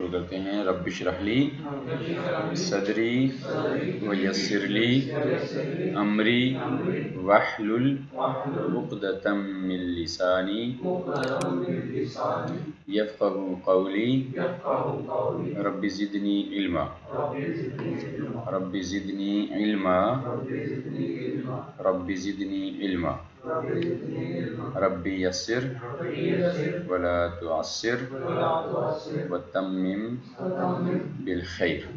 शुरू करते हैं। रब्बि इश्रह ली सदरी व यस्सिर ली अमरी वहलुल उक़दतम मिन लिसानी यफ़क़हू क़ौली रब्बि ज़िदनी इल्मा रब्बि ज़िदनी इल्मा रब्बि ज़िदनी इल्मा रब्बि यस्सिर वला तुअस्सिर वतम्मिम बिल खैर।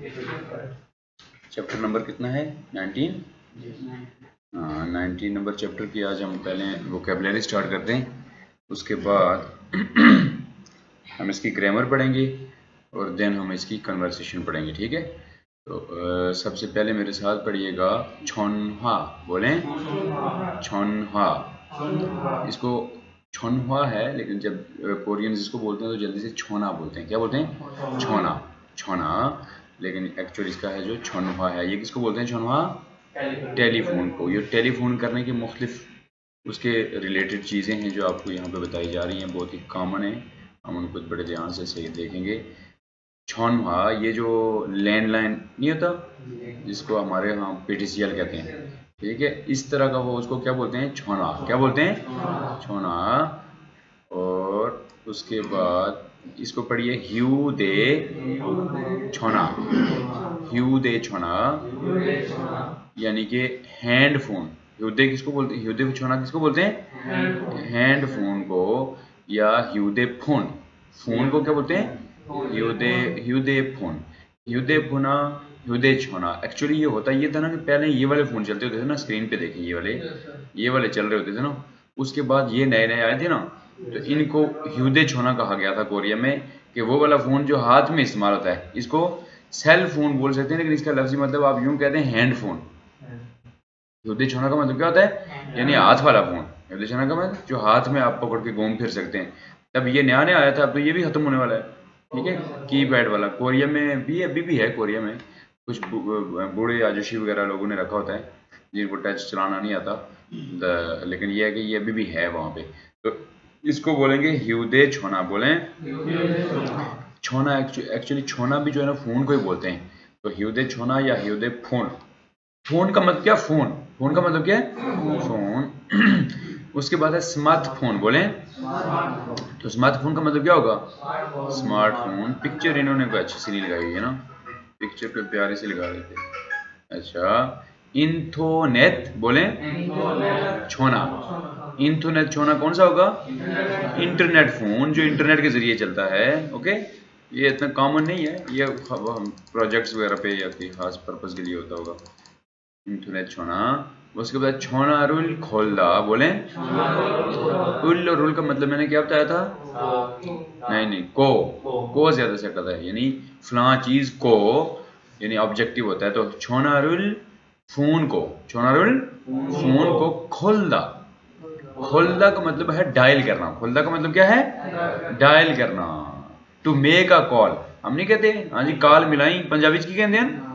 चैप्टर नंबर कितना है? 19। 19 नंबर चैप्टर की आज हम पहले वोकैबुलरी स्टार्ट करते हैं, उसके बाद हम इसकी ग्रामर पढ़ेंगे और देन हम इसकी कन्वर्सेशन पढ़ेंगे। ठीक है, तो सबसे पहले मेरे साथ पढ़िएगा छोनहा। बोलें छोनहा। इसको छोनहा है, लेकिन जब कोरियंस इसको बोलते हैं तो जल्दी से छोना बोलते हैं। क्या बोलते हैं? छोना। छोना, लेकिन एक्चुअली इसका है जो छोनहा है। ये किसको बोलते हैं छोनहा? टेलीफोन को। ये टेलीफोन करने की मुख्तलिफ उसके रिलेटेड चीज़ें हैं जो आपको यहाँ पे बताई जा रही हैं, बहुत ही कॉमन है। हम उनको बड़े ध्यान से सही देखेंगे। छोनहा, ये जो लैंडलाइन नहीं होता जिसको हमारे यहाँ PTCL कहते हैं, ठीक है, इस तरह का वो उसको क्या बोलते हैं? छोना। क्या बोलते हैं? छोना। और उसके बाद इसको पढ़िए ह्यू दे छोना। ह्यू दे छोना यानी कि हैंड फोन। ह्यूदे किसको बोलते हैं? ह्यूदे छोना किसको बोलते हैं? हैंड फोन को, या ह्यूदे फोन। फोन को क्या बोलते हैं? ह्यूदे फोन। ह्यूदे फोना, ह्यूदे छोना। एक्चुअली ये होता ये था ना कि पहले ये वाले फ़ोन चलते होते थे ना, स्क्रीन पे देखें ये वाले चल रहे होते थे ना। उसके बाद ये नए नए आए थे ना, तो इनको ह्यूदे छोना कहा गया था कोरिया में, कि वो वाला फ़ोन जो हाथ में इस्तेमाल होता है इसको सेल फोन बोल सकते हैं, लेकिन इसका लफ्ज़ी मतलब आप यूँ कहते हैं हैंड फोन। ह्यूदे छोना का मतलब क्या होता है? यानी हाथ वाला फ़ोन। ह्यूदे छोना का मतलब जो हाथ में आप पकड़ के घूम फिर सकते हैं। तब ये नया नया आया था, अब तो ये भी ख़त्म होने वाला है। ठीक है, कीपैड वाला। कोरिया में भी अभी भी है, कोरिया में कुछ बूढ़े आजुशी वगैरह लोगों ने रखा होता है जिनको टच चलाना नहीं आता, लेकिन ये है कि ये अभी भी है वहाँ पे। तो इसको बोलेंगे ह्यूदे छोना। बोलें छोना। एक्चुअली छोना भी जो है ना फ़ोन को ही बोलते हैं। तो ह्यूदे छोना या ह्यूदे फ़ोन। फ़ोन का मतलब क्या? फ़ोन। फ़ोन का मतलब क्या है? फ़ोन। उसके बाद है स्मार्टफोन। बोलें तो स्मार्टफोन का मतलब क्या होगा? स्मार्टफोन। पिक्चर इन्होंने कोई अच्छी सी नहीं लगाई है ना, पिक्चर को प्यारी से लगा देते। अच्छा, इंथोनेट। बोलें छोना। इंथोनेट छोना कौन सा होगा? इंटरनेट फ़ोन, जो इंटरनेट के ज़रिए चलता है। ओके, ये इतना कॉमन नहीं है, ये प्रोजेक्ट्स वगैरह पे या कोई खास पर्पज़ के लिए होता होगा। इंटरनेट छोना। उसके बाद छोना रुल खोलदा। बोलें उल और रुल का मतलब मैंने क्या बताया था? नहीं, को ज़्यादा सेट होता है, यानी फलां चीज़ को, यानी ऑब्जेक्टिव होता है। तो छोना रुल फ़ोन को। छोना रुल फ़ोन को खोलदा। खोलदा का मतलब है डायल करना। खोलदा का मतलब क्या है? डायल करना। To make a call. हम नहीं कहते हाँ जी कॉल मिलाई, पंजाबी की कहते हैं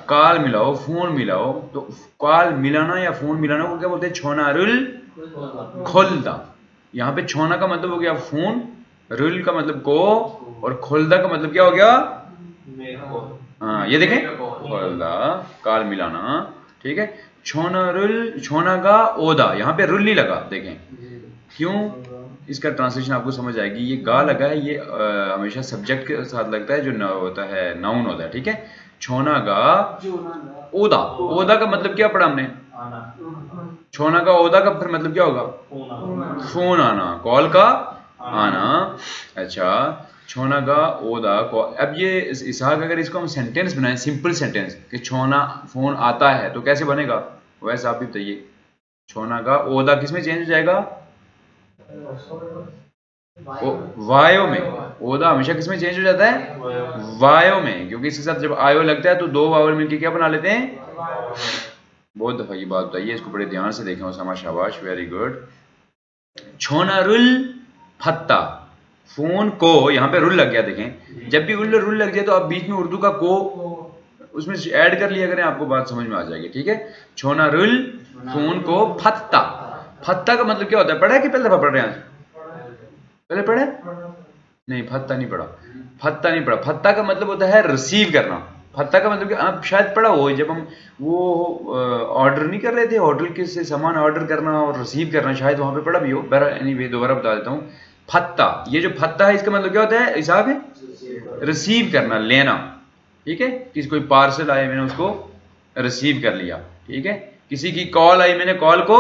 कॉल मिलाओ, फ़ोन मिलाओ। तो कॉल मिलाना या फ़ोन मिलाना को क्या बोलते हैं? छोना रुल खोलदा। यहाँ पे छोना का मतलब हो गया फ़ोन, रुल का मतलब को, और खोलदा का मतलब क्या हो गया? हाँ, ये देखें, खोलदा कॉल मिलाना। ठीक है, छोना रुल, छोना का ओदा, यहाँ पे रुल नहीं लगा। देखें क्यों? इसका ट्रांसलेशन आपको समझ आएगी। ये गा लगा है, ये हमेशा सब्जेक्ट के साथ लगता है जो न होता है, नाउन होता है। ठीक है, छोना गा ओदा। ओदा का मतलब क्या पढ़ा हमने? छोना का ओदा का फिर मतलब क्या होगा? फोन आना, कॉल का आना। अच्छा, छोना का ओदा को। अब ये इसहाक अगर इसको हम सेंटेंस बनाएं, सिंपल सेंटेंस कि छोना फोन आता है, तो कैसे बनेगा? वैसे आप भी बताइए। छोना का ओदा किस में चेंज हो जाएगा? वायो में। ओदा हमेशा किस में चेंज हो जाता है? वायो में, क्योंकि इसके साथ जब आयो लगता है तो दो वावल मिलकर क्या बना लेते हैं? बहुत दफा ये बात बताइए, इसको बड़े ध्यान से देखें। उसामा, शाबाश, वेरी गुड। छोना रुल फत्ता। फोन को, यहाँ पे रुल लग गया। देखें, जब भी रुल लग जाए तो आप बीच में उर्दू का को उसमें ऐड कर लिया करें, आपको बात समझ में आ जाएगी। ठीक है, छोना रुल फोन को फत्ता। फत्ता का मतलब क्या होता है? पढ़ा है कि पहले दफा पढ़ रहे हैं? आज पहले पढ़े? नहीं, फत्ता नहीं पढ़ा। फत्ता नहीं पढ़ा। फत्ता का मतलब होता है रिसीव करना। फत्ता का मतलब कि आप शायद पढ़ा हो, जब हम वो ऑर्डर नहीं कर रहे थे, होटल के से सामान ऑर्डर करना और रिसीव करना, शायद वहां पे पढ़ा भी हो। एनीवे दोबारा बता देता हूँ। फत्ता, ये जो फत्ता है इसका मतलब क्या होता है हिसाब है, रिसीव करना, लेना। ठीक है, किसी कोई पार्सल आया मैंने उसको रिसीव कर लिया। ठीक है, किसी की कॉल आई मैंने कॉल को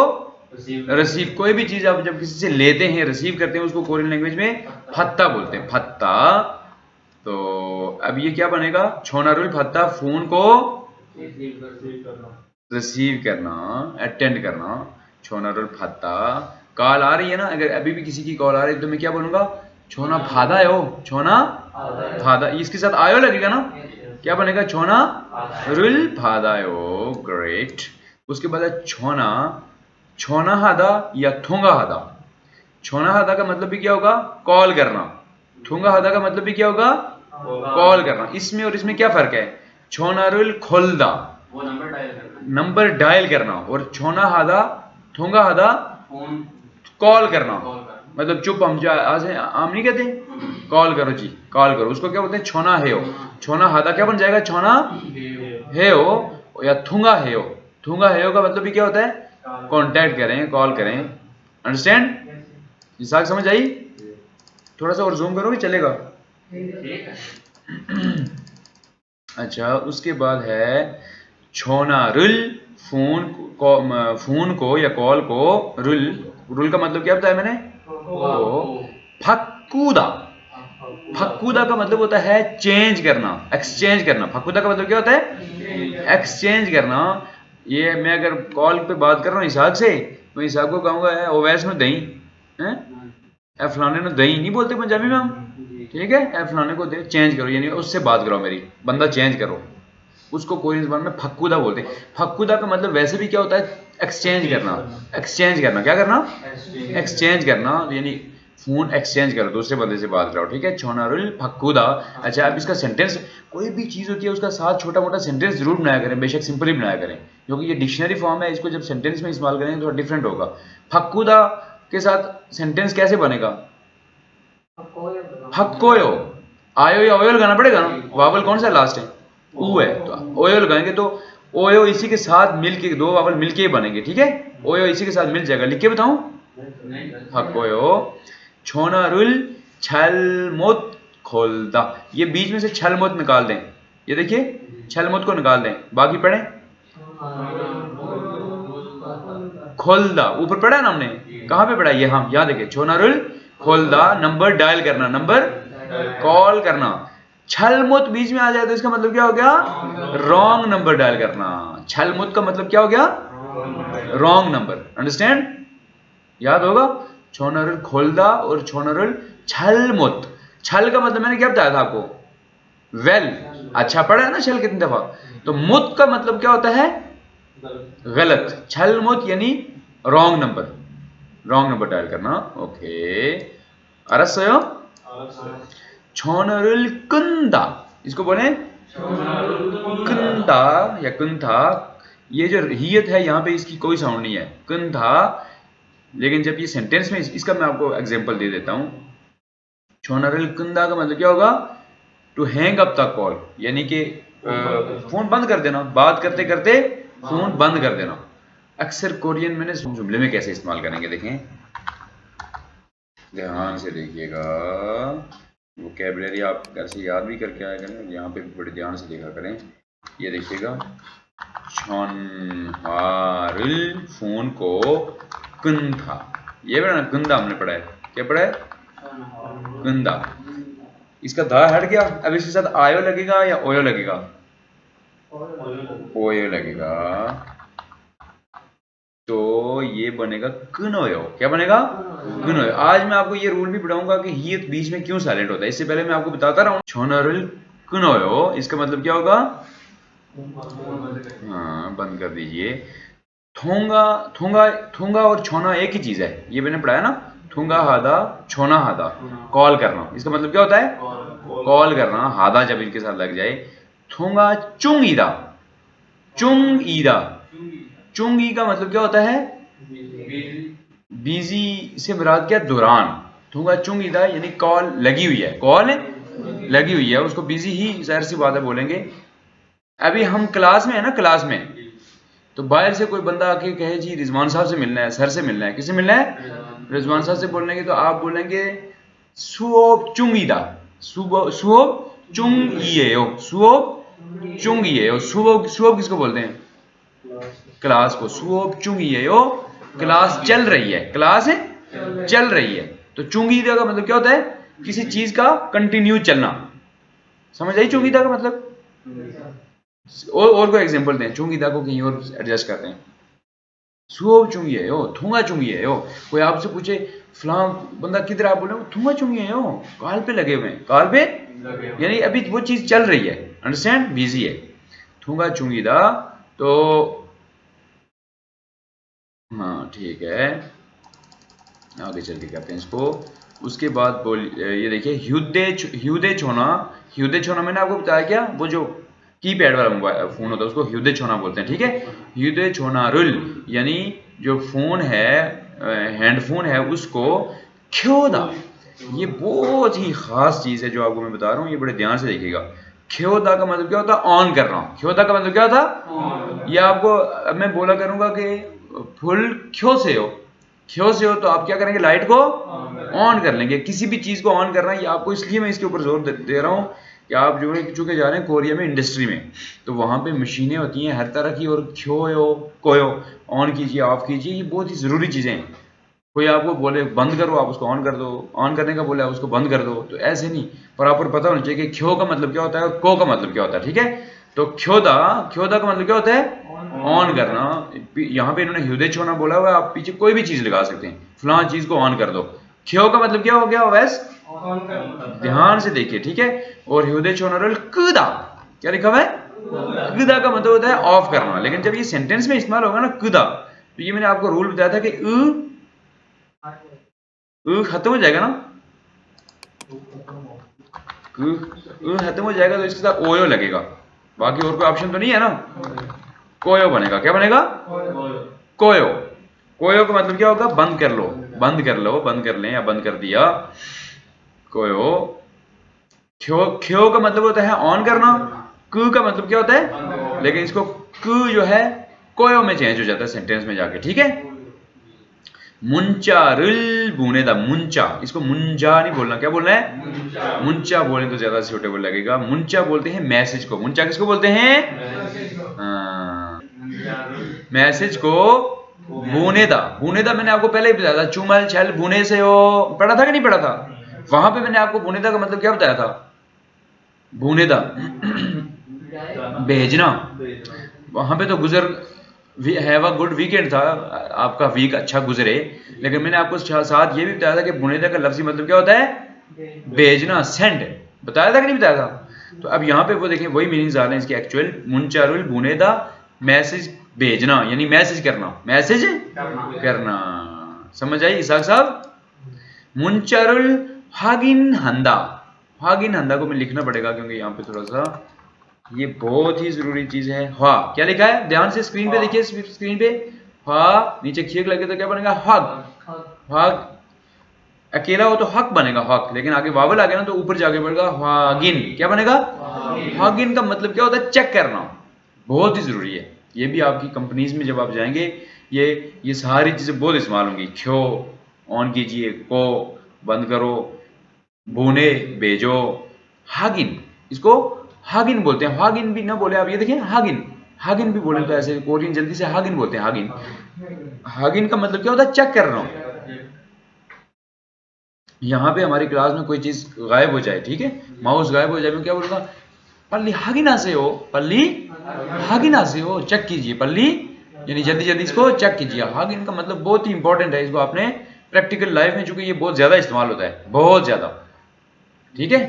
रिसीव। कोई भी चीज आप जब किसी से लेते हैं, रिसीव करते हैं, उसको कोरियन लैंग्वेज में फत्ता बोलते हैं, फत्ता। तो अब ये क्या बनेगा, छोनारुल फत्ता, फोन को रिसीव करना, अटेंड करना, छोनारुल फत्ता। कॉल आ रही है ना, अगर अभी भी किसी की कॉल आ रही है तो मैं क्या बोलूंगा, छोना फादा हो, छोना फादा। इसके साथ आयो लगेगा ना, क्या बनेगा, छोना रुल फादा हो। ग्रेट। उसके बाद है छोना, छोना हादा या थोंगा हादा। छोना हादा का मतलब भी क्या होगा, कॉल करना। थोंगा हादा का मतलब भी क्या होगा, कॉल करना। इसमें और इसमें क्या फर्क है, छोना रुल खोलदा वो नंबर डायल करना, और छोना हादा थोंगा हादा कॉल करना। मतलब चुप, हम आज आम नहीं कहते, कॉल करो जी, कॉल करो, उसको क्या बोलते हैं, छोना है हो। छोना हादा क्या बन जाएगा, छोना है हो या थुंगा है हो। थुंगा है हो का मतलब भी क्या होता है, कांटेक्ट करें, कॉल करें। अंडरस्टैंड, ये साग समझ आई। थोड़ा सा और जूम करोगे चलेगा। अच्छा, उसके बाद है छोना रुल, फोन को या कॉल को रुल। रुल का मतलब क्या बताया मैंने, फक्कूदा। फक्कूदा का मतलब होता है चेंज करना, एक्सचेंज करना। फक्कूदा का मतलब क्या होता है, एक्सचेंज करना। ये मैं अगर कॉल पे बात कर रहा हूँ इसहाक से, तो इसहाक को कहूंगा ओवैस में दही है, ए फलाने ने दही नहीं बोलते पंजाबी में हम। ठीक है, ए फलाने को दे, चेंज करो, यानी उससे बात करो, मेरी बंदा चेंज करो। उसको कोरियन ज़बान में फक्कूदा बोलते हैं। फक्कूदा का मतलब वैसे भी क्या होता है, एक्सचेंज करना। एक्सचेंज करना, क्या करना, एक्सचेंज करना, यानी फोन एक्सचेंज करो, दूसरे बंदे से बात करो। ठीक है, छोनारुल फक्कूदा। अच्छा, अब इसका सेंटेंस, कोई भी चीज़ होती है उसका साथ छोटा मोटा सेंटेंस जरूर बनाया करें, बेशक सिंपल ही बनाया करें, क्योंकि ये डिक्शनरी फॉर्म है, इसको जब सेंटेंस में इस्तेमाल करेंगे तो डिफरेंट होगा। फक्कूदा के साथ सेंटेंस कैसे बनेगा, हक्कोयो। आयो या ओयो लगाना पड़ेगा ना, वावल कौन सा लास्ट है, ऊ है, तो ओयो लगाएंगे तो ओयो इसी के साथ मिलके, दो वावल मिलके ही बनेंगे। ठीक है, ओयो इसी के साथ मिल जाएगा, लिख के बताऊं, हक्कोयो। छोनारुल छलमोत खोलदा, ये बीच में से छलमोत निकाल दें, ये देखिए छलमोत को निकाल दें, बाकी पढ़े, खोलदा ऊपर पढ़ा है ना हमने, कहां पे पढ़ा है ये, हम यहाँ देखिए, छोनारुल खोलदा, नंबर डायल करना, नंबर कॉल करना। छलमुत बीच में आ जाए तो इसका मतलब क्या हो गया, रॉन्ग नंबर डायल करना। छलमुत का मतलब क्या हो गया, रॉन्ग नंबर। अंडरस्टैंड, याद होगा। छोनारुल खोलदा और छोनारुल छलमुत। छल का मतलब मैंने क्या बताया था आपको, वेल, अच्छा पढ़ा है ना छल कितनी दफा। तो मुत का मतलब क्या होता है, गलत। छलमुत यानी wrong number, wrong number dial करना। ओके, अरसयो। छोनरुल कुंदा, इसको बोले कुंदा या कुंथा। ये जो हियत है यहाँ पे इसकी कोई साउंड नहीं है, कुंधा। लेकिन जब ये सेंटेंस में, इसका मैं आपको एग्जांपल दे देता हूँ। छोनरुल कुंदा का मतलब क्या होगा, to hang up the call, यानी कि फोन बंद कर देना, बात करते करते फोन बंद कर देना। अक्सर कोरियन में जुमले में कैसे इस्तेमाल करेंगे, देखें, ध्यान से देखिएगा। वोकैबुलरी आप घर से याद भी करके आया करें, यहाँ पे बड़े ध्यान से देखा करें। ये देखिएगा, छोनहारुल फोन को कुंधा, ये बड़ा कुंदा हमने पढ़ा है, क्या पढ़ा है, कुंदा। इसका धा हट गया, अब इसके साथ आयो लगेगा या ओयो लगेगा, ओयो लगेगा, तो ये बनेगा कुनोयो। क्या बनेगा, कुनोयो। आज मैं आपको ये रूल भी पढ़ाऊंगा कि हियत बीच में क्यों साइलेंट होता है। इससे पहले मैं आपको बताता रहा हूँ, छोनरुल कुनोयो, इसका मतलब क्या होगा, हाँ बंद कर दीजिए। थोंगा, थोंगा, थोंगा और छोना एक ही चीज है, ये मैंने पढ़ाया ना, थोंगा हादा, छोना हादा, कॉल करना। इसका मतलब क्या होता है, कॉल करना। हादा जब इनके साथ लग जाए। थोंगा चुंग ईदा, चुंग ईदा, चुंग ई का मतलब क्या होता है, बिजी से मुराद क्या, दौरान। थोंगा चुंग ईदा यानी कॉल लगी हुई है, कॉल लगी हुई है, उसको बिजी ही जाहिर सी बात है बोलेंगे। अभी हम क्लास में है ना, क्लास में, तो बाहर से कोई बंदा आके कहे जी रिजवान साहब से मिलना है, सर से मिलना है, किससे मिलना है, रिजवान साहब से बोलने के, तो आप बोलेंगे सुओब चुंगीदा, सुओब चुंगियो, सुओब चुंगियो। सुओब, सुओब किसको बोलते हैं, क्लास को। सुओब चुंगियो, क्लास चल रही है, क्लास है चल रही है। तो चुंगीदा का मतलब क्या होता है, किसी चीज का कंटिन्यू चलना। समझ आई चुंगीदा का मतलब? और कोई एग्जांपल दें, चुंगीदा को कहीं और एडजस्ट करते हैं। सुओब चुंगिए हो, थूंगा चुंगिए हो। कोई आपसे पूछे फलां बंदा किधर, आप बोले थूंगा चुंगिए हो, काल पे लगे हुए हैं, काल पे यानी अभी वो चीज चल रही है, अंडरस्टैंड, बिजी है। थूंगा चुंगीदा, तो हाँ ठीक है, आगे चल के करते हैं इसको। उसके बाद बोल, ये देखिए ह्यूदे छोना, ह्यूदे छोना मैंने आपको बताया क्या, वो जो कीपैड वाला मोबाइल फोन होता है उसको ह्यूदे छोना बोलते हैं, ठीक है। ह्यूदे छोना रुल यानी जो फोन है, हैंडफोन है, उसको ख्योदा, ये बहुत ही खास चीज है जो आपको मैं बता रहा हूँ, ये बड़े ध्यान से देखिएगा। ख्योदा का मतलब क्या होता है, ऑन कर रहा हूँ। ख्योदा का मतलब क्या होता, ये आपको अब मैं बोला करूंगा कि फुल ख्यो से हो, ख्यो से हो, तो आप क्या करेंगे, लाइट को ऑन कर लेंगे। किसी भी चीज को ऑन करना है, ये आपको इसलिए मैं इसके ऊपर जोर दे रहा हूँ कि आप जो है चूंकि जा रहे हैं कोरिया में इंडस्ट्री में, तो वहां पे मशीनें होती हैं हर तरह की, और ख्यो कोयो ऑन कीजिए, ऑफ कीजिए, ये बहुत ही जरूरी चीजें हैं। कोई आपको बोले बंद करो, आप उसको ऑन कर दो, ऑन करने का बोले आप उसको बंद कर दो, तो ऐसे नहीं, प्रॉपर पता होना चाहिए कि ख्यो का मतलब क्या होता है, को का मतलब क्या होता है, ठीक है। तो ख्योदा, ख्योदा का मतलब क्या होता है, ऑन करना। यहाँ पे इन्होंने ह्यूदे छोना बोला हुआ है, आप पीछे कोई भी चीज लगा सकते हैं, फलां चीज को ऑन कर दो। ख्यो का मतलब क्या हो गया, वैस ध्यान से देखिए, ठीक है। और ह्यूदे छोना रोल कुदा, क्या लिखा हुआ है, कुदा का मतलब होता है ऑफ करना। लेकिन जब ये सेंटेंस में इस्तेमाल होगा ना कुदा, तो ये मैंने आपको रूल बताया था कि खत्म हो जाएगा ना, खत्म हो जाएगा तो इसके साथ ओयो लगेगा, बाकी और कोई ऑप्शन तो नहीं है ना, कोयो बनेगा। क्या बनेगा, कोयो। कोयो का मतलब क्या होगा, बंद कर लो, बंद कर लो, बंद कर लें या बंद कर दिया, कोयो। ख्यो का मतलब होता है ऑन करना, कु का मतलब क्या होता है, लेकिन इसको कु जो है कोयो में चेंज हो जाता है सेंटेंस में जाके, ठीक है। मुंचा रुल बुनेदा, मुंचा, इसको मुंजा नहीं बोलना, क्या बोलना है, मुंचा बोलें तो ज्यादा सूटेबल लगेगा। मुंचा बोलते हैं मैसेज को, मुंचा किसको बोलते हैं, मैसेज को। बुनेदा, बुनेदा मैंने आपको पहले ही बताया था, चुमल छल बुने से हो, पढ़ा था कि नहीं पढ़ा था, वहां पे मैंने आपको बुनेदा का मतलब क्या बताया था, बुनेदा भेजना। वहां पे तो गुजर हैव अ गुड वीकेंड था, आपका वीक अच्छा गुजरे, लेकिन मैंने आपको साथ ये भी बताया था कि बुनेदा का लफ्जी मतलब क्या होता है, भेजना, सेंड, बताया था कि नहीं बताया था। तो अब यहाँ पे वो देखें वही मीनिंग्स आ रहे हैं इसके एक्चुअल, मुंचारुल बुनेदा, मैसेज भेजना यानी मैसेज करना, मैसेज करना। समझ आई इसाक साहब। मुंचारुल हागिन हंदा, हागिन हंदा को मैं लिखना पड़ेगा क्योंकि यहाँ पे थोड़ा सा ये बहुत ही जरूरी चीज है। हा, क्या लिखा है, ध्यान से स्क्रीन पे देखिए, स्क्रीन पे हा, नीचे खीक लगे तो क्या बनेगा, हग, हग। अकेला हो तो हक बनेगा, हक, लेकिन आगे वावल आ गया ना तो ऊपर जाके बढ़ेगा हागिन, क्या बनेगा, हागिन का मतलब क्या होता है, चेक करना, बहुत ही जरूरी है। ये भी आपकी कंपनीज में जब आप जाएंगे, ये सारी चीजें बहुत इस्तेमाल होंगी। ख्यो ऑन कीजिए, को बंद करो, बोने भेजो, हागिन, इसको हागिन बोलते हैं। हागिन भी ना बोले आप, ये देखिए हागिन, हागिन भी बोले तो ऐसे कोरियन जल्दी से हागिन बोलते हैं, हागिन। हागिन का मतलब क्या होता है, चेक कर रहा हूं। यहाँ पे हमारी क्लास में कोई चीज गायब हो जाए, ठीक है, माउस गायब हो जाए, मैं क्या बोलूंगा, पल्ली हागिना से हो, पल्ली हागिना से हो, चेक कीजिए, पल्ली यानी जल्दी जल्दी इसको चेक कीजिए। हागिन का मतलब बहुत ही इंपॉर्टेंट है, इसको आपने प्रैक्टिकल लाइफ में, चूंकि ये बहुत ज्यादा इस्तेमाल होता है, बहुत ज्यादा, ठीक है।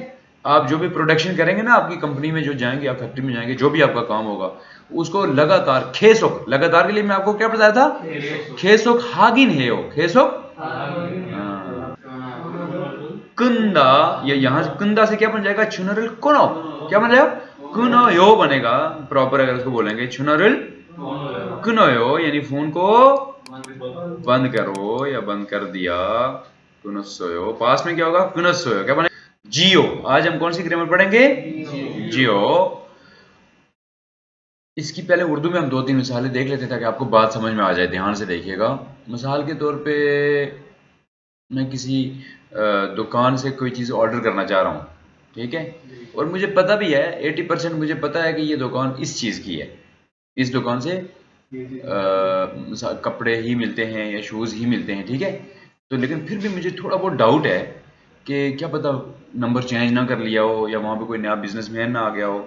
आप जो भी प्रोडक्शन करेंगे ना, आपकी कंपनी में जो जाएंगे, आप फैक्ट्री में जाएंगे, जो भी आपका काम होगा, उसको लगातार खेसोक, लगातार के लिए मैं आपको क्या बताया था, खेसोक हागिन है हो, खेसोक कुंदा, ये यहाँ से कुंदा से क्या बन जाएगा, छुनरल कुनो, क्या बन जाएगा, कुनो यो बनेगा प्रॉपर, अगर उसको बोलेंगे छुनरल कुनो यो, यानी फोन को बंद करो या बंद कर दिया, कुनसोयो, पास में क्या होगा, कुनसोयो, क्या बनेगा, जियो। आज हम कौन सी ग्रामर पढ़ेंगे? जियो। इसकी पहले उर्दू में हम 2-3 मिसालें देख लेते ताकि आपको बात समझ में आ जाए। ध्यान से देखिएगा। मिसाल के तौर पे मैं किसी दुकान से कोई चीज़ ऑर्डर करना चाह रहा हूँ, ठीक है, और मुझे पता भी है 80% मुझे पता है कि ये दुकान इस चीज़ की है, इस दुकान से कपड़े ही मिलते हैं या शूज़ ही मिलते हैं, ठीक है। तो लेकिन फिर भी मुझे थोड़ा बहुत डाउट है कि क्या पता नंबर चेंज ना कर लिया हो या वहाँ पे कोई नया बिजनेसमैन ना आ गया हो।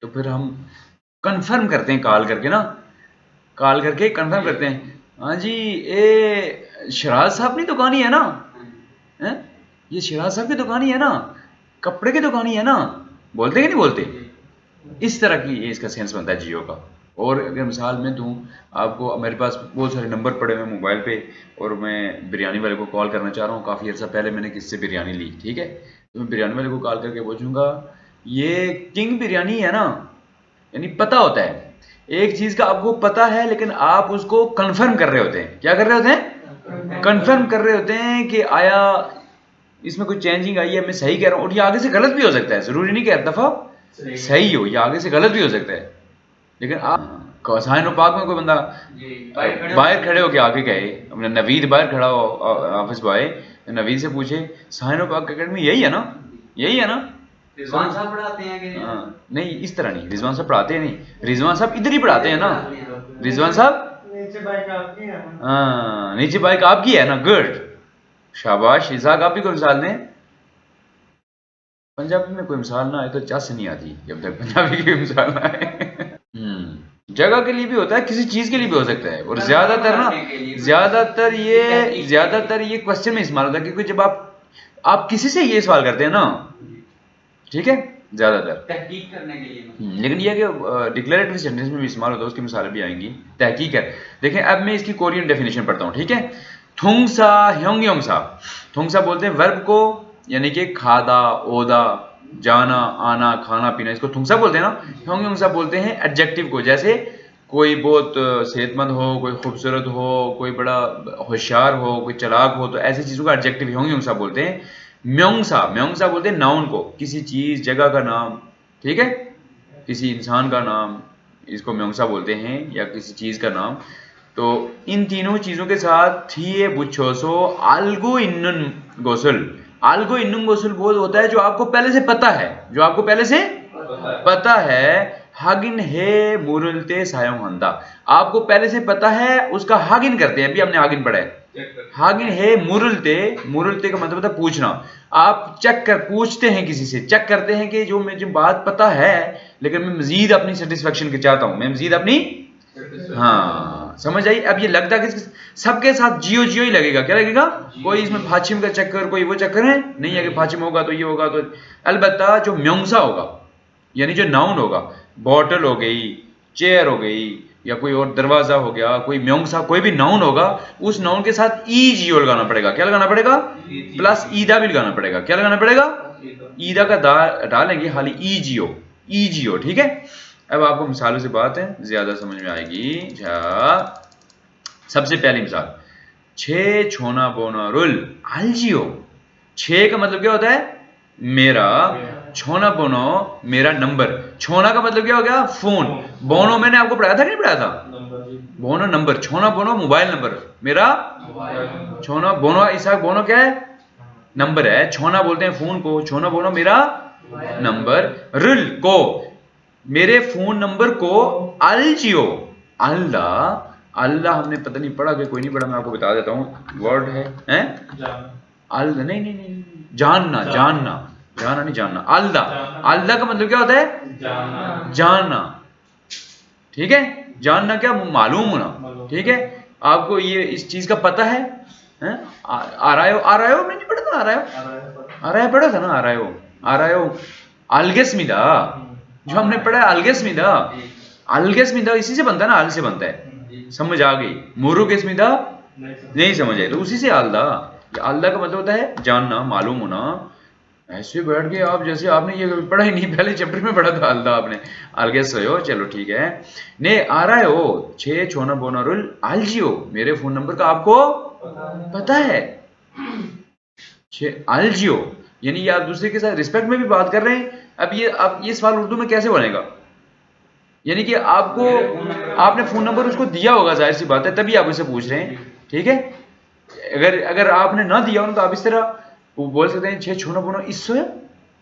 तो फिर हम कंफर्म करते हैं कॉल करके ना, कॉल करके कंफर्म करते हैं, हाँ जी ये शराज साहब की दुकान ही है ना, हैं? ये शराज साहब की दुकान ही है ना, कपड़े की दुकान ही है ना, बोलते कि नहीं बोलते? इस तरह की ये इसका सेंस बनता है जियो का। और अगर मिसाल में दूँ आपको, मेरे पास बहुत सारे नंबर पड़े हुए मोबाइल पे और मैं बिरयानी वाले को कॉल करना चाह रहा हूँ। काफ़ी अर्सा पहले मैंने किससे बिरयानी ली, ठीक है, तो मैं बिरयानी वाले को कॉल करके पूछूंगा ये किंग बिरयानी है ना, यानी पता होता है एक चीज़ का आपको पता है लेकिन आप उसको कन्फर्म कर रहे होते हैं। क्या कर रहे होते हैं? कन्फर्म कर रहे होते हैं कि आया इसमें कोई चेंजिंग आई है, मैं सही कह रहा हूँ। और ये आगे से गलत भी हो सकता है, ज़रूरी नहीं कि हर दफ़ा सही हो, ये आगे से गलत भी हो सकता है। लेकिन आप साइन पाक में कोई बंदा बाहर खड़े होके आके कहे, अपने नवीद बाहर खड़ा हो ऑफिस बॉय, नवीद से पूछे साइन पाक अकेडमी यही है ना, यही है ना, रिजवान साहब पढ़ाते हैं कि नहीं इस तरह नहीं, रिजवान साहब पढ़ाते हैं नहीं, रिजवान साहब इधर ही पढ़ाते हैं ना, रिजवान साहब नीचे बाइक आपकी है, हाँ नीचे बाइक आपकी है ना, गुड शाबाश। इसाक आप भी कोई मिसाल दें। पंजाबी में कोई मिसाल ना आए तो चस नहीं आती जब तक पंजाबी की मिसाल ना आए। जगह के लिए भी होता है, किसी चीज के लिए भी हो सकता है। और ज्यादातर ना, ज्यादातर ये क्वेश्चन में इस्तेमाल होता है, क्योंकि जब आप किसी से ये सवाल करते हैं ना, ठीक है, ज्यादातर तहकीक करने के लिए। लेकिन ये कि डिक्लेरेटिव सेंटेंस में भी इस्तेमाल होता है, उसकी मिसालें भी आएंगी। तहकीक है। देखें अब मैं इसकी कोरियन डेफिनेशन पढ़ता हूँ, ठीक है। थुंगसा ह्योंगयोंगसा, थुंगसा बोलते हैं वर्ब को, यानी कि खादा ओदा जाना आना खाना पीना, इसको थुंगसा बोलते हैं ना। ह्योंगयोंगसा बोलते हैं एडजेक्टिव को, जैसे कोई बहुत सेहतमंद हो, कोई खूबसूरत हो, कोई बड़ा होशियार हो, कोई चालाक हो, तो ऐसी चीज़ों का एडजेक्टिव ह्योंगयोंगसा बोलते हैं। म्योंगसा, म्योंगसा बोलते हैं नाउन को, किसी चीज़ जगह का नाम, ठीक है, किसी इंसान का नाम, इसको म्योंगसा बोलते हैं, या किसी चीज़ का नाम। तो इन तीनों चीज़ों के साथ थिए बुच्छोसो आल्गो इन्नुन गोसल, आल्गो इन्नुन गोसल बोल होता है जो आपको पहले से पता है, जो आपको पहले से पता है। हागिन है मुरलते सायों हंदा, आपको पहले से पता है, उसका हागिन करते हैं, अभी हमने हागिन पढ़ा है। हागिन है मुरलते, मुरलते का मतलब होता है पूछना। आप चेक कर पूछते हैं, किसी से चेक करते हैं कि जो मुझे बात पता है लेकिन मैं मजीद अपनी सेटिस्फेक्शन के चाहता हूं, मैं मजीद अपनी, हाँ समझ आई। अब ये लगता है कि सबके साथ जियो जियो ही लगेगा, क्या लगेगा? कोई इसमें फाचिम का चक्कर, कोई वो चक्कर है नहीं है कि फाचिम होगा तो ये होगा तो। अलबत्ता जो म्योंगसा होगा, यानी जो नाउन होगा, बॉटल हो गई, चेयर हो गई, या कोई और दरवाजा हो गया, कोई म्योंगसा कोई भी नाउन होगा, उस नाउन के साथ ई जियो लगाना पड़ेगा। क्या लगाना पड़ेगा? प्लस ईदा भी लगाना पड़ेगा। क्या लगाना पड़ेगा? ईदा का डालेंगे खाली ई जियो, ई जियो, ठीक है। अब आपको मिसालों से बात है ज्यादा समझ में आएगी। सबसे पहली मिसाल, छे छोना बोना रुल आलजियो। छे का मतलब क्या होता है? मेरा। छोना बोनो मेरा नंबर। छोना का मतलब क्या हो गया? फोन। बोनो मैंने आपको पढ़ाया था कि नहीं पढ़ाया था? बोनो नंबर, छोना बोनो मोबाइल नंबर मेरा। छोना बोनो इसाक बोनो क्या है? नंबर है। छोना बोलते हैं फोन को, छोना बोनो मेरा नंबर, रुल को मेरे फोन नंबर को, अलजियो अल्लाह, अल्लाह हमने पता नहीं पढ़ा कि कोई नहीं पढ़ा, मैं आपको बता देता हूँ वर्ड है, अल्लाह नहीं नहीं नहीं, जानना, जानना, जानना नहीं जानना, अल्लाह। अल्लाह का मतलब क्या होता है? जानना, ठीक है। जानना क्या? मालूम होना, ठीक है। आपको ये इस चीज का पता है, आ रहा हो, आ रहा हो, मैं नहीं पढ़ा था, आ रहा हो, आ रहा है पढ़ा था ना, आ रहा हो, आ रहा हो, अलगेस्मिदा जो हमने पढ़ा है, अलगेस्मिदा, अलगेस्मिदा इसी से बनता है ना, अल से बनता है, समझ आ गई। मोरू केस्मिदा नहीं समझ आई तो उसी से आल्दा। आल्दा का मतलब होता है जानना, मालूम होना। ऐसे बैठ के आप जैसे आपने ये पढ़ा ही नहीं, पहले चैप्टर में पढ़ा था आल्दा आपने, अलगेस हो, चलो ठीक है। ने आ रहा है हो, छे छोना बोना रुल आलजियो, मेरे फोन नंबर का आपको पता है। अलजियो यानी ये आप दूसरे के साथ रिस्पेक्ट में भी बात कर रहे हैं। अब ये सवाल उर्दू में कैसे बनेगा? यानी कि आपने फोन नंबर उसको दिया होगा, जाहिर सी बात है, तभी आप उसे पूछ रहे हैं, ठीक है। अगर आपने ना दिया हो तो आप इस तरह वो बोल सकते हैं 695 इसोयो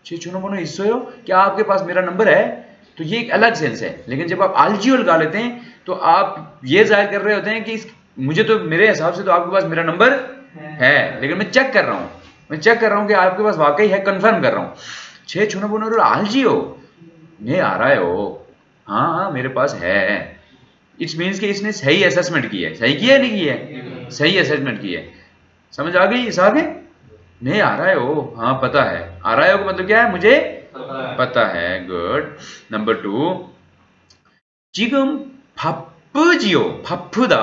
695 इसोयो, क्या आपके पास मेरा नंबर है? तो ये एक अलग सेंस है। लेकिन जब आप आलजियो लगा लेते हैं तो आप ये जाहिर कर रहे होते हैं कि मुझे तो, मेरे हिसाब से तो आपके पास मेरा नंबर है, लेकिन मैं चेक कर रहा हूँ कि आपके पास वाकई है, कंफर्म कर रहा हूँ। 695 आलजियो नहीं आ रहा है वो, हाँ मेरे पास है। इट्स मीन्स कि इसने सही असेसमेंट की है। सही किया है, नहीं किया है? सही असेसमेंट की है। समझ आ गई? इस आगे नहीं आ रहा है वो, हाँ पता है। आ रहा है वो मतलब क्या है? मुझे पता है। गुड। नंबर 2, 지금 바쁘지요, 바쁘다।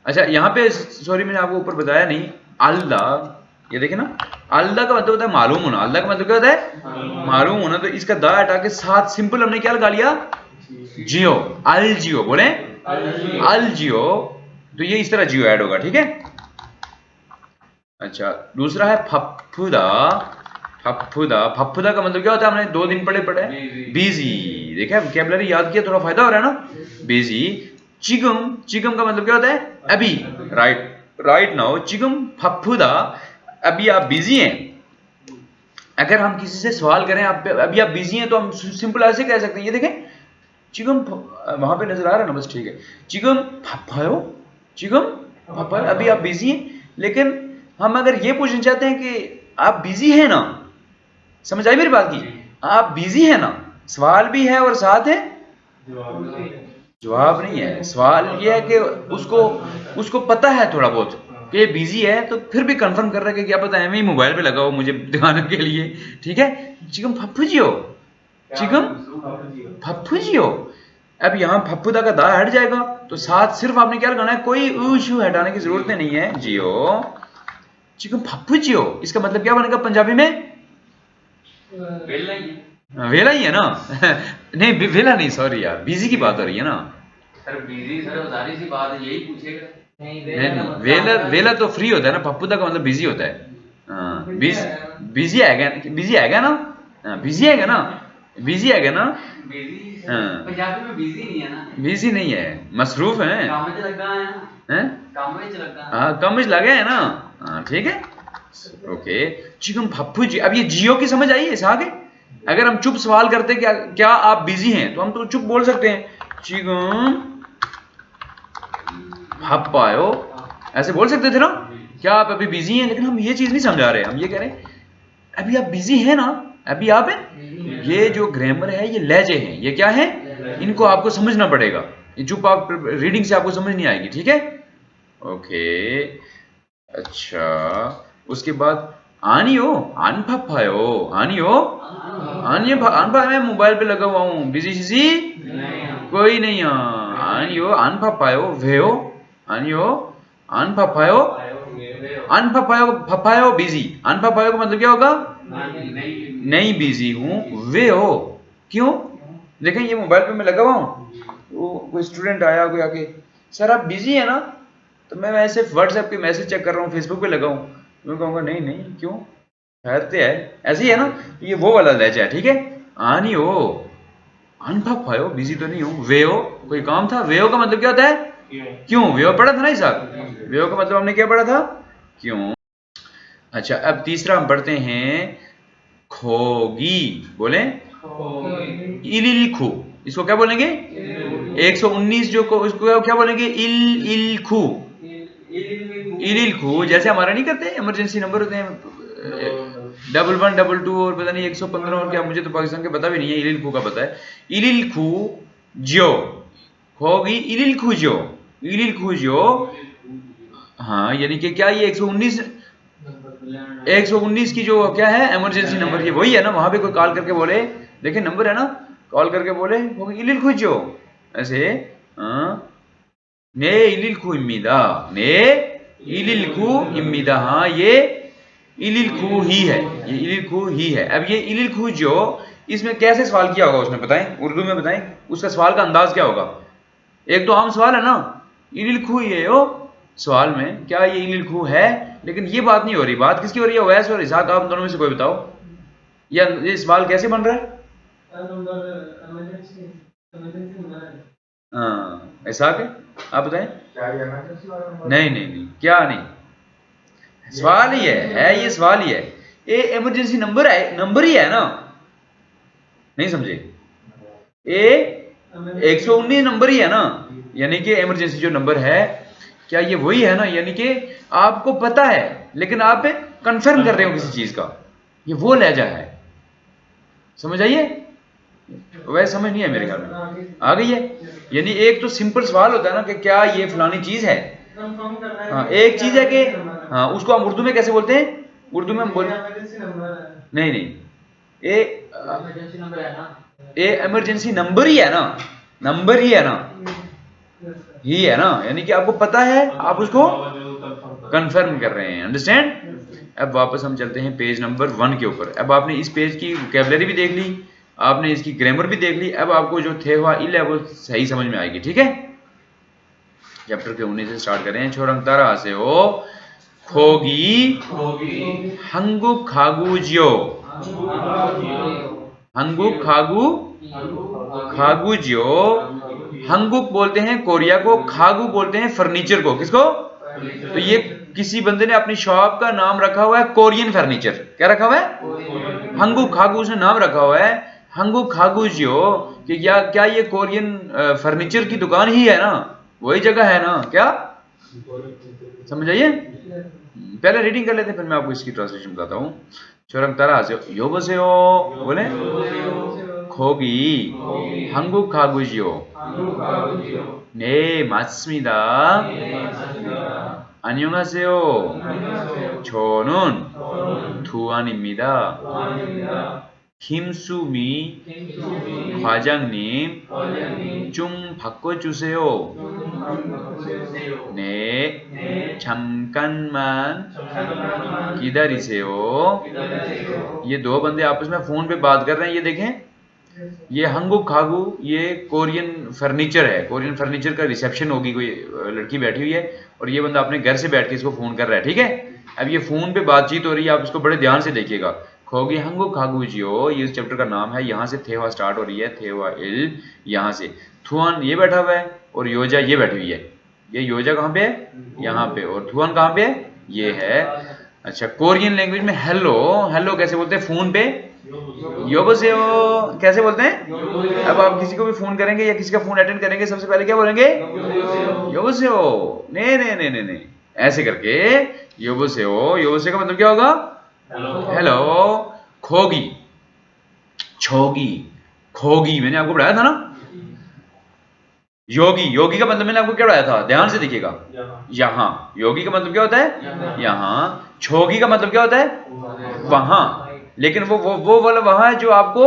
अच्छा यहाँ पे सॉरी मैंने आपको ऊपर बताया नहीं, अल्दा, ये देखे ना, अल्दा का मतलब होता है मालूम होना। अल्दा का मतलब क्या होता है? मालूम होना। तो इसका दा हटा के साथ सिंपल हमने क्या लगा लिया? जियो, अल जियो। बोले अल जियो, तो ये इस तरह जियो ऐड होगा, ठीक है। अच्छा दूसरा है फफुदा। फफुदा का मतलब क्या होता है? हमने 2 दिन पढ़े बिजी। देखा, वोकैबुलरी याद किया, थोड़ा फायदा हो रहा है ना। बिजी। चिगम का मतलब क्या होता है? अभी। राइट नाउ चिगम फफुदा, अभी आप बिजी हैं। अगर हम किसी से सवाल करें अभी आप बिजी हैं, तो हम सिंपल ऐसे कह सकते हैं, ये देखें चिगम, वहां पे नजर आ रहा है ना, बस ठीक है। चिगम फफायो, अभी आप बिजी हैं। लेकिन हम अगर ये पूछना चाहते हैं कि आप बिजी हैं ना, समझ आई मेरी बात की? आप बिजी हैं ना, सवाल भी है और साथ है जवाब नहीं है। सवाल ये है कि उसको पता है थोड़ा बहुत कि ये बिजी है, तो फिर भी कंफर्म कर रहा है कि क्या पता है मोबाइल पे लगा हो मुझे दिखाने के लिए, ठीक है। चिकम फफुजियो, चिकम फफुजियो। अब यहाँ फफुदा का दा हट जाएगा, तो साथ सिर्फ आपने क्या लगाना है? कोई ऊ हटाने की जरूरत नहीं है। जियो, चिकम फफुजियो, इसका मतलब क्या बनेगा पंजाबी में? वेला ही है ना। नहीं वेला नहीं, सॉरी यार, बिजी की बात हो रही है ना। सर बिजी, सर जारी सी बात है, यही पूछेगा। नहीं, वेला तो फ्री होता है ना, फफुदा का मतलब बिजी होता है। बिजी है ना, बिजी है ना, पंजाबी में बिजी नहीं है ना। बिजी नहीं है, मसरूफ है। काम में लगा है ना, काम में लगा। हाँ काम में लगे है ना, ठीक है। ओके, चिकन फप्पू जी। अब ये जियो की समझ आई है इस आगे? अगर हम चुप सवाल करते क्या आप बिजी हैं, तो हम तो चुप बोल सकते हैं, चिकन फप्पायो, ऐसे बोल सकते थे ना, क्या आप अभी बिजी हैं? लेकिन हम ये चीज नहीं समझा रहे, हम ये कह रहे हैं अभी आप बिजी हैं ना, अभी आप हैं। ये जो ग्रामर है, ये लहजे हैं, ये क्या है? इनको आपको समझना पड़ेगा। ये चुप आप रीडिंग से आपको समझ नहीं आएगी, ठीक है। ओके, अच्छा उसके बाद आनियो, अनफाफायो, अनफा, मैं मोबाइल पे लगा हुआ हूँ, बिजी कोई नहीं। आनियो अनफाफायो वेयो, आनियो अनफाफायो, फफायो बिजी। अनफाफायो का मतलब क्या होगा? नहीं बिजी हूँ। वे हो, क्यों? देखें ये मोबाइल पे मैं लगा हुआ हूँ, वो कोई स्टूडेंट आया, कोई आके सर आप बिजी है ना, तो मैं वैसे व्हाट्सएप पे मैसेज चेक कर रहा हूँ, फेसबुक पे लगा हूँ। मैं कहूँगा नहीं क्यों, ठहरते है, ऐसे ही है ना। ये वो वाला लहजा है, ठीक है। आनी हो, अनफाफायो, बिजी तो नहीं हूँ। वे हो, कोई काम था। वे हो का मतलब क्या होता है? क्यों। वे हो पढ़ा था ना इस साथ, वे हो का मतलब हमने क्या पढ़ा था? क्यों। अच्छा अब तीसरा हम पढ़ते हैं खोगी। बोले इलिलखू, इसको क्या बोलेंगे? 119 जो को उसको क्या बोलेंगे? इलिलखू, इलिलखू। जैसे हमारा नहीं करते इमरजेंसी नंबर होते हैं 11 22 और पता नहीं 115 और क्या, मुझे तो पाकिस्तान के पता भी नहीं है, इलिलखू का पता है। इलिलखू जो खोगी, इलिलखू जो, हाँ यानी कि क्या ये 119 की जो क्या है इमरजेंसी नंबर, ये वही है ना। वहां पे कोई कॉल करके बोले, देखिए नंबर है ना, कॉल करके बोले इलिलखू जो, ऐसे ने इलिलखू इम्मीदा, ने इलिलखू इम्मीदा, हाँ ये इलिलखू ही है, ये इलिलखू ही है। अब ये इलिलखू जो, इसमें कैसे सवाल किया होगा उसने, बताएं उर्दू में, बताएं उसका सवाल का अंदाज क्या होगा। एक तो आम सवाल है ना, इलिलखू ये हो, सवाल में क्या ये इलिलखू है, लेकिन ये बात नहीं हो रही। बात किसकी हो रही है? अवैस और इसाक, आप दोनों में से कोई बताओ, या ये सवाल कैसे बन रहा है? हाँ, इसाक है, आप बताएं। नहीं नहीं नहीं, क्या नहीं, सवाल ही है ये सवाल ही है। ये इमरजेंसी नंबर है, नंबर ही है ना, नहीं समझे? ये 119 नंबर ही है ना, यानी कि इमरजेंसी जो नंबर है, क्या ये वही है ना? यानी कि आपको पता है लेकिन आप कंफर्म कर रहे हो किसी चीज का, ये वो लहजा है। समझ आइए? वैसे समझ नहीं है मेरे ख्याल में, आ गई है? यानी एक तो सिंपल सवाल होता है ना कि क्या ये फलानी चीज है, हाँ, एक चीज है कि हाँ, उसको हम उर्दू में कैसे बोलते हैं? उर्दू में हम बोलते नहीं नहीं, ये इमरजेंसी नंबर ही है ना, नंबर ही है ना, ही है ना, यानी कि आपको पता है, आप उसको कंफर्म कर रहे हैं। अंडरस्टैंड? अब वापस हम चलते हैं पेज नंबर 1 के ऊपर। अब आपने इस पेज की वोकैबुलरी भी देख ली, आपने इसकी ग्रामर भी देख ली, अब आपको जो थे हुआ इल है वो सही समझ में आएगी। ठीक है, चैप्टर के 19 से स्टार्ट करें। छोरंगतारा से हो खोगी हंगुक खागु जियो, हंगुक खागु खागु जियो। हंगुक बोलते हैं कोरिया को, खागु बोलते हैं फर्नीचर को। किसको? तो ये किसी बंदे ने अपनी शॉप का नाम रखा हुआ है कोरियन फर्नीचर। क्या रखा हुआ है? हंगुक खागु, उसने नाम रखा हुआ है हंगुक खागु जियो, कि क्या ये कोरियन फर्नीचर की दुकान ही है ना, वही जगह है ना? क्या समझ आइए? पहले रीडिंग कर लेते हैं, फिर मैं आपको इसकी ट्रांसलेशन बताता हूँ। छोरंगतारा से योबसेयो बोले खोगी 한국 가구지요. 네, 맞습니다. 안녕하세요. 저는 두안입니다. 김수미 과장님 좀 바꿔주세요. 네, 잠깐만 기다리세요. ये दो बंदे आपस में फोन पे बात कर रहे हैं। ये देखें, ये हंगुक खागु ये कोरियन फर्नीचर है, कोरियन फर्नीचर का रिसेप्शन होगी, कोई लड़की बैठी हुई है और ये बंदा अपने घर से बैठ के इसको फोन कर रहा है। ठीक है, अब ये फोन पे बातचीत हो रही है, आप इसको बड़े ध्यान से देखिएगा। खोगी हंगुक खागु जियो, ये इस चैप्टर का नाम है। यहाँ से थेवा स्टार्ट हो रही है, थेवा इल, यहाँ से थुआन ये बैठा हुआ है और योजा ये बैठी हुई है। ये योजा कहाँ पे है? यहाँ पे। और थुआन कहाँ पे है? ये है। अच्छा, कोरियन लैंग्वेज में हेलो, हेलो कैसे बोलते हैं फोन पे? योबसेयो कैसे बोलते हैं? अब आप किसी को भी फोन करेंगे या किसी का फोन अटेंड करेंगे, सबसे पहले क्या बोलेंगे? योबसेयो। नहीं नहीं नहीं नहीं, ऐसे करके योबसेयो। योबसेयो का मतलब क्या होगा? हेलो। खोगी छोगी खोगी, मैंने आपको पढ़ाया था ना। योगी, योगी का मतलब मैंने आपको क्या पढ़ाया था? ध्यान से देखिएगा। यहाँ योगी का मतलब क्या होता है? यहाँ। छोगी का मतलब क्या होता है? वहां। लेकिन वो वाला वहां है जो आपको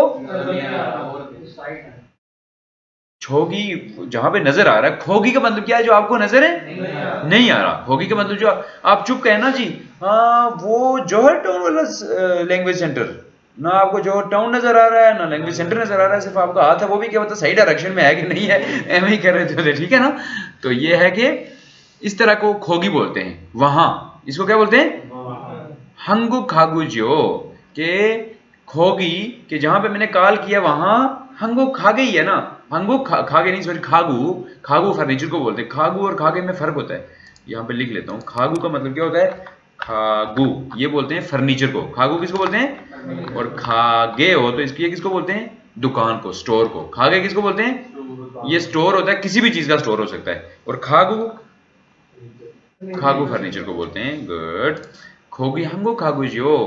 छोगी जहां पे नजर आ रहा है। खोगी का मतलब क्या है? जो आपको नजर है नहीं आ रहा। खोगी का मतलब जो आप चुप कहना जी, हाँ वो जोहर टाउन वाला लैंग्वेज सेंटर, ना आपको जोहर टाउन नजर आ रहा है ना लैंग्वेज सेंटर नजर आ रहा है, सिर्फ आपका हाथ है, वो भी क्या पता सही डायरेक्शन में है कि नहीं है, एम ही कर रहे थे। ठीक है ना? तो ये है कि इस तरह को खोगी बोलते हैं। वहां इसको क्या बोलते हैं? हंगु खागु जियो, के खोगी के जहां पे मैंने कॉल किया वहां हंगु खागे ही है ना। हंगु खागे नहीं, सॉरी, खागु। खागु फर्नीचर को बोलते हैं। खागु और खागे में फर्क होता है, यहाँ पे लिख लेता हूँ। खागु का मतलब क्या होता है? खागु ये बोलते हैं फर्नीचर को। खागु किसको बोलते हैं? और खागे हो तो इसकी किसको बोलते हैं? दुकान को, स्टोर को। खागे किसको बोलते हैं? ये स्टोर होता है, किसी भी चीज का स्टोर हो सकता है। और खागु, खागु फर्नीचर को बोलते हैं। गुड। खोगी हंगु खागु जियो,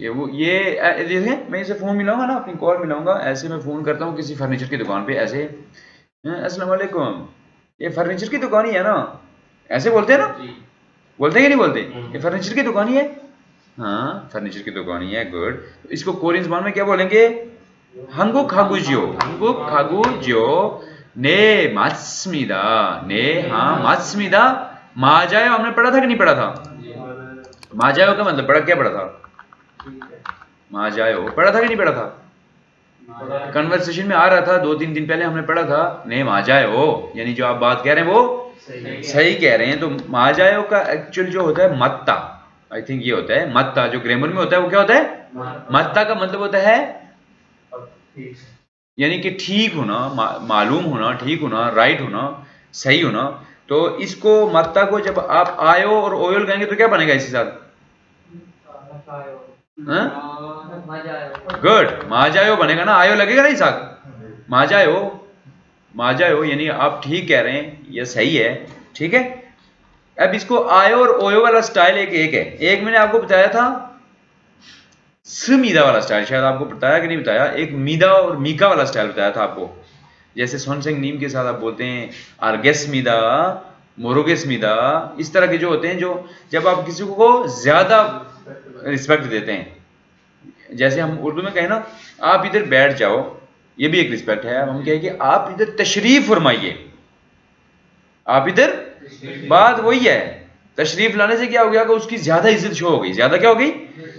कि वो ये देखें, मैं इसे फ़ोन मिलाऊंगा ना, अपनी कॉल मिलाऊंगा, ऐसे मैं फ़ोन करता हूँ किसी फर्नीचर की दुकान पे, ऐसे अस्सलाम वालेकुम, ये फर्नीचर की दुकान ही है ना, ऐसे बोलते हैं ना? बोलते हैं कि नहीं बोलते? ये फर्नीचर की दुकान ही है। हाँ, फर्नीचर की दुकान ही है। गुड। तो इसको कोरियन ज़बान में क्या बोलेंगे? हंगु खागु जियो, हंगु खागु जियो। ने मात्स्मिदा, ने हाँ मात्स्मिदा। माजायो हमने पढ़ा था कि नहीं पढ़ा था? माजायो का मतलब पढ़ा, क्या पढ़ा था? माजायो पढ़ा था कि नहीं पढ़ा था? कन्वर्सेशन में आ रहा था 2-3 दिन पहले हमने पढ़ा था। ने माजायो यानी जो आप बात कह रहे हैं वो सही कह रहे हैं। तो माजायो का एक्चुअल जो होता है मत्ता, आई थिंक ये होता है मत्ता, जो ग्रामर में होता है वो क्या होता है, मत्ता का मतलब होता है यानी कि ठीक होना, मालूम होना, ठीक होना, राइट होना, सही होना। तो इसको मत्ता को जब आप आयो और ओयो लगाएंगे तो क्या बनेगा इसके साथ, गुड, माजायो बनेगा ना, आयो लगेगा नहीं साथ, माजायो, माजायो यानी आप ठीक कह रहे हैं, ये सही है, ठीक है। अब इसको आयो और ओयो वाला स्टाइल एक है। एक मैंने आपको बताया था मीदा वाला स्टाइल, शायद आपको बताया कि नहीं बताया, एक मीदा और मीका वाला स्टाइल बताया था आपको। जैसे सोनसेंग नीम के साथ आप बोलते हैं आर्गेस मीदा, मोरोगेस मीदा, इस तरह के जो होते हैं, जो जब आप किसी को ज्यादा रिस्पेक्ट देते हैं। जैसे हम उर्दू में कहें ना, आप इधर बैठ जाओ, ये भी एक रिस्पेक्ट है। हम कहें कि आप इधर तशरीफ फरमाइए, आप इधर, बात वही है, तशरीफ लाने से क्या हो गया कि उसकी ज्यादा इज्जत शो हो गई, ज्यादा क्या हो गई।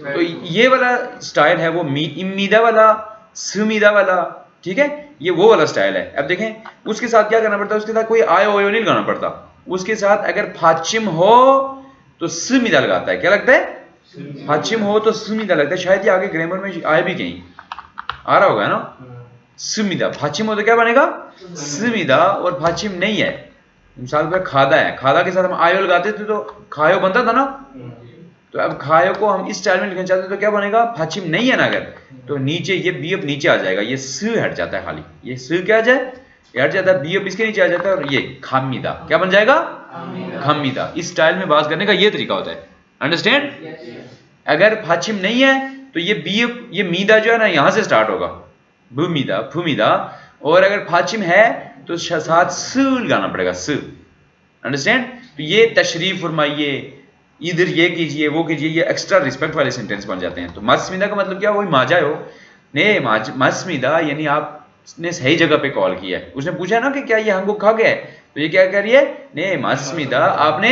तो ये वाला स्टाइल है वो इमीदा वाला, सुमीदा वाला, ठीक है, ये वो वाला स्टाइल है। अब देखें उसके साथ क्या करना पड़ता है, उसके साथ कोई आयो ओयो नहीं लगाना पड़ता। उसके साथ अगर फाचिम हो तो सुमीदा लगाता है, क्या लगता है, फाचिम हो तो सुमीदा लगता है। शायद ये आगे ग्रामर में आए भी कहीं आ रहा होगा ना, सुमीदा, फाचिम हो तो क्या बनेगा, सुमीदा, और फाचिम नहीं है, मिसाल पर खादा है, खादा के साथ हम आयो लगाते थे तो खायो बनता था ना। तो अब खायो को हम इस स्टाइल में लिखना चाहते हैं तो क्या बनेगा, फाचिम नहीं है ना अगर, तो नीचे ये बी अब नीचे आ जाएगा, ये स हट जाता है, खाली ये स क्या आ जाए, हट जाता है, बी अब इसके नीचे आ जाता है, और ये खामीदा क्या बन जाएगा, खामीदा। इस स्टाइल में बात करने का ये तरीका होता है, अंडरस्टैंड। अगर फाचिम नहीं है तो ये बी, ये मीदा जो है ना यहां से स्टार्ट होगा, भूमीदा, फूमीदा, और अगर फाचिम है तो साथ स लगाना पड़ेगा, स, अंडरस्टैंड। तो ये तशरीफ फरमाइए, इधर ये कीजिए, वो कीजिए, ये एक्स्ट्रा रिस्पेक्ट वाले सेंटेंस बन जाते हैं। तो मस्मिदा का मतलब क्या, वही माजायो ने, मस्मिदा यानी आपने सही जगह पे कॉल किया है। उसने पूछा ना कि क्या ये हमको खा गया है, तो ये क्या कह रही है, ने मस्मिदा, आपने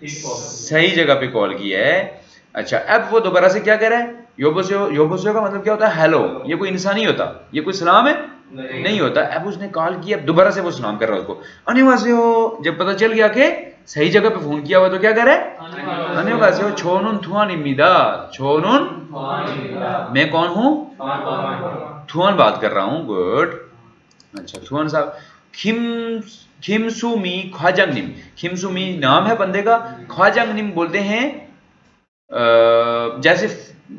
सही जगह पे कॉल किया है। अच्छा, अब वो दोबारा से क्या कह रहा है, योबोसियो, योबोसियो का मतलब क्या होता है, हेलो, ये कोई इंसान नहीं होता, ये कोई सलाम है नहीं होता। अब उसने कॉल किया, अब दोबारा से वो सलाम कर रहा है उसको, अनिवासियो। जब पता चल गया कि सही जगह पे फोन किया हुआ तो क्या कर रहा है, अनिवासियो, छोनुन थुआन इमिदा, छोनुन, मैं कौन हूं, थुआन बात कर रहा हूं, गुड। अच्छा, थुआन साहब, खिमसुमी ख्वाजंगनिम, खिमसुमी नाम है बंदे का, ख्वाजंगनिम बोलते हैं जैसे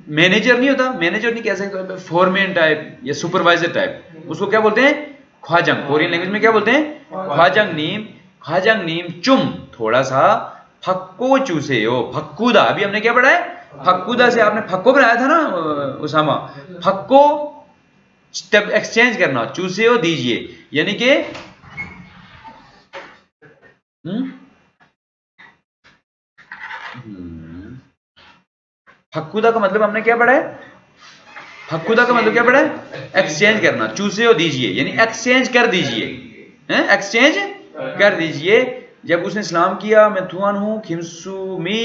मैनेजर नहीं होता, मैनेजर नहीं कह सकते, फोरमैन टाइप या सुपरवाइजर टाइप, उसको क्या बोलते हैं, ख्वाजंग। कोरियन लैंग्वेज में क्या बोलते हैं, ख्वाजंग नीम, ख्वाजंग नीम चुम, थोड़ा सा फक्को चूसे हो, फक्कुदा, अभी हमने क्या पढ़ा है, फक्कुदा से आपने फक्को बनाया था ना उसामा, फक्को तब एक्सचेंज करना, चूसे हो दीजिए, यानी कि फक्कुदा का मतलब हमने क्या पढ़ा है, फक्कुदा का मतलब क्या पढ़ा है, एक्सचेंज करना, चूसे हो दीजिए यानी एक्सचेंज कर दीजिए, एक्सचेंज कर दीजिए। जब उसने सलाम किया, मैं थुआन हूं, खिमसु मी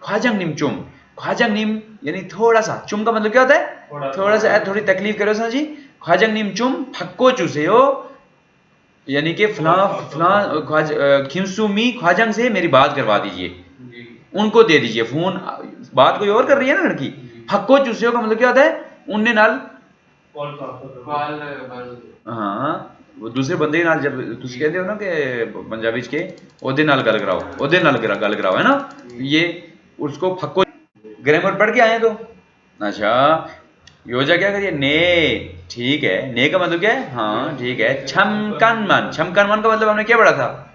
ख्वाजंग निम चुम, ख्वाजंग निम यानी थोड़ा सा, चुम का मतलब क्या होता है, थोड़ा सा, थोड़ी तकलीफ करो सा जी, ख्वाजंग निम चुम, फक्को चूसे हो यानी कि फला फला, खिमसु मी ख्वाजंग से मेरी बात करवा दीजिए, उनको दे दीजिए फोन, बात कोई और कर रही है ना लड़की। फक्को चूसियो का मतलब क्या होता है, उनने नाल, हाँ, वो दूसरे बंदे के नाल, जब तुम कहते हो ना कि पंजाबी के ओदे नाल गल कराओ, ओदे नाल गल कराओ, है ना, ये उसको फक्को। ग्रामर पढ़ के आए तो अच्छा, योजा क्या करिए, ने, ठीक है, ने का मतलब क्या है, हाँ ठीक है। छमकनमन, छमकनमन का मतलब हमने क्या पढ़ा था,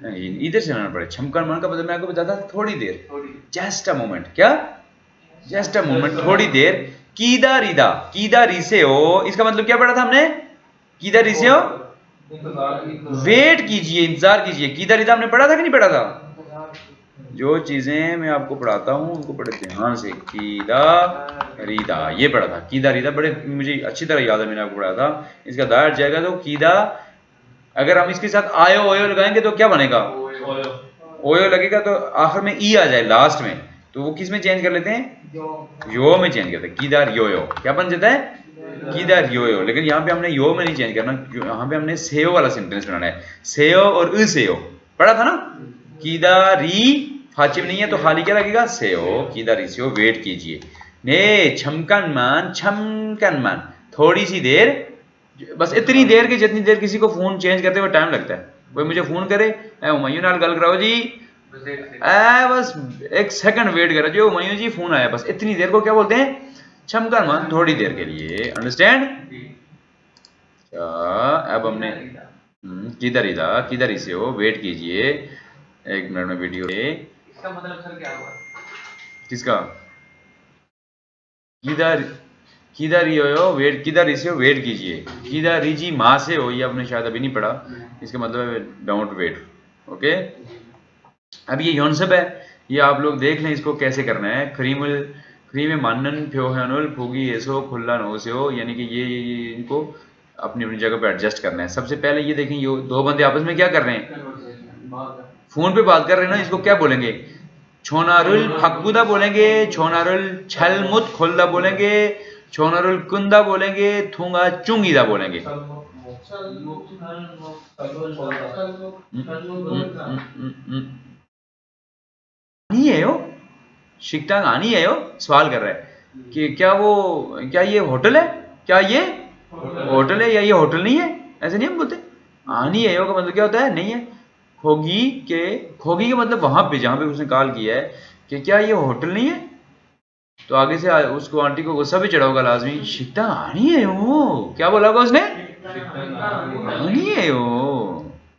इधर से लाना पड़े, छमकनमन का मतलब मैं आपको बताता था, थोड़ी देर, जस्ट अ मोमेंट, क्या, जस्ट अ मोमेंट, थोड़ी देर। कीदा रीदा, कीदा रीसे हो, इसका मतलब क्या पढ़ा था हमने, कीदा रीसे हो, वेट कीजिए, इंतजार कीजिए, कीदा रीदा हमने पढ़ा था कि नहीं पढ़ा था। जो चीजें मैं आपको पढ़ाता हूं उनको बड़े ध्यान से, कीदा रीदा ये पढ़ा था, कीदा रीदा बड़े मुझे अच्छी तरह याद है, मैंने आपको पढ़ा था। इसका दायर जाएगा तो कीदा, अगर हम इसके साथ आयो ओयो लगाएंगे तो क्या बनेगा, ओयो लगेगा तो आखिर में ई आ जाए लास्ट में, तो वो किस में चेंज कर लेते हैं, यो में चेंज करते हैं, कीदार योयो क्या बन जाता है, कीदार योयो। लेकिन यहाँ पे हमने यो में नहीं चेंज करना, यहाँ पे हमने सेयो वाला सेंटेंस बनाना है, सेयो और सेयो पढ़ा था ना, कीदारी फाचिम नहीं है तो खाली क्या लगेगा सेओ किधर इसे वेट कीजिए ने छमकन मान थोड़ी सी देर बस इतनी देर की जितनी देर किसी को फोन चेंज करते हुए टाइम लगता है कोई मुझे फोन करे हुमायूं नाल गल कराओ जी बस 1 सेकंड वेट करो जी हुमायूं जी फोन आया बस इतनी देर को क्या बोलते हैं छमकन मान थोड़ी देर के लिए अंडरस्टैंड अब हमने किधर इसे हो वेट कीजिए 1 मिनट में वीडियो इसका मतलब सर क्या हुआ किसका किधर इसे वेट कीजिए किधर रिजी माँ से हो ये आपने शायद अभी नहीं पढ़ा इसका मतलब है डोंट वेट ओके अब ये योनसब है ये आप लोग देख लें इसको कैसे करना है क्रीम मानन फ्योहनुल फूगी ऐसो खुल्ला नो से हो यानी कि ये इनको अपनी अपनी जगह पे एडजस्ट करना है सबसे पहले ये देखें ये दो बंदे आपस में क्या कर रहे हैं फोन पे बात कर रहे हैं ना इसको क्या बोलेंगे छोनारुल फक्कुदा बोलेंगे छोनारुल छलमुत खुल्दा बोलेंगे छोनारुल कुंदा बोलेंगे थूंगा चुंगीदा बोलेंगे नहीं है यो शिकटांग आनी है यो सवाल कर रहा है कि क्या ये होटल है क्या ये होटल है या ये होटल नहीं है ऐसे नहीं हम बोलते आनी है यो का मतलब क्या होता है नहीं है खोगी के मतलब वहां पे जहां पे उसने कॉल किया है कि क्या ये होटल नहीं है तो आगे से उसको आंटी को गुस्सा भी चढ़ा होगा लाजमी शिकटा आनी है यो क्या बोला होगा उसने आनी है यो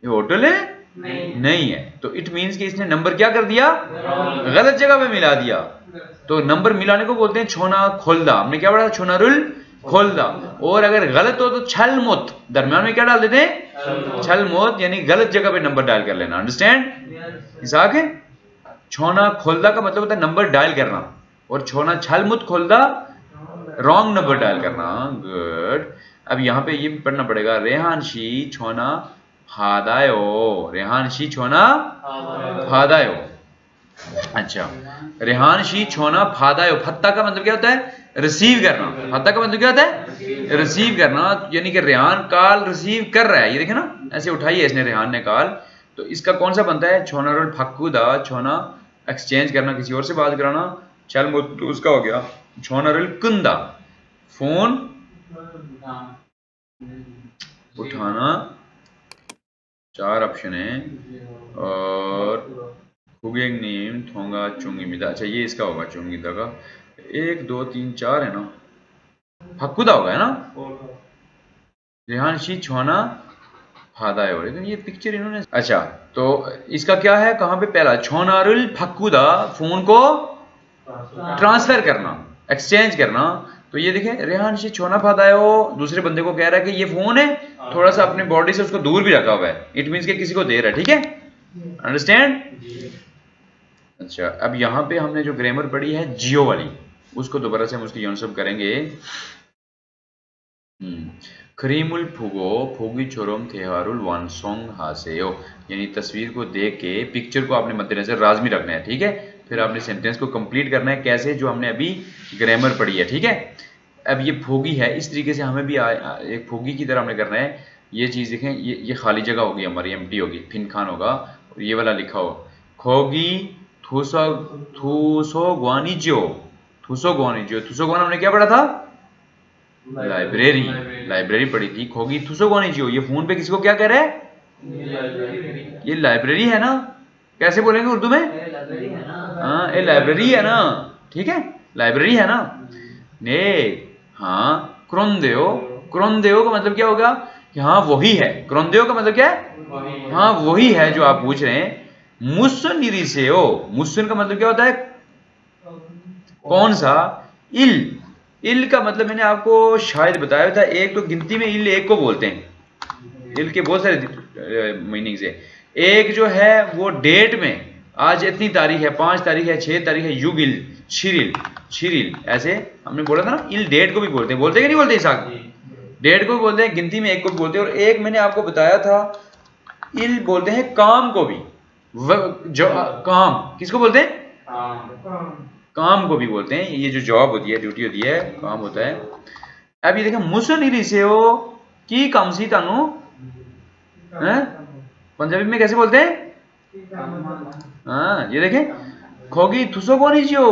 ये होटल है नहीं है तो इट मीन्स कि इसने नंबर क्या कर दिया गलत जगह पे मिला दिया तो नंबर मिलाने को बोलते हैं छोना खोलदा हमने क्या पढ़ा छोनारुल खोलदा और अगर गलत हो तो छलमुत दरमियान में क्या डाल देते हैं छलमुत यानी गलत जगह पे नंबर डायल कर लेना अंडरस्टैंड इसाक है छोना खोलदा का मतलब होता है नंबर डायल करना और छोना छलमुत खोलदा रॉन्ग नंबर डायल करना गुड अब यहाँ पे ये पढ़ना पड़ेगा रेहानशी छोना हादायो रेहानशी छोना फादायो अच्छा रेहानशी छोना फादायो फत्ता का मतलब क्या होता है रिसीव करना फत्ता का मतलब क्या होता है रिसीव करना यानी कि रेहान कॉल रिसीव कर रहा है ये देखे ना ऐसे उठाई है इसने रेहान ने कॉल तो इसका कौन सा बनता है छोनारुल फक्कुदा छोना एक्सचेंज करना किसी और से बात कराना चल उसका हो गया छोनारुल कुंदा फोन उठाना 4 ऑप्शन है और हुगेंग नीम थोंगा चुंगीमिदा अच्छा ये इसका होगा चुंगीदा का 1 2 3 4 है ना फक्कुदा होगा है ना रेहानशी छोना फादा है लेकिन ये पिक्चर इन्होंने अच्छा तो इसका क्या है कहां पे पहला छोनारुल फक्कुदा फोन को ट्रांसफर करना एक्सचेंज करना तो ये देखें रेहानशी छोना फादायो दूसरे बंदे को कह रहा है कि ये फोन है थोड़ा सा अपने बॉडी से उसको दूर भी रखा हुआ है इट मींस कि किसी को दे रहा है ठीक है अंडरस्टैंड अच्छा अब यहाँ पे हमने जो ग्रामर पढ़ी है जियो वाली उसको दोबारा से हम उसकी योनसब करेंगे खरीमुल फुगो फुगी छोरोम त्योहारुल वानसोंग हासेयो यानी तस्वीर को देख के पिक्चर को आपने मद्देनजर राजमी रखना है ठीक है फिर आपने सेंटेंस को कंप्लीट करना है कैसे जो हमने अभी ग्रामर पढ़ी है ठीक है अब ये फोगी है इस तरीके से हमें भी एक फोगी की तरह हमने करना है ये चीज़ देखें ये खाली जगह होगी हमारी एम्प्टी होगी फिन खान होगा और ये वाला लिखा हो खोगी थूसो ग्वानिजियो हमने क्या पढ़ा था लाइब्रेरी पढ़ी थी खोगी थूसो ग्वानिजियो ये फोन पे किसी को क्या कह रहा है ये लाइब्रेरी है ना कैसे बोलेंगे उर्दू में हाँ ये लाइब्रेरी है ना ठीक है लाइब्रेरी है ना ने हाँ क्रोंदेओ का मतलब क्या होगा कि हाँ वही है क्रोंदेओ का मतलब क्या है हाँ वही है जो आप पूछ रहे हैं मुस्सन निरिसेओ मुस्सन का मतलब क्या होता है कौन सा इल का मतलब मैंने आपको शायद बताया था एक तो गिनती में इल एक को बोलते हैं इल के बहुत सारे मीनिंग से एक जो है वो डेट में आज इतनी तारीख है 5 तारीख है 6 तारीख है युगिल शिरिल ऐसे हमने बोला था ना इल डेट को भी बोलते हैं कि नहीं बोलते इसाक डेट को भी बोलते हैं गिनती में एक को भी बोलते हैं और एक मैंने आपको बताया था इल बोलते हैं काम को भी जो काम किसको बोलते हैं काम को भी बोलते हैं ये जो जॉब होती है ड्यूटी होती है काम होता है अब ये देखें मुसनिरी से हो की कम सी तानू पंजाबी में कैसे बोलते हैं हाँ ये देखें खोगी थुसो कौन जियो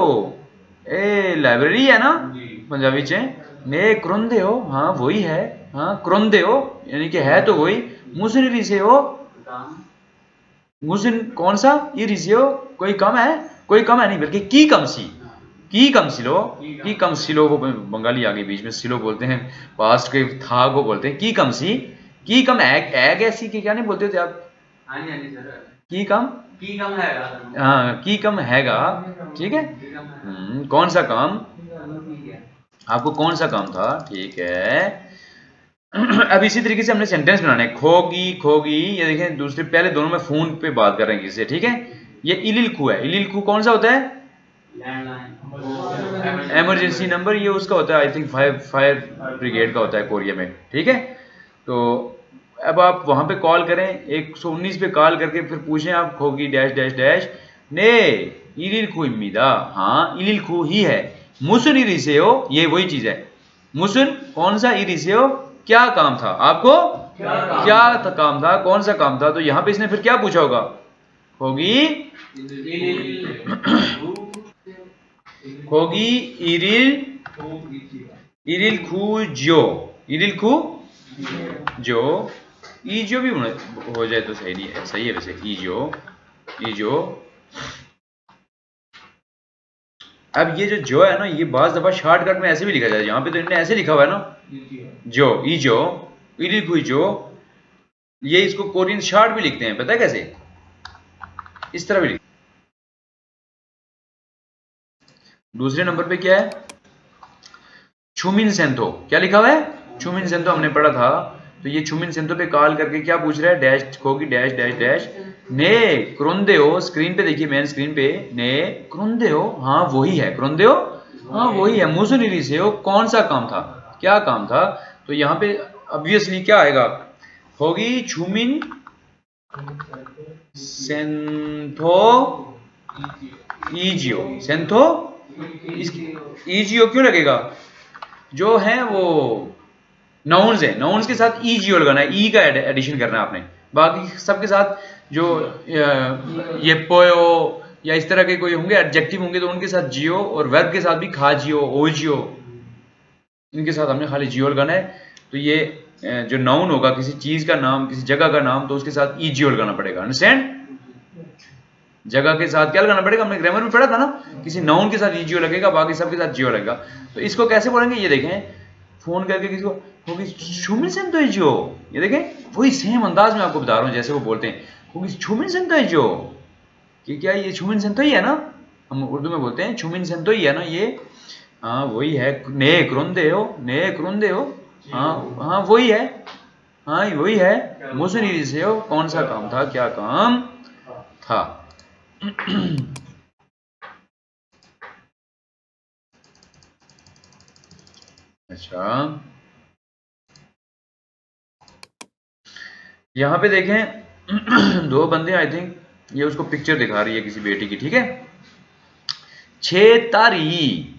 ए लाइब्रेरी है ना पंजाबी चे ने क्रोंदे हो हाँ वही है हाँ क्रोंदे हो यानी कि है तो वही मुसिन रिसे हो मुसिन कौन सा ये रिसे हो कोई कम है नहीं बल्कि की कम सिलो वो बंगाली आगे बीच में सिलो बोलते हैं पास्ट के था को बोलते हैं की कम एग ऐसी की क्या नहीं बोलते थे आप की कम हैगा ठीक है कौन सा काम आपको कौन सा काम था ठीक है अब इसी तरीके से हमने सेंटेंस बनाना है खोगी ये देखें दूसरे पहले दोनों में फोन पे बात कर रहे हैं किसी से ठीक है ये इलिल खू कौन सा होता है इमरजेंसी नंबर ये उसका होता है आई थिंक फायर ब्रिगेड का होता है कोरिया में ठीक है तो अब आप वहां पे कॉल करें 119 पे कॉल करके फिर पूछें आप खोगी डैश डैश डैश ने इलिल खू इम्मीदा हाँ इलिल खू ही है मुसुन इरिसेओ ये वही चीज है मुसुन कौन सा इरिसेओ क्या काम था आपको क्या था काम था कौन सा काम था तो यहां पे इसने फिर क्या पूछा होगा खोगी इरिल खू जो ईजो भी हो जाए तो सही है वैसे ईजो अब ये जो है ना ये बाज दफा शॉर्टकट में ऐसे भी लिखा जाता है यहाँ पे तो इन्होंने ऐसे लिखा हुआ है ना ईजो ये इसको कोरियन शॉर्ट भी लिखते हैं पता है कैसे इस तरह भी लिखते दूसरे नंबर पे क्या है छुमिन सेंथो क्या लिखा हुआ है छुमिन सेंथो हमने पढ़ा था तो ये छुमिन सेंथो पे कॉल करके क्या पूछ रहा है डैश खोगी डैश डैश डैश ने क्रोंदे हो स्क्रीन पे देखिए मेन स्क्रीन पे ने क्रोंदे हो हाँ वही है क्रोंदे हो हाँ वही है मुसुनिरी से हो कौन सा काम था क्या काम था तो यहाँ पे ऑब्वियसली क्या आएगा होगी छुमिन सेंथो ईजियो क्यों लगेगा जो है वो नाउन्स है नाउन्स के साथ ईजियो लगाना है ई का एडिशन करना है आपने बाकी सबके साथ जो ये पोयो या इस तरह के कोई होंगे एडजेक्टिव होंगे तो उनके साथ जियो और वर्ब के साथ भी खाजियो ओजियो इनके साथ हमने खाली जियो लगाना है तो ये जो नाउन होगा किसी चीज का नाम किसी जगह का नाम तो उसके साथ ईजियो लगाना पड़ेगा अंडरस्टैंड जगह के साथ क्या लगाना पड़ेगा हमने ग्रामर में पढ़ा था ना किसी नाउन के साथ ईजियो लगेगा बाकी सबके साथ जियो लगेगा तो इसको कैसे बोलेंगे ये देखें फोन करके किसको होगी छुमिन सेंतो इजियो ये देखें वही सेम अंदाज में आपको बता रहा हूँ जैसे वो बोलते हैं होगी छुमिन सेंतो इजियो कि क्या ये छुमिन सेंतो ही है ना हम उर्दू में बोलते हैं छुमिन सेंतो ही है ना ये हाँ वही है ने क्रोंदे हो हाँ वही है हाँ वही है मुसुनिरी से हो कौन सा काम था क्या काम था अच्छा यहां पे देखें दो बंदे आई थिंक ये उसको पिक्चर दिखा रही है किसी बेटी की ठीक है छेतारी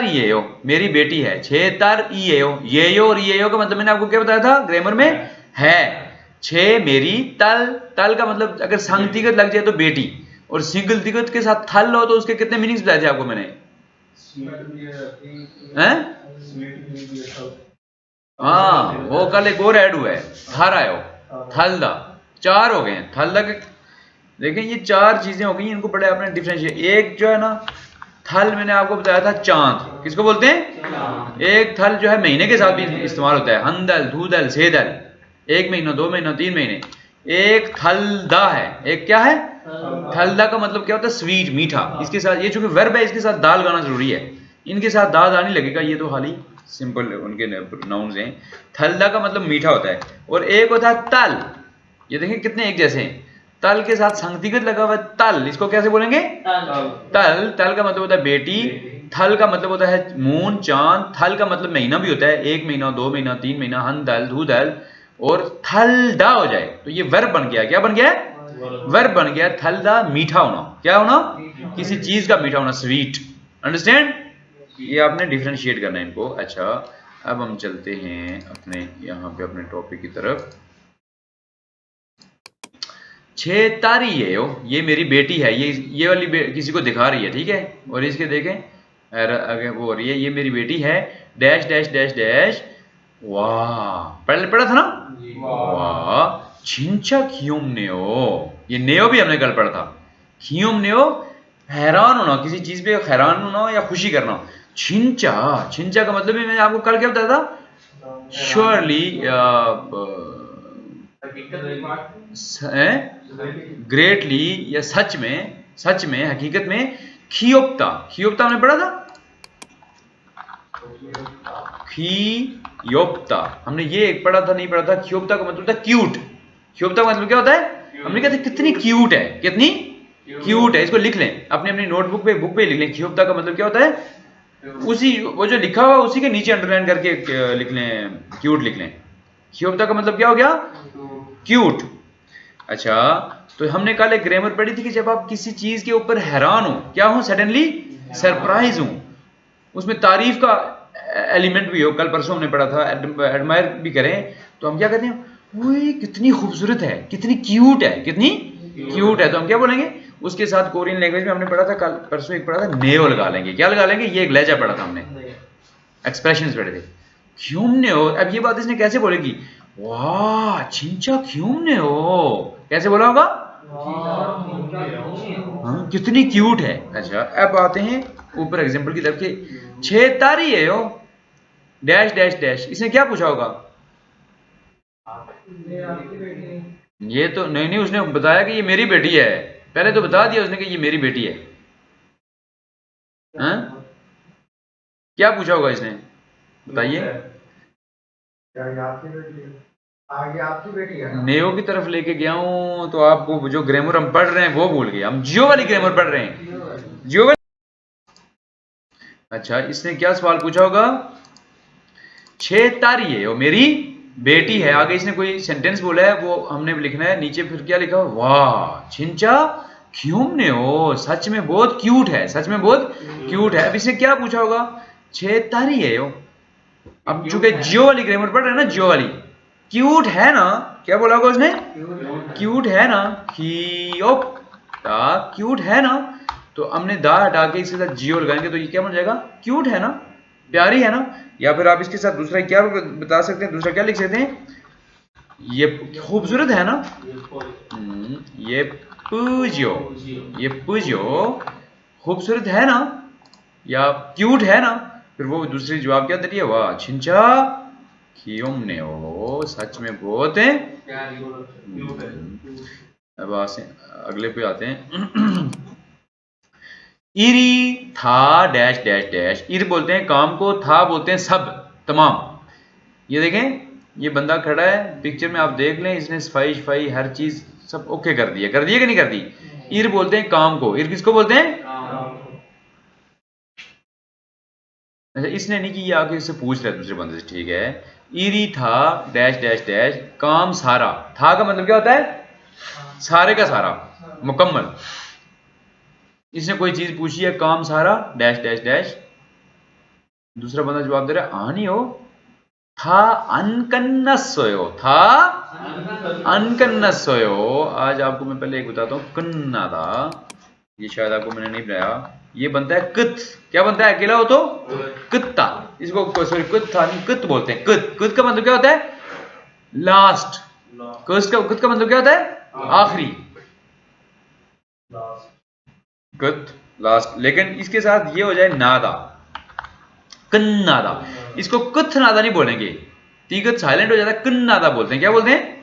ये हो मेरी बेटी है छेतार ये हो और ये हो का मतलब मैंने आपको क्या बताया था ग्रामर में है छे मेरी तल का मतलब अगर संगतिगत लग जाए तो बेटी और सिंगल तिगत के साथ थल हो तो उसके कितने मीनिंग्स बताए थे आपको मैंने हाँ वो कल एक और ऐड हुआ है थर आयो थलदा चार हो गए थलदा के देखें ये चार चीजें हो गई इनको बड़े आपने डिफरेंशिएट एक जो है ना थल मैंने आपको बताया था चांद किसको बोलते हैं एक थल जो है महीने के साथ भी इस्तेमाल होता है हंदल धूदल सेदल 1 महीना 2 महीना 3 महीने एक थलदा है एक क्या है थलदा का मतलब क्या होता है स्वीट मीठा इसके साथ ये चूंकि वर्ब है इसके साथ दाल गाना जरूरी है इनके साथ दाल आने लगेगा ये तो खाली सिंपल उनके नाउन्स हैं थलदा का मतलब मीठा होता है और एक होता है तल ये देखें कितने एक जैसे हैं तल के साथ संगतिगत लगा हुआ तल इसको कैसे बोलेंगे तल का मतलब होता है बेटी थल का मतलब होता है मून चांद थल का मतलब महीना भी होता है 1 महीना 2 महीना 3 महीना हंदल धूदल और थलदा हो जाए तो ये वर्ब बन गया क्या बन गया वर्ब बन गया थलदा मीठा होना क्या होना किसी चीज का मीठा होना स्वीट अंडरस्टैंड ये आपने डिफरेंशिएट करना है इनको अच्छा अब हम चलते हैं अपने यहाँ पे अपने टॉपिक की तरफ छे तारी है यो, ये मेरी बेटी है, ये वाली किसी को दिखा रही है, ठीक है। और इसके देखें अगर वो हो रही है, ये मेरी बेटी है, डैश डैश डैश डैश, वाह, पहले पढ़ा था ना, वाह, छिंचा खियोम नेओ, ये नेओ भी हमने कल पढ़ा था। खियोम नेओ, हैरान होना, किसी चीज पे हैरान होना या खुशी करना। छिंचा, छिंचा का मतलब मैंने आपको कल क्या बताया था, श्योरली, ग्रेटली या सच में, हकीकत में। खियोप्ता, खियोप्ता हमने पढ़ा था, खियोप्ता हमने ये एक पढ़ा था, नहीं पढ़ा था। खियोप्ता का मतलब था क्यूट, खियोप्ता का मतलब क्या होता है, हमने कहा था कितनी क्यूट है, कितनी क्यूट है। इसको लिख लें अपनी अपनी नोटबुक पे, बुक पे लिख लें। खियोप्ता का मतलब क्या होता है, उसी वो जो लिखा हुआ उसी के नीचे अंडरलाइन करके लिख लें, क्यूट लिख लें। खियोप्ता का मतलब क्या हो गया, क्यूट। अच्छा, तो हमने कल एक ग्रामर पढ़ी थी कि जब आप किसी चीज के ऊपर हैरान हो, क्या हो, सडनली सरप्राइज हो, उसमें तारीफ का एलिमेंट भी हो, कल परसों हमने पढ़ा था, एडमायर भी करें, तो हम क्या कहते हैं, वो कितनी खूबसूरत है, कितनी क्यूट है, कितनी क्यूट है, तो हम क्या बोलेंगे उसके साथ। कोरियन लैंग्वेज में हमने पढ़ा था कल परसों, एक पढ़ा था नेओ लगा लेंगे। क्या लगा लेंगे, ये एक लहजा पढ़ा था हमने, एक्सप्रेशंस पढ़े थे। क्यूमने हो, अब ये बात इसने कैसे बोलेगी, वाह छिंचा क्यूमने हो, कैसे बोला होगा, हाँ, कितनी क्यूट है। अच्छा, अब आते हैं ऊपर एग्जांपल की तरफ के, छे तारी है यो, डैश डैश डैश, इसने क्या पूछा होगा, ये तो नहीं, उसने बताया कि ये मेरी बेटी है, पहले तो बता दिया उसने कि ये मेरी बेटी है। हाँ? क्या पूछा होगा इसने, बताइए, आपकी बेटी है। नेओ की तरफ लेके गया हूं तो आप वो जो ग्रामर हम पढ़ रहे हैं वो भूल गए, हम जियो वाली ग्रामर पढ़ रहे हैं, जियो वाली। अच्छा, इसने क्या सवाल पूछा होगा, छे तारी है वो मेरी बेटी है, आगे इसने कोई सेंटेंस बोला है वो हमने लिखना है, नीचे फिर क्या लिखा, वाह छिंचा क्यूमने हो, सच में बहुत क्यूट है, सच में बहुत क्यूट है। अब इसने क्या पूछा होगा, छे तारी है यो। अब चूंकि जियो वाली ग्रामर पढ़ रहे हैं ना, जियो वाली, क्यूट है ना, क्या बोला होगा उसने, क्यूट है ना, खियोप्ता क्यूट है ना, तो हमने दा हटा के इसके साथ जियो लगाएंगे तो ये क्या बन जाएगा, क्यूट है ना, प्यारी है ना। या फिर आप इसके साथ दूसरा क्या बता सकते हैं, दूसरा क्या लिख सकते हैं, ये खूबसूरत है ना, ये पूजियो, ये पूजियो खूबसूरत है ना, या क्यूट है ना, फिर वो दूसरी जवाब क्या दे रही है, वाह छिंचा खियोमने हो, सच में बहुत है। अब अगले पे आते हैं, इरी था डैश डैश डैश, इर बोलते हैं काम को, था बोलते हैं सब, तमाम। ये देखें, ये बंदा खड़ा है पिक्चर में, आप देख लें, इसने सफाई शफाई हर चीज सब ओके कर दिया कि नहीं कर दी। इर बोलते हैं काम को, इर किसको बोलते हैं, अच्छा, इसने नहीं कि ये आके इससे पूछ रहा है दूसरे बंदे से, ठीक है। इरी था डैश डैश डैश, काम सारा, था का मतलब क्या होता है, सारे का सारा, मुकम्मल। इसने कोई चीज पूछी है, काम सारा डैश डैश डैश, दूसरा बंदा जवाब दे रहा है आनी हो, था अनकन्नसोयो, था अनकन्नसोयो। आज आपको मैं पहले एक बताता हूँ, कन्ना था, ये शायद आपको मैंने नहीं बताया, ये बनता है कत, क्या बनता है, अकेला हो तो कुत्ता, इसको सॉरी कुत्ता नहीं कुत बोलते हैं, कुत, कुत का मतलब क्या होता है, लास्ट, कुत का मतलब क्या होता है, आखिरी, कुत लास्ट। लेकिन इसके साथ ये हो जाए नादा, कन्नादा, इसको कुथ नादा नहीं बोलेंगे, तीगत साइलेंट हो जाता है, कन्नादा बोलते हैं। क्या बोलते हैं,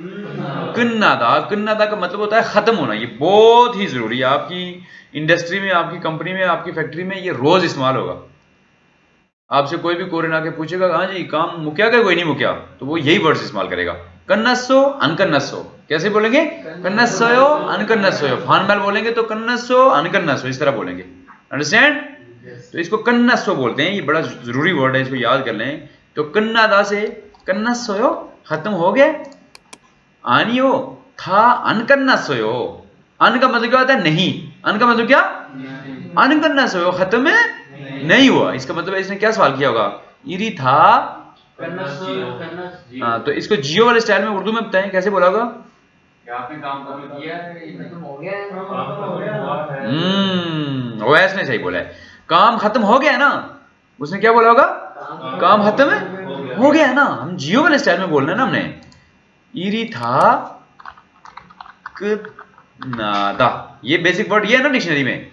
कन्नादा। कन्नादा का मतलब होता है खत्म होना, ये बहुत ही जरूरी है आपकी इंडस्ट्री में, आपकी कंपनी में, आपकी फैक्ट्री में, ये रोज इस्तेमाल होगा। आपसे कोई भी कोरियन आके पूछेगा, हाँ जी काम मुक्या क्या, कोई नहीं मुक्या, तो वो यही वर्ड्स इस्तेमाल करेगा, कन्नसो अनकन्नसो। कैसे बोलेंगे, कन्नसोयो अनकन्नसोयो, फानमेल बोलेंगे तो कन्नसो अनकन्नसो, इस तरह बोलेंगे, अंडरस्टैंड। तो इसको कन्नसो बोलते हैं, ये बड़ा जरूरी वर्ड है, इसको याद कर लें। तो कन्नादा से कन्नसोयो खत्म हो गया, आनियो था अनकन्नसोयो, अन का मतलब क्या होता है, नहीं, अन का मतलब क्या, अनकन्नसोयो खत्म है नहीं हुआ, इसका मतलब इसने क्या सवाल किया होगा, इरी था, हाँ, तो इसको जियो वाले स्टाइल में उर्दू में बताएं, कैसे बोला होगा, क्या आपने काम खत्म किया है? ये खत्म हो गया है? ओएस ने सही बोला है, काम खत्म हो गया है ना। उसने क्या बोला होगा? काम खत्म है हो गया है ना। हम जियो वाले स्टाइल में बोलना है ना हमने। इरी था नादा, ये बेसिक वर्ड ये है ना डिक्शनरी में।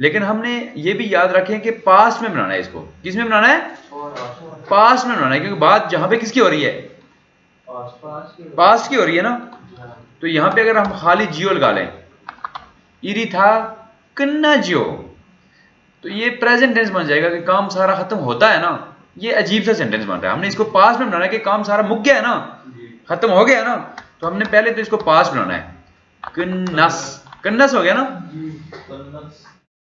लेकिन हमने ये भी याद रखें कि पास्ट में बनाना है इसको। किस में बनाना है? पास्ट में बनाना है, क्योंकि बात जहां पे किसकी हो रही है? पास्ट की हो रही है ना। तो यहां पे अगर हम खाली जियो लगा लें, इरी था कन्ना जियो, तो ये प्रेजेंट टेंस बन जाएगा कि काम सारा खत्म होता है ना। ये अजीब सा सेंटेंस बन रहा है। हमने इसको पास्ट में बनाना है कि काम सारा मुक गया है ना, खत्म हो गया है ना। तो हमने पहले तो इसको पास्ट बनाना है। कन्नस, कन्नस हो गया ना।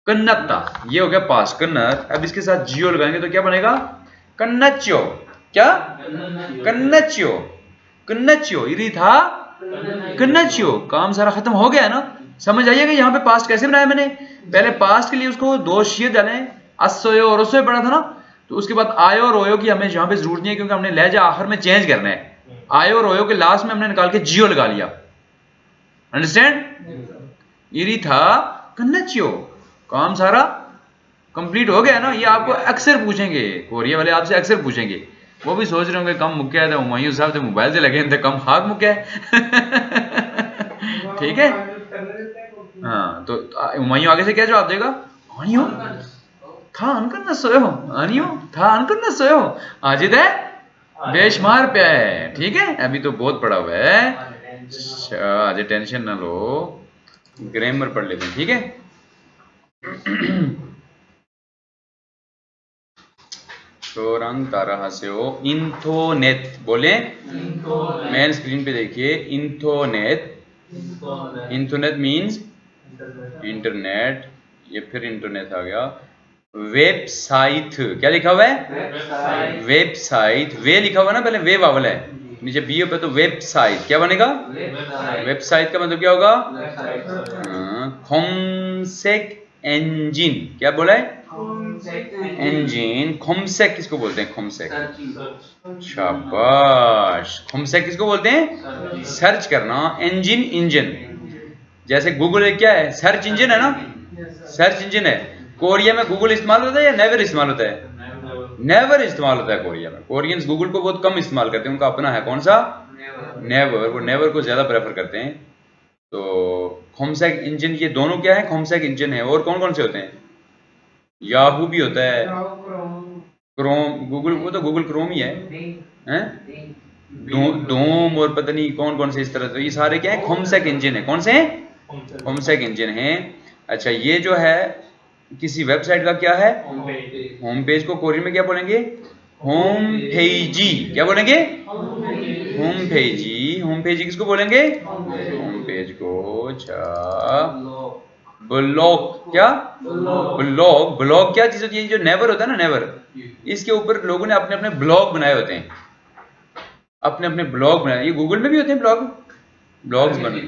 कन्नत्ता, ये हो गया पास्ट, कन्नत। अब इसके साथ जियो लगाएंगे तो क्या बनेगा? कन्नच्यो। क्या? कन्नच्यो, कन्नच्यो। इरी था कन्नच्यो, काम सारा खत्म हो गया है ना। समझ आइएगा यहाँ पे पास्ट कैसे बनाया मैंने। पहले पास्ट के लिए उसको दो शीर डाले, अस्सोयो और उससे पढ़ा था ना। तो उसके बाद आयो और ओयो की हमें यहाँ पे जरूरत नहीं है, क्योंकि हमने लहजा आखिर में चेंज करना है। आयो और ओयो के लास्ट में हमने निकाल के जियो लगा लिया। अंडरस्टैंड? इरी था कन्नच्यो, काम सारा कंप्लीट हो गया ना। ये आपको अक्सर पूछेंगे, कोरिया वाले आपसे अक्सर पूछेंगे। वो भी सोच रहे होंगे कम मुक्या है, हुमायूं साहब तो मोबाइल से लगे थे, कम हाथ मुक्या है। ठीक है। हाँ, तो हुमायूं आगे से क्या जवाब देगा? आनियो था अनकन सोयो, आनियो था अनकन सोयो, आजिद है बेशुमार पे है। ठीक है, अभी तो बहुत पड़ा हुआ है। आज टेंशन ना लो, ग्रामर पढ़ लेते हैं। ठीक है। शोरंग ताराहास्यो इंथोनेट बोले। मेन स्क्रीन पे देखिए, इंथोनेट। इंथोनेट मींस इंटरनेट। ये फिर इंटरनेट आ गया। वेबसाइट, क्या लिखा हुआ है? वेबसाइट। वे लिखा हुआ ना, पहले वे वावल है, नीचे बी पे, तो वेबसाइट क्या बनेगा? वेबसाइट का मतलब क्या होगा? खोमसेक इंजिन। क्या बोला है? इंजिन। खोमसेक किसको बोलते हैं? खोमसेक, शाबाश। खोमसेक किसको बोलते हैं? सर्च करना। Engine, engine. जैसे गूगल एक क्या है? सर्च इंजन है ना, सर्च इंजन है। कोरिया में गूगल इस्तेमाल होता है या नेवर इस्तेमाल होता है? नेवर इस्तेमाल होता है कोरिया में। कोरियंस गूगल को बहुत कम इस्तेमाल करते हैं, उनका अपना है। कौन सा? नेवर। वो नेवर को ज्यादा प्रेफर करते हैं। तो खोमसेक इंजन, ये दोनों क्या है? खोमसेक इंजन है। और कौन कौन से होते हैं? याहू भी होता है, क्रोम, गूगल, वो तो गूगल क्रोम ही है, हैं? डोम और पता नहीं कौन कौन से इस तरह। तो ये सारे क्या है? खोमसेक इंजन है। कौन से हैं? खोमसेक इंजन है। अच्छा, ये जो है किसी वेबसाइट का क्या है? होम पेज को कोरियन में क्या बोलेंगे? होम पेजी। क्या बोलेंगे? होम पेजी। होम पेजी किसको बोलेंगे? होम पेज को। अच्छा, ब्लॉग। क्या? ब्लॉग। ब्लॉग क्या चीज होती है? जो नेवर होता है ना, नेवर, इसके ऊपर लोगों ने अपने अपने ब्लॉग बनाए होते हैं, अपने अपने ब्लॉग बनाए। ये गूगल में भी होते हैं ब्लॉग, ब्लॉग्स बने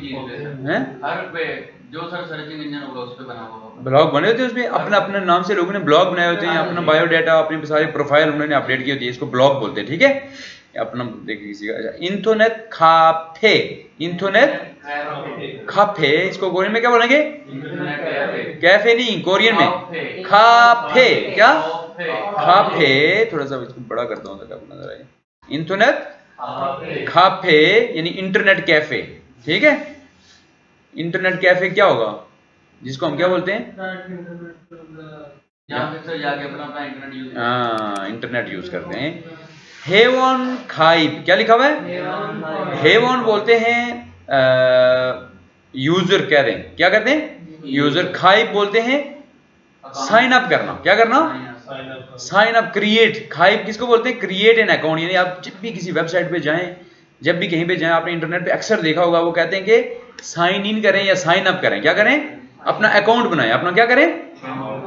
हैं, हर पे जो सर सर्चिंग इंजन होगा उस पे बना होगा, ब्लॉग बने होते हैं। उसमें अपने अपने नाम से लोगों ने ब्लॉग बनाए होते हैं, अपना बायोडाटा, अपनी सारी प्रोफाइल उन्होंने अपडेट की होती है। इसको ब्लॉग बोलते हैं। ठीक है, अपना देखिए किसी का। अच्छा, इंटरनेट काफे। इंटरनेट काफे, इसको कोरियन में क्या बोलेंगे? कैफे नहीं, कोरियन में काफे। क्या? काफे। थोड़ा सा इसको बड़ा करता हूँ ताकि आपको नजर आए। इंटरनेट काफे यानी इंटरनेट कैफे। ठीक है, इंटरनेट कैफे क्या होगा? जिसको हम क्या बोलते हैं? जाके अपना इंटरनेट यूज, इंटरनेट यूज करते हैं। हेवन खाइब, क्या लिखा हुआ है? हेवन बोलते हैं यूजर, कह दें क्या करते हैं? यूजर। खाइब बोलते हैं साइन अप करना। क्या करना? Sign up, create. खाइब किसको बोलते हैं? Create an account. यानी आप जब भी किसी वेबसाइट पे जाएं, जब भी कहीं पे जाएं, आपने इंटरनेट पे अक्सर देखा होगा, वो कहते हैं कि साइन इन करें या साइन अप करें। क्या करें? अपना अकाउंट बनाएं। अपना क्या करें?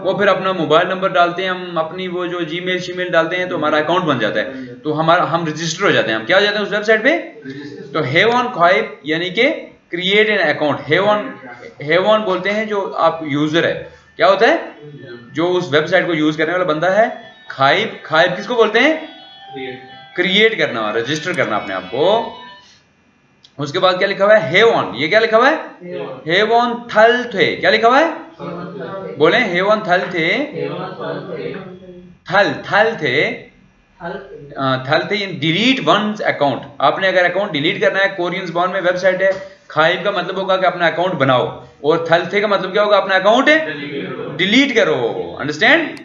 वो फिर अपना मोबाइल नंबर डालते हैं, हम अपनी वो जो जीमेल शीमेल डालते हैं, तो हमारा अकाउंट बन जाता है, तो हमारा हम रजिस्टर हो जाते हैं। हम क्या हो जाते हैं उस वेबसाइट पे? तो हेवन खाइब यानी कि क्रिएट एन अकाउंट। हेवन, हेवन बोलते हैं जो आप यूजर है। क्या होता है? जो उस वेबसाइट को यूज करने वाला बंदा है। खाइब, खाइब किसको बोलते हैं? क्रिएट करना, रजिस्टर करना अपने आप को। उसके बाद क्या लिखा हुआ है, हेवॉन, ये क्या लिखा हुआ है, हेवॉन थल थे, क्या लिखा हुआ है, बोले हेवॉन थल थे, थल थल थे, थल थे। डिलीट वंस अकाउंट, आपने अगर अकाउंट डिलीट करना है, कोरियंस बॉर्न में वेबसाइट है, खाइब का मतलब होगा कि अपना अकाउंट बनाओ, और थल थे का मतलब क्या होगा, अपना अकाउंट डिलीट करो, अंडरस्टैंड।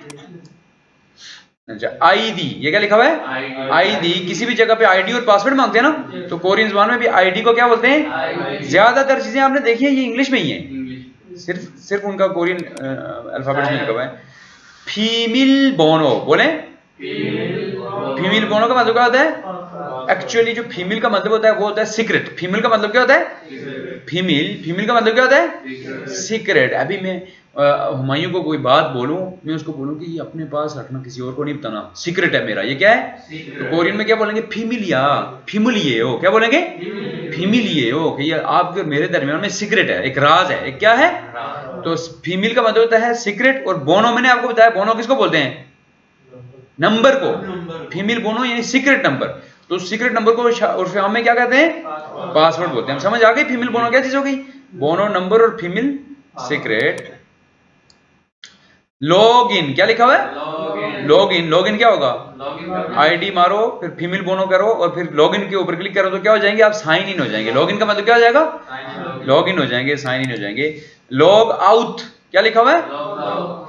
अच्छा, आईडी, ये क्या लिखा हुआ है, आईडी, किसी भी जगह पे आईडी और पासवर्ड मांगते हैं ना, तो कोरियन ज़बान में भी आईडी को क्या बोलते हैं, ज्यादातर चीजें आपने देखी है ये इंग्लिश में ही है, सिर्फ उनका कोरियन अल्फाबेट्स में लिखा हुआ है। फीमेल बोनो, बोले फीमेल बोनो का मतलब क्या होता है, एक्चुअली जो फीमेल का मतलब होता है वो होता है सीक्रेट। फीमेल का मतलब क्या होता है, फीमेल का मतलब क्या होता है, सीक्रेट। अभी मैं हुमायूं को कोई बात बोलूं, मैं उसको बोलूं कि ये अपने पास रखना, किसी और को नहीं बताना, सीक्रेट है मेरा, ये क्या है, तो कोरियन में क्या बोलेंगे, फीमिलिया, फीमिलिए हो, क्या बोलेंगे, फीमिलिए हो, कि ये आपके मेरे दरमियान में सीक्रेट है, एक राज है, एक क्या है, तो फीमेल का मतलब होता है सीक्रेट। और बोनो मैंने आपको बताया, बोनो किसको बोलते हैं, नंबर को, फीमेल बोनो यानी सीक्रेट नंबर, तो सीक्रेट नंबर को उर्फ आम में क्या कहते हैं, पासवर्ड बोलते हैं। हम समझ आ गई फीमेल बोनो क्या चीज होगी, बोनो नंबर और फीमेल सीक्रेट। लॉग इन, क्या लिखा हुआ है, लॉग इन क्या होगा, आईडी मारो, फिर फीमेल बोनो करो, और फिर लॉग इन के ऊपर क्लिक करो तो क्या हो जाएंगे, आप साइन इन हो जाएंगे। लॉग इन का मतलब क्या हो जाएगा, लॉग इन हो जाएंगे, साइन इन हो जाएंगे। लॉग आउट, क्या लिखा हुआ है,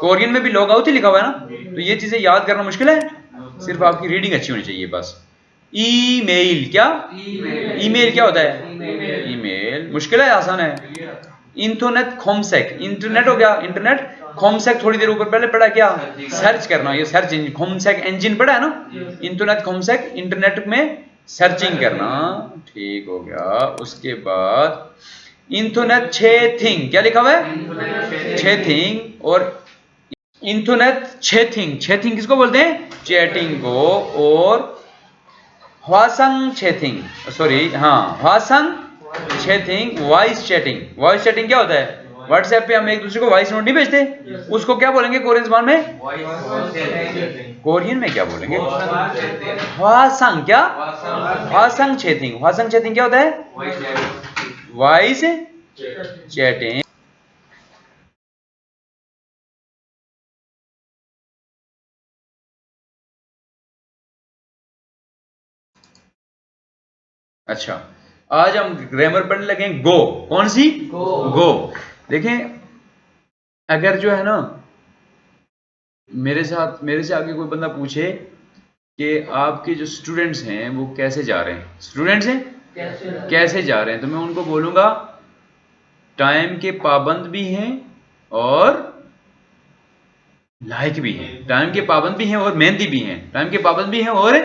कोरियन में भी लॉग आउट ही लिखा हुआ है ना, तो ये चीजें याद करना मुश्किल है, सिर्फ आपकी रीडिंग अच्छी होनी चाहिए बस। ईमेल, क्या, ईमेल क्या होता है, ईमेल मुश्किल है आसान है। इंटरनेट खोमसेक, इंटरनेट हो गया, इंटरनेट खोमसेक थोड़ी देर ऊपर पहले पढ़ा क्या, सर्च करना, ये सर्च इंजन, खोमसेक इंजन पढ़ा है ना, इंटरनेट खोमसेक इंटरनेट में सर्चिंग करना, ठीक हो गया। उसके बाद इंटरनेट छेथिंग, क्या लिखा हुआ है, छेथिंग, और इंटरनेट छेथिंग, छेथिंग किसको बोलते हैं, चैटिंग को। और ह्वासंग छेथिंग, सॉरी हाँ, ह्वासंग छेथिंग, वॉइस चैटिंग, वॉइस चैटिंग क्या होता है, व्हाट्सएप पे हम एक दूसरे को वॉइस नोट नहीं भेजते, उसको क्या बोलेंगे कोरियन ज़बान में, कोरियन में क्या बोलेंगे, ह्वासंग, क्या, ह्वासंग छेथिंग, ह्वासंग छेथिंग क्या होता है, वॉइस चैटिंग। अच्छा, आज हम ग्रामर पढ़ने लगे हैं गो, कौन सी, गो। देखें, अगर जो है ना मेरे से आगे कोई बंदा पूछे कि आपके जो स्टूडेंट्स हैं वो कैसे जा रहे हैं, स्टूडेंट्स हैं कैसे जा रहे हैं, तो मैं उनको बोलूंगा टाइम के पाबंद भी हैं और लायक भी हैं, टाइम के पाबंद भी हैं और मेहनती भी हैं, टाइम के पाबंद भी हैं और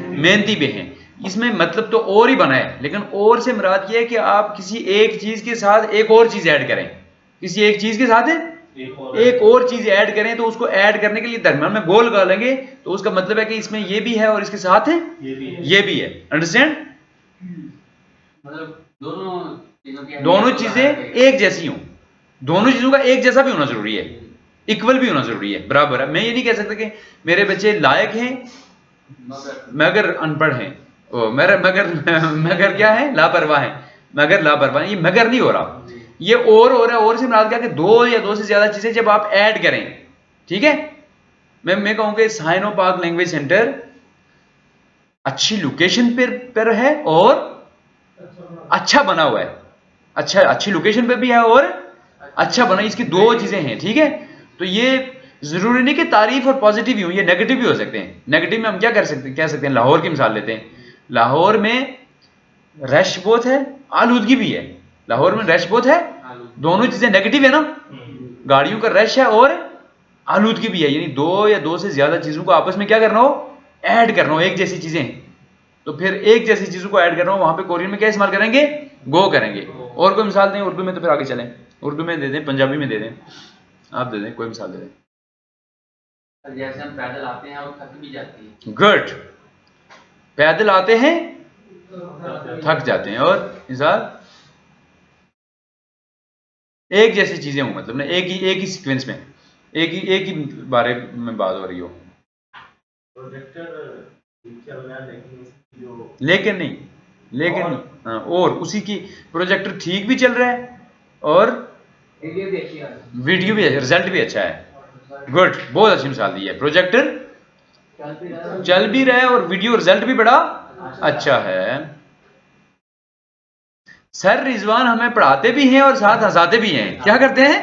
मेहनती भी हैं। इसमें मतलब तो और ही बना है, लेकिन और से मुराद ये है कि आप किसी एक चीज के साथ एक और चीज ऐड करें, किसी एक चीज के साथ एक और चीज ऐड करें, तो उसको ऐड करने के लिए दरम्यान में गोल लगा लेंगे, तो उसका मतलब है कि इसमें ये भी है और इसके साथ है ये भी है, अंडरस्टैंड। मतलब दोनों चीजें एक जैसी हों, दोनों चीजों का एक जैसा भी होना जरूरी है, इक्वल भी होना जरूरी है, बराबर है। मैं ये नहीं कह सकता कि मेरे बच्चे लायक हैं मगर अनपढ़ हैं, मगर क्या है, लापरवाह है, मगर लापरवाह, ये मगर नहीं हो रहा, ये और हो रहा है। और से मुराद क्या कि दो या दो से ज्यादा चीजें जब आप ऐड करें, ठीक है। मैं कहूँगा साइनो पार्क लैंग्वेज सेंटर अच्छी लोकेशन पर है और अच्छा बना हुआ है, अच्छी लोकेशन पे भी है और अच्छा बना, इसकी दो चीजें हैं, ठीक है। तो ये जरूरी नहीं कि तारीफ और पॉजिटिव ही हो, ये नेगेटिव भी हो सकते हैं। नेगेटिव में हम क्या कह सकते हैं, लाहौर की मिसाल लेते हैं, लाहौर में रश बहुत है, आलूदगी भी है, लाहौर में रश बहुत है, दोनों चीजें नेगेटिव है ना, गाड़ियों का रश है और आलूदगी भी है, यानी दो या दो से ज्यादा चीजों को आपस में क्या करना हो, ऐड करना हो, एक जैसी चीजें, तो फिर एक जैसी चीजों को ऐड करना हो, वहां पे कोरियन में क्या इस्तेमाल करेंगे, गो करेंगे। और कोई मिसाल दें उर्दू में, तो फिर आगे चलें, उर्दू में दे दें, पंजाबी में दे दें, आप दे दें कोई मिसाल दे दें। जैसे हम पैदल आते हैं और थक भी जाती है, गुड, पैदल आते हैं थक जाते हैं, और मिसाल एक जैसी चीजें हो, मतलब ना एक ही सीक्वेंस में एक ही बारे में बात हो रही हो, लेकिन नहीं, और उसी की प्रोजेक्टर ठीक भी चल रहा है और वीडियो भी अच्छी आ रही है। वीडियो भी रिजल्ट भी अच्छा है। गुड, बहुत अच्छी मिसाल दी है। प्रोजेक्टर चल भी रहा है और वीडियो रिजल्ट भी बड़ा अच्छा है। सर रिजवान हमें पढ़ाते भी हैं और साथ हंसाते भी हैं। क्या करते हैं?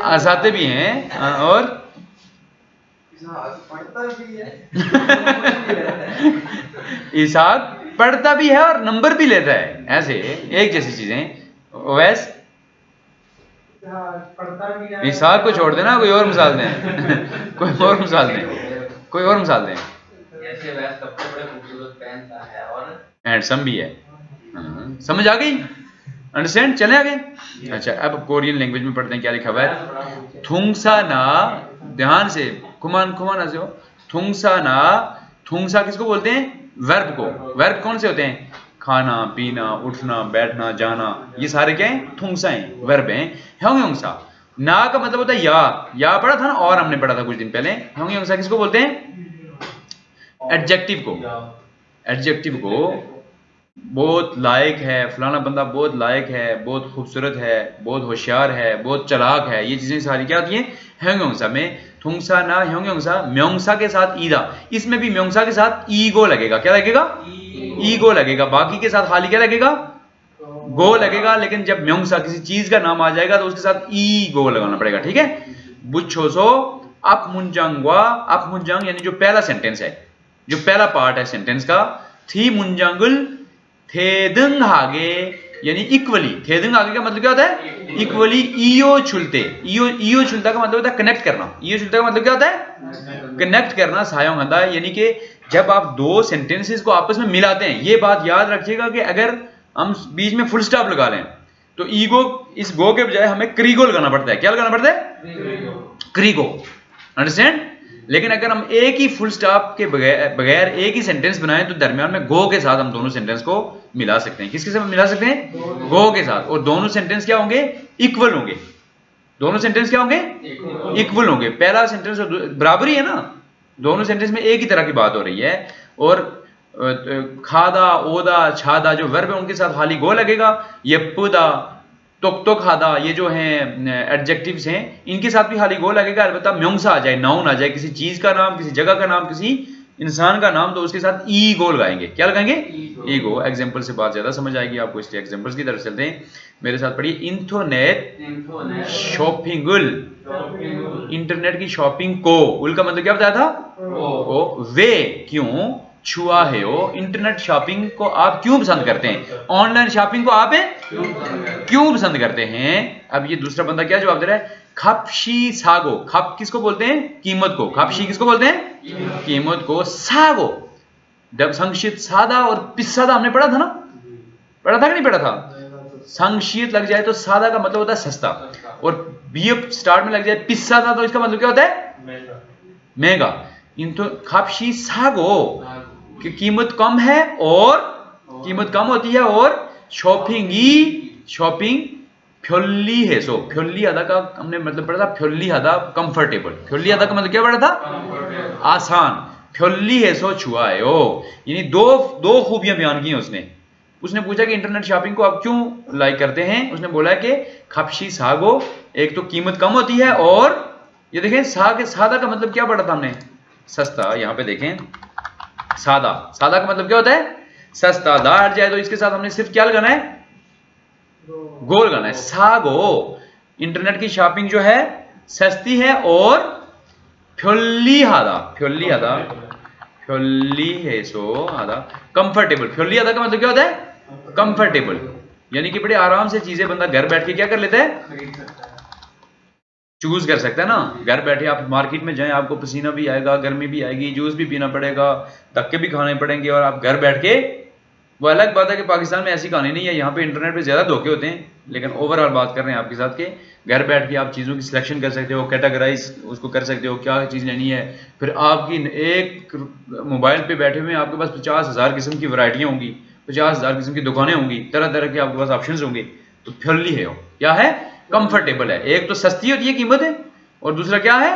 हंसाते भी हैं और पढ़ता भी है। इसाक पढ़ता भी है और नंबर भी लेता है। ऐसे एक जैसी चीजें। ओवैस पढ़ता भी है। इसाक को छोड़ देना, कोई और मिसाल दें। कोई और मिसाल दें, कोई और मिसाल दें। जैसे वैस कपड़े बड़े खूबसूरत पहनता है और हैंडसम भी है। समझ आ गई? अंडरस्टैंड? चले आगे। अच्छा, अब कोरियन लैंग्वेज में पढ़ते हैं क्या लिखा हुआ है। थुंगसा ना, ध्यान से कुमान कुमाना से हो। थुंगसा ना, थुंगसा किसको बोलते हैं? वर्ब को। वर्ब कौन से होते हैं? खाना, पीना, उठना, बैठना, जाना, ये सारे क्या हैं? थुंगसा हैं, वर्ब हैं। ह्योंगसा ना का मतलब होता है या पढ़ा था ना, और हमने पढ़ा था कुछ दिन पहले। ह्योंगसा किसको बोलते हैं? एडजेक्टिव को। एडजेक्टिव को बहुत लायक है, फलाना बंदा बहुत लायक है, बहुत खूबसूरत है, बहुत होशियार है, बहुत चालाक है, ये चीजें सारी क्या आती हैं? ह्योंगसा में। थुंगसा ना ह्योंगसा, म्योंगसा के साथ ईदा। इसमें भी म्योंगसा के साथ ईगो लगेगा। क्या लगेगा? ईगो लगेगा। बाकी के साथ खाली क्या लगेगा? गो लगेगा। लेकिन जब म्योंगसा किसी चीज का नाम आ जाएगा तो उसके साथ ईगो लगाना पड़ेगा। ठीक है? बुच्छोसो अप मुंजांगवा, अप मुंजांग यानी जो पहला सेंटेंस है, जो पहला पार्ट है सेंटेंस का, थी मुंजांगुल थेदंग हागे यानी इक्वली। थेदंग हागे का मतलब क्या होता है? इक्वली। ईयो छुलते, ईयो छुलता का मतलब होता है कनेक्ट करना। ईयो छुलता का मतलब क्या होता है? कनेक्ट करना। सायोंग हंदा यानी कि जब आप दो सेंटेंसेस को आपस में मिलाते हैं, ये बात याद रखिएगा कि अगर हम बीच में फुल स्टॉप लगा लें तो ईगो, इस गो के बजाय हमें क्रीगो लगाना पड़ता है। क्या लगाना पड़ता है? क्रीगो। अंडरस्टैंड? लेकिन अगर हम एक ही फुल स्टॉप के बगैर एक ही सेंटेंस बनाएं तो दरमियान में गो के साथ हम दोनों सेंटेंस को मिला सकते हैं। किसके साथ मिला सकते हैं? गो के साथ। और दोनों सेंटेंस क्या होंगे? इक्वल होंगे। दोनों सेंटेंस क्या होंगे? इक्वल होंगे। पहला सेंटेंस बराबर ही है ना, दोनों सेंटेंस में एक ही तरह की बात हो रही है। और खादा, ओदा, छादा जो वर्ब है उनके साथ खाली गो लगेगा। यपुदा, तो खादा, ये जो हैं एडजेक्टिव्स हैं, इनके साथ भी खाली गो लगेगा। अलबत्ता म्योंगसा आ जाए, नाउन आ जाए, किसी चीज का नाम, किसी जगह का नाम, किसी इंसान का नाम, तो उसके साथ ई गो लगाएंगे। क्या लगाएंगे? ई गो। एग्जाम्पल से बात ज्यादा समझ आएगी आपको, इसलिए एग्जाम्पल्स की तरफ चलते हैं। मेरे साथ पढ़िए। इंटरनेट शॉपिंगुल, इंटरनेट की शॉपिंग को, उल का मतलब क्या बताया था? ओ। वे क्यों छुआ है हो, इंटरनेट शॉपिंग को आप क्यों पसंद करते हैं? ऑनलाइन शॉपिंग को आप क्यों पसंद करते हैं? अब ये दूसरा बंदा क्या जवाब दे रहा है? खपशी सागो। खप किसको बोलते हैं? कीमत को। खपशी किसको बोलते हैं? कीमत को। सागो जब संक्षिप्त सादा और पिस्सादा हमने पढ़ा था ना, पढ़ा था कि नहीं पढ़ा था? संक्षिप्त लग जाए तो सादा का मतलब होता है सस्ता, और बीएफ स्टार्ट में लग जाए पिस्सादा तो इसका मतलब क्या होता है? महंगा। इन तो खापशी सागो की कीमत कम है, और कीमत कम होती है, और शॉपिंग फ्योल्ली है। सो फ्योल्ली अदा का हमने मतलब पढ़ा था, फ्योल्ली अदा कंफर्टेबल। फ्योल्ली अदा का मतलब क्या पढ़ा था? आसान। फ्योल्ली है सो छुआ है ओ, यानी दो खूबियां बयान की हैं उसने पूछा कि इंटरनेट शॉपिंग को आप क्यों लाइक करते हैं? उसने बोला कि खपशी सागो, एक तो कीमत कम होती है, और ये देखें सादा का मतलब क्या पढ़ा था हमने? सस्ता। यहां पे देखें, सादा का मतलब क्या होता है? सस्ता। दा हट जाए तो इसके साथ हमने सिर्फ क्या लगाना है? गो लगाना है। सागो, इंटरनेट की शॉपिंग जो है सस्ती है, और फ्योल्ली है सो आधा कंफर्टेबल। फ्योल्ली आधा का मतलब क्या होता है? कंफर्टेबल, यानी कि बड़े आराम से चीजें बंदा घर बैठ के क्या कर लेता है? चूज कर सकता है ना। घर बैठे आप मार्केट में जाएं, आपको पसीना भी आएगा, गर्मी भी आएगी, जूस भी पीना पड़ेगा, धक्के भी खाने पड़ेंगे, और आप घर बैठ के, वो अलग बात है कि पाकिस्तान में ऐसी कहानी नहीं है, यहाँ पे इंटरनेट पे ज्यादा धोखे होते हैं, लेकिन ओवरऑल बात कर रहे हैं आपके साथ के घर बैठ के आप चीज़ों की सिलेक्शन कर सकते हो, कैटेगराइज उसको कर सकते हो, क्या चीज़ लेनी है। फिर आपकी एक मोबाइल पे बैठे हुए आपके पास 50,000 किस्म की वैरायटियाँ होंगी, 50,000 किस्म की दुकानें होंगी, तरह तरह के आपके पास ऑप्शंस होंगे। तो फ्योल्ली है, क्या है? कंफर्टेबल है। एक तो सस्ती होती है कीमत है, और दूसरा क्या है?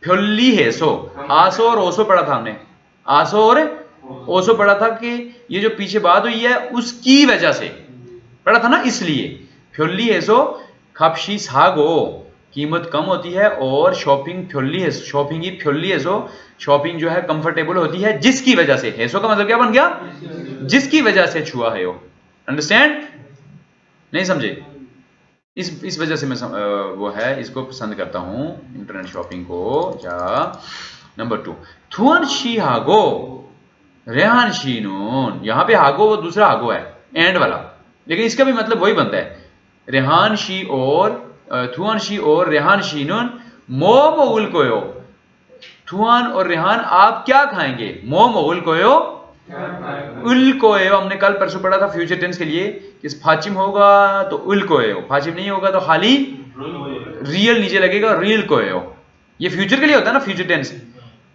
फ्योल्ली है सो। आसो और ओसो पढ़ा था हमने, आसो और ओसो पढ़ा था कि ये जो पीछे बात हुई है उसकी वजह से पढ़ा था ना, इसलिए फ्योल्ली हेसो खपशी सागो कीमत कम होती है और शॉपिंग फ्योल्ली है, शॉपिंग ही फ्योल्ली हेसो शॉपिंग जो है कंफर्टेबल होती है जिसकी वजह से। हेसो का मतलब क्या बन गया? जिसकी वजह से छुआ है। अंडरस्टैंड? नहीं समझे? इस वजह से मैं वो है इसको पसंद करता हूं इंटरनेट शॉपिंग को। जा नंबर 2 थुअन शी हागो रेहान शी नून, यहां पे हागो वो दूसरा हागो है एंड वाला, लेकिन इसका भी मतलब वही बनता है। रेहान शी और थुअन शी और रेहान शी नून मोम उल कोयो, थुअन और रेहान आप क्या खाएंगे? मोम उल कोयो उल कोयो हमने कल परसों पढ़ा था फ्यूचर टेंस के लिए, इस फाचिम होगा तो उल कोयो, फाचिम नहीं होगा तो खाली रियल नीचे लगेगा रियल कोयो। ये फ्यूचर के लिए होता है ना फ्यूचर टेंस।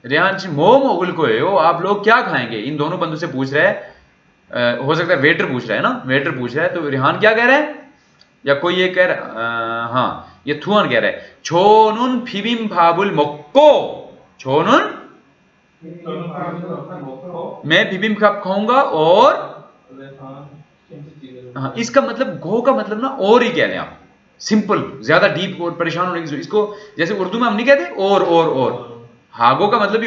रेहान शी मोम उल कोयो आप लोग क्या खाएंगे? इन दोनों बंदों से पूछ रहा है, हो सकता है वेटर पूछ रहा है ना, वेटर पूछ रहा है तो रेहान क्या कह रहा है या कोई ये कह रहा हाँ ये थुअन कह रहा है छोनुन फिबिम भाबुल मोक्को, छोनुन मैं बिबिम खाऊंगा और हाँ, इसका मतलब घो का मतलब ना और ही कह रहे हैं आप, सिंपल, ज्यादा डीप और परेशान होने की इसको जैसे उर्दू में हम नहीं कहते और हागो का मतलब भी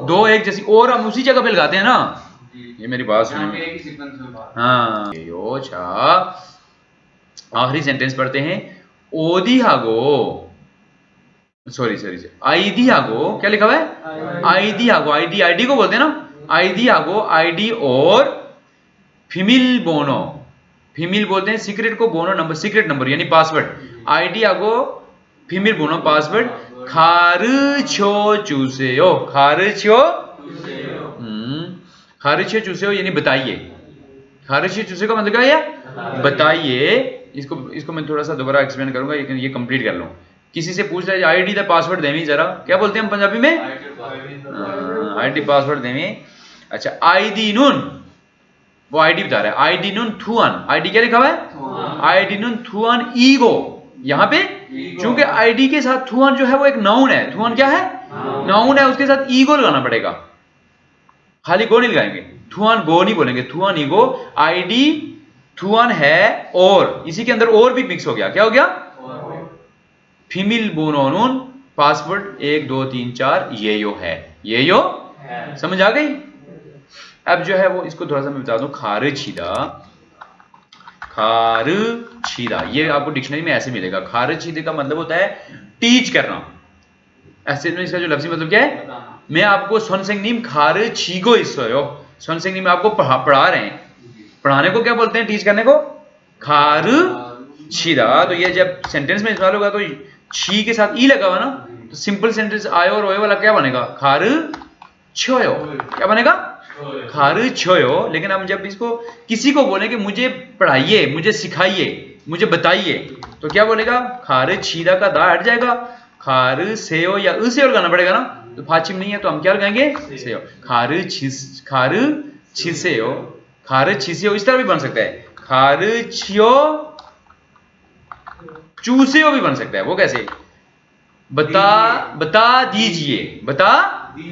दो एक जैसी और हम उसी जगह पे लगाते हैं ना। ये मेरी बात सुनिए। हाँ यो छा आखिरी सेंटेंस पढ़ते हैं ओदी हागो सॉरी आईदी हागो, क्या लिखा हुआ है? आईदी हागो, आईडी को बोलते हैं ना, आईदी हागो आईडी और फीमेल बोनो, फीमेल बोलते हैं सीक्रेट को, बोनो नंबर सीक्रेट नंबर यानी पासवर्ड, आईडी हागो फीमेल बोनो पासवर्ड खारुछो चूसेयो, खारुछो चूसेयो यानी बताइए, खारुछो चूसेयो का मतलब क्या है? बताइए। इसको मैं थोड़ा सा दोबारा एक्सप्लेन करूंगा, ये कंप्लीट कर लो। किसी से पूछ रहा है आईडी द पासवर्ड देवी, जरा क्या बोलते हैं हम पंजाबी में? आईडी पासवर्ड देवी। अच्छा आईडी नून, वो आईडी बता रहा है, आईडी नून थुअन, आईडी क्या लिखा हुआ है? आईडी नून थुअन ईगो, यहां पे चूंकि आईडी के साथ थुअन जो है वो एक नाउन है, थुअन क्या है? नाउन है, उसके साथ ईगो लगाना पड़ेगा, खाली गो नहीं लगाएंगे, थुअन गो नहीं बोलेंगे, थुअन ईगो आईडी थुअन है और इसी के अंदर और भी मिक्स हो गया, क्या हो गया? फीमेल बोनोन पासवर्ड 1 2 3 4 ये यो है, ये यो समझ आ गई? अब जो है वो इसको थोड़ा सा मैं बता दूं, खारछीदा, खारछीदा ये आपको डिक्शनरी में ऐसे मिलेगा। खारछीदे का मतलब होता है टीच करना, ऐसे में इसका जो लफ्जी मतलब क्या है? मैं आपको सोनसेंगनीम खारछीगो इसो, सोनसेंगनीम में आपको पढ़ा रहे हैं, पढ़ाने को क्या बोलते हैं? टीच करने को खारछीदा। तो ये जब सेंटेंस में इस्तेमाल होगा तो छी के साथ ई लगा हुआ ना, तो सिंपल सेंटेंस आयो और ओए वाला क्या बनेगा? खारछोयो, क्या बनेगा? खारछोयो। लेकिन हम जब इसको किसी को बोले कि मुझे पढ़ाइए, मुझे सिखाइए, मुझे बताइए, तो क्या बोलेगा? खारछीदा का दा हट जाएगा, खारसेयो या उ से और गाना पड़ेगा ना, तो फाचिम नहीं है तो हम क्या लगाएंगे? सेयो, खारछिसेयो, खारछिसेयो इस तरह भी बन सकता है, खारछियो चूसेयो भी बन सकता है। वो कैसे? बता दीजिए, बता,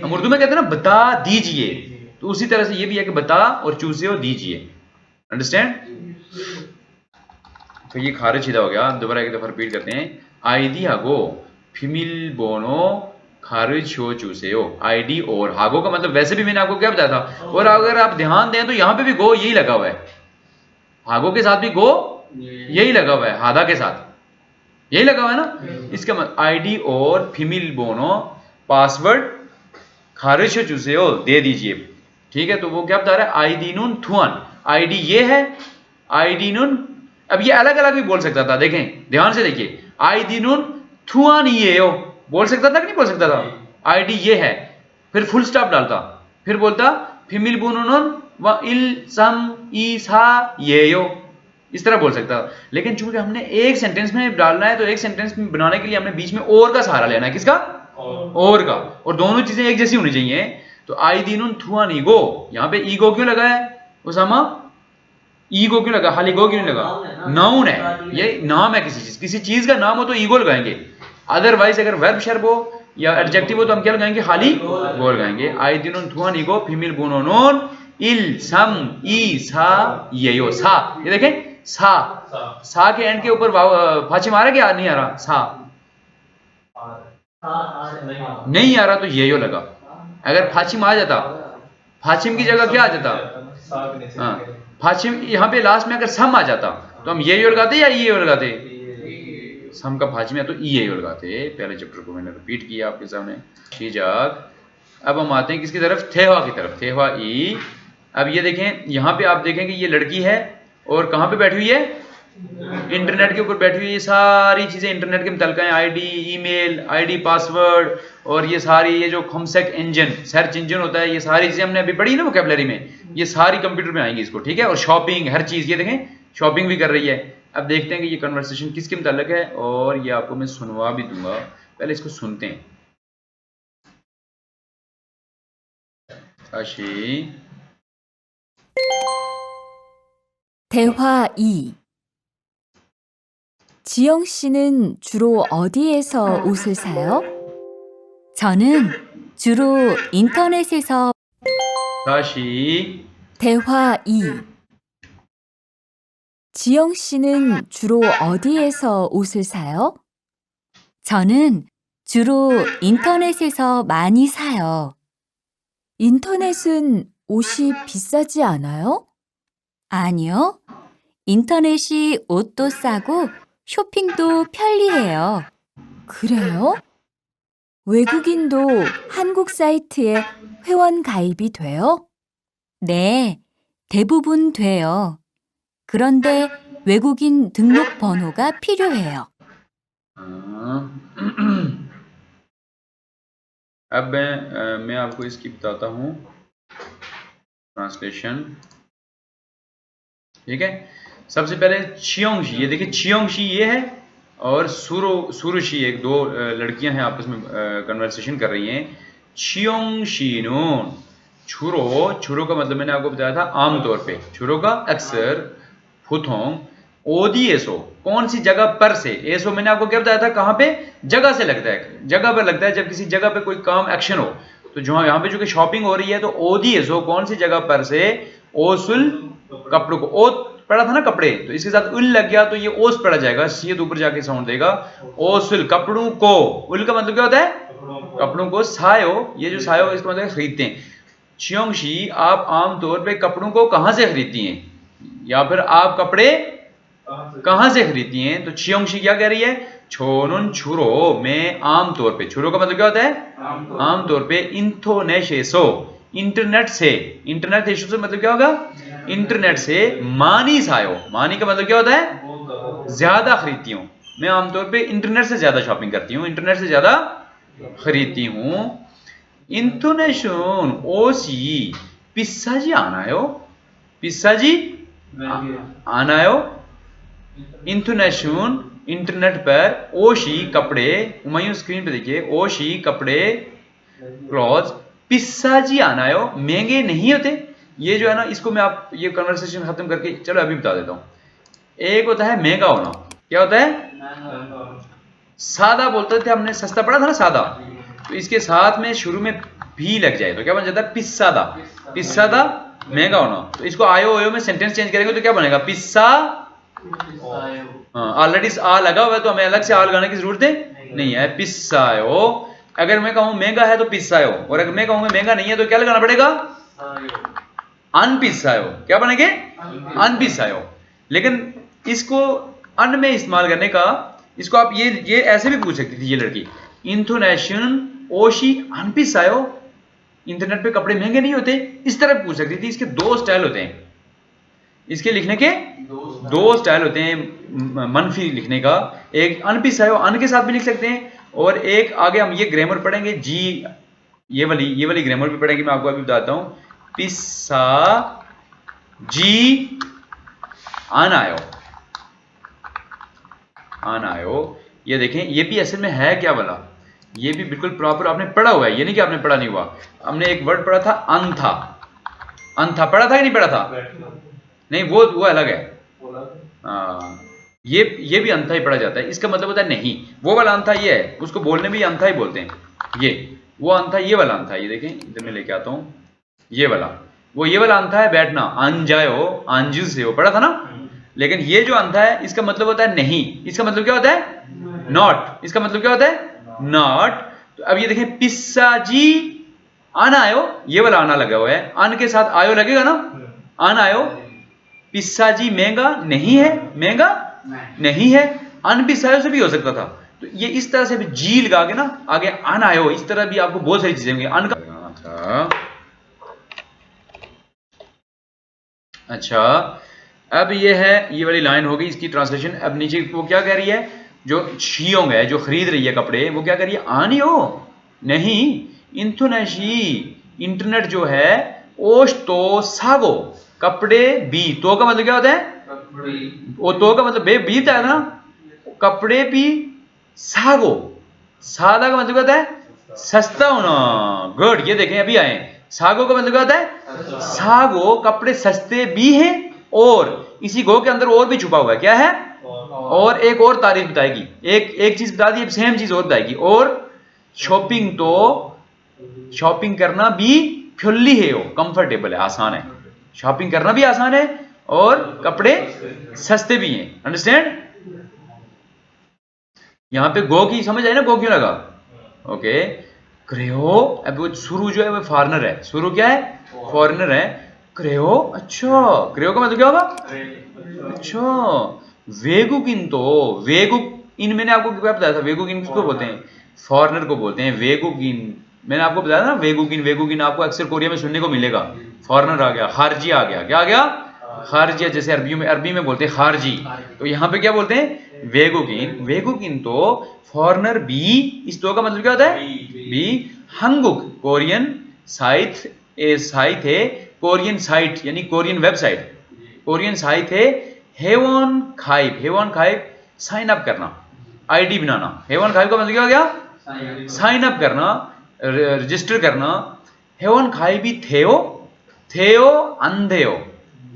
हम उर्दू में कहते हैं ना बता दीजिए, तो उसी तरह से ये भी है कि बता और चूसेयो दीजिए। अंडरस्टैंड? तो ये खारछीदा हो गया। दोबारा एक दफा रिपीट करते हैं, आईडी हागो फीमेल बोनो खारछो चूसेयो, आईडी और हागो का मतलब वैसे भी मैंने आपको क्या बताया था, और अगर आप ध्यान दें तो यहां पे भी गो यही लगा हुआ है, हागो के साथ भी गो यही लगा हुआ है, हादा के साथ यही लगा हुआ है ना। इसका मतलब आईडी और फीमेल बोनो पासवर्ड खारछो चूसेयो दे दीजिए, ठीक है? तो वो क्या बता रहा है? आईडी नून थुअन, आईडी ये है, आईडी नून, अब ये अलग अलग भी बोल सकता था, देखें ध्यान से देखिए, आईडी नून थुअन ये हो बोल सकता था कि नहीं बोल सकता था? आईडी ये है, फिर फुल स्टॉप डालता, फिर बोलता फीमेल बोनोन व इल सम ईसा ये हो, इस तरह बोल सकता था। लेकिन चूंकि हमने एक सेंटेंस में डालना है तो एक सेंटेंस में बनाने के लिए हमने बीच में और का सहारा लेना है, किसका? और का, और दोनों चीजें एक जैसी होनी चाहिए। तो आई दीनुन थुआन ईगो, यहां पे ईगो क्यों लगा है उसामा? ईगो क्यों लगा? खाली गो क्यों नहीं लगा? नाउन है, ये नाम है किसी चीज का नाम हो तो ईगो लगाएंगे, अदरवाइज अगर वर्ब शर्ब हो या एडजेक्टिव हो तो हम क्या लगाएंगे, खाली वो लगाएंगे। आइदिनुन थुआनिगो फीमेल बुनोनोन इल सम ई सा येयो सा। ये देखें सा के एंड के ऊपर फाची मारा क्या नहीं आ रहा, सा नहीं आ रहा तो येयो लगा। अगर फाचिम आ जाता, फाचिम की जगह क्या आ जाता, हाँ फाचिम यहाँ पे लास्ट में अगर सम आ जाता तो हम येयो लगाते या ये लगाते, सम का फाचिम है तो ये लगाते। पहले चैप्टर को मैंने रिपीट किया आपके सामने। शीजाक। अब हम आते हैं किसकी तरफ, थेवा की तरफ, थेवा ई। अब ये देखें यहाँ पे आप देखें कि ये लड़की है और कहाँ पे बैठी हुई है, इंटरनेट के ऊपर बैठी हुई। ये सारी चीजें इंटरनेट के मुतल्लिक़ हैं, आईडी, ईमेल, आईडी, पासवर्ड और ये सारी, ये जो खमसेक इंजन, सर्च इंजन होता है, ये सारी चीजें हमने अभी पढ़ी ना वोकैबुलरी में, ये सारी कंप्यूटर में आएंगी इसको, ठीक है। और शॉपिंग, हर चीज, ये देखें शॉपिंग भी कर रही है। अब देखते हैं कि ये कन्वर्सेशन किसके मुताल्लिक़ है और ये आपको मैं सुनवा भी दूंगा। पहले इसको सुनते हैं। 다시 대화 2. 지영 씨는 주로 어디에서 옷을 사요? 저는 주로 인터넷에서. 다시 대화 2. 지영 씨는 주로 어디에서 옷을 사요? 저는 주로 인터넷에서 많이 사요. 인터넷은 옷이 비싸지 않아요? 아니요. 인터넷이 옷도 싸고 쇼핑도 편리해요. 그래요? 외국인도 한국 사이트에 회원 가입이 돼요? 네, 대부분 돼요. 그런데 외국인 등록 번호가 필요해요. अब मैं आपको इसकी बताता हूँ ट्रांसलेशन, ठीक है। सबसे पहले चियोंगशी, ये देखिए चियोंगशी ये है और सुरुशी, एक दो लड़कियां हैं आपस में कन्वर्सेशन कर रही हैं। चियोंगशी नून छुरो का मतलब मैंने आपको बताया था आमतौर पे, छुरो का अक्सर, फुथोंग, ओदी एसो कौन सी जगह पर से, एसो मैंने आपको क्या बताया था, कहां पे, जगह से लगता है, जगह पर लगता है। जब किसी जगह पे कोई काम एक्शन हो तो जो यहाँ पे जो कि शॉपिंग हो रही है तो ओदी एसो कौन सी जगह पर से, ओसुल कपड़ों को, ओ पड़ा था ना कपड़े, तो इसके साथ उल लग गया तो ये ओस पड़ा जाएगा, ये ऊपर जाके साउंड देगा। ओसुल कपड़ों को, उल का मतलब क्या होता है, कपड़ों को। सायो, ये जो सायो इसका मतलब खरीदते हैं। चियोंगशी आप आमतौर पे कपड़ों को कहां से खरीदती हैं, या फिर आप कपड़े कहां से खरीदती हैं। तो चियोंगशी क्या कह रही है, छोनुन छुरो, मैं आमतौर पे, छुरो का मतलब क्या होता है, आमतौर पे, इंथोनेशेसो इंटरनेट से, इंटरनेट से मतलब क्या होगा, इंटरनेट से, मानी सायो, मानी का मतलब क्या होता है, ज्यादा खरीदती हूं, मैं आमतौर पे इंटरनेट से ज्यादा शॉपिंग करती हूं, इंटरनेट से ज्यादा खरीदती हूं। इंटोनेशन ओसी पिस्साजी आनायो, पिस्साजी आनायो, इंटोनेशन इंटरनेट पर, ओशी कपड़े, उमायूं स्क्रीन पे देखिए, ओशी कपड़े, क्लॉथ, पिस्साजी आनायो महंगे नहीं होते। ये जो है ना, इसको मैं आप ये कन्वर्सेशन खत्म करके चलो अभी बता देता हूं। एक होता है महंगा होना, क्या होता है, सादा बोलते थे हमने, सस्ता पड़ा था ना सादा, तो इसके साथ में शुरू में भी लग जाए तो क्या बन जाता है, पिस्सादा, पिस्सादा महंगा होना। तो इसको आयो ओयो में सेंटेंस चेंज करेंगे तो क्या बनेगा, पिस्सा, ऑलरेडी आ लगा हुआ है तो हमें अलग से आ लगाने की जरूरत नहीं है, पिस्सायो। अगर मैं कहूं महंगा है तो पिस्सायो, और अगर मैं कहूंगा महंगा नहीं है तो क्या लगाना पड़ेगा, अनपिस्सायो, क्या बनेंगे, अनपिस्सायो। लेकिन इसको अन में इस्तेमाल करने का, इसको आप ये ऐसे भी पूछ सकती थी ये लड़की, इंथोनेशन ओशी अनपिस्सायो, इंटरनेट पे कपड़े महंगे नहीं होते, इस तरह पूछ सकती थी। इसके दो स्टाइल होते हैं, इसके लिखने के दो स्टाइल होते हैं मनफी लिखने का। एक अनपिस्सायो, अन के साथ भी लिख सकते हैं, और एक आगे हम ये ग्रामर पढ़ेंगे जी, ये वाली ग्रामर भी पढ़ेंगे, मैं आपको अभी बताता हूं। पिस्सा जी आनायो, आनायो, ये देखें, ये भी असल में है क्या वाला, ये भी बिल्कुल प्रॉपर आपने पढ़ा हुआ है, ये नहीं कि आपने पढ़ा नहीं हुआ। हमने एक वर्ड पढ़ा था अंथा, अंथा पढ़ा था कि नहीं पढ़ा था, नहीं वो अलग है, ये भी अंथा ही पढ़ा जाता है। इसका मतलब होता है नहीं, वो वाला अंथा ये है, उसको बोलने में ही अंथा ही बोलते हैं, ये वो अन था, ये वाला अन था, ये देखें इधर मैं लेके आता हूँ, ये वाला, वो ये वाला अन था है बैठना, अन जायो, अंजू से हो पढ़ा था ना। लेकिन ये जो अन था है इसका मतलब होता है नहीं, इसका मतलब क्या होता है नॉट, इसका मतलब क्या होता है नॉट। तो अब ये देखें पिस्सा जी अन आयो, ये वाला आना लगा हुआ है, अन के साथ आयो लगेगा ना, अन आयो, पिस्सा जी महंगा नहीं है, महंगा नहीं है, अन पिस्सायो से भी हो सकता था। तो ये इस तरह से भी जी लगा के ना आगे अन आयो, इस तरह भी आपको बहुत सारी चीजें होंगी अन का था। अच्छा अब ये है, ये वाली लाइन हो गई इसकी ट्रांसलेशन। अब नीचे वो क्या कह रही है, जो शियोंग है, जो खरीद रही है कपड़े, वो क्या कह रही है आनियो नहीं, इंथुनशी इंटरनेट जो है, ओश तो सागो कपड़े बी, तो का मतलब क्या होता है, वो तो का मतलब बी था ना, कपड़े भी सागो, सादा का मतलब क्या होता है सस्ता होना, गुड, ये देखें अभी आए, सागो का मतलब क्या होता है सागो कपड़े सस्ते भी हैं, और इसी गो के अंदर और भी छुपा हुआ है, क्या है, और एक और तारीफ बताएगी, एक चीज बता दी, सेम चीज और बताएगी, और शॉपिंग तो शॉपिंग करना भी फ्युल्ली है, वो कंफर्टेबल है, आसान है, शॉपिंग करना भी आसान है और कपड़े सस्ते भी हैं, अंडरस्टैंड। यहां पे गो की समझ आई ना, गो क्यों लगा, ओके। क्रेहो, अब वो शुरू जो है वो फॉरेनर है, शुरू क्या है फॉरेनर है, क्रेहो, अच्छा क्रेहो का मतलब क्या होगा, अच्छा वेगुकिन, तो वेगुकिन मैंने आपको क्या बताया था, वेगुकिन किसको बोलते हैं, फॉरेनर को बोलते हैं वेगुकिन, मैंने आपको बताया ना वेगुकिन, वेगुकिन आपको अक्सर कोरिया में सुनने को मिलेगा, फॉरेनर आ गया, खारजी आ गया, क्या आ गया खारजी, जैसे अरबी में बोलते हैं खारजी, तो यहाँ पे क्या बोलते हैं वेगुकिन, वेगुकिन तो फॉरेनर बी, इस दो का मतलब क्या होता है बी, हंगुक कोरियन साइट, ए साइट है कोरियन साइट यानी कोरियन वेबसाइट, कोरियन साइट है, हेवन खाइब, हेवन खाइब साइन अप करना, आईडी बनाना, हेवन खाइब का मतलब क्या हो गया साइन अप करना, रजिस्टर करना, हेवन खाइब भी थेओ, थेओ अंधेओ,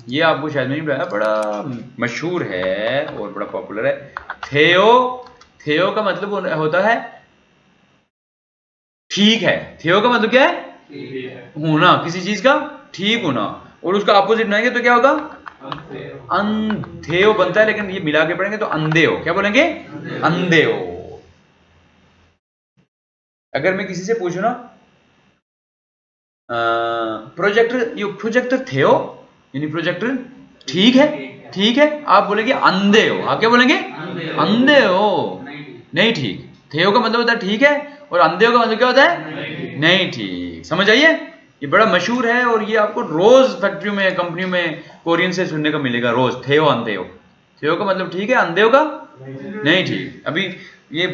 ये आपको शायद नहीं बताया, बड़ा मशहूर है और बड़ा पॉपुलर है, थेओ, थेओ का मतलब होता है ठीक है, थेओ का मतलब क्या है होना, किसी चीज का ठीक होना, और उसका अपोजिट बनाएंगे तो क्या होगा अंधेओ बनता है, लेकिन ये मिला के पढ़ेंगे तो अंधेओ, क्या बोलेंगे अंधेओ। अगर मैं किसी से पूछूं ना प्रोजेक्टर, ये प्रोजेक्टर थेओ यानी प्रोजेक्टर ठीक है, ठीक है, आप बोलेंगे अंधे हो, आप क्या बोलेंगे अंधे हो, नहीं ठीक, थेओ का मतलब होता है ठीक है, और अंधे हो का मतलब क्या होता है नहीं ठीक, समझ आइए, ये बड़ा मशहूर है, और ये आपको रोज फैक्ट्रियों में कंपनियों में कोरियन से सुनने को मिलेगा रोज, थेओ अंधे हो, थेओ का मतलब ठीक है, अंधे हो का नहीं ठीक। अभी ये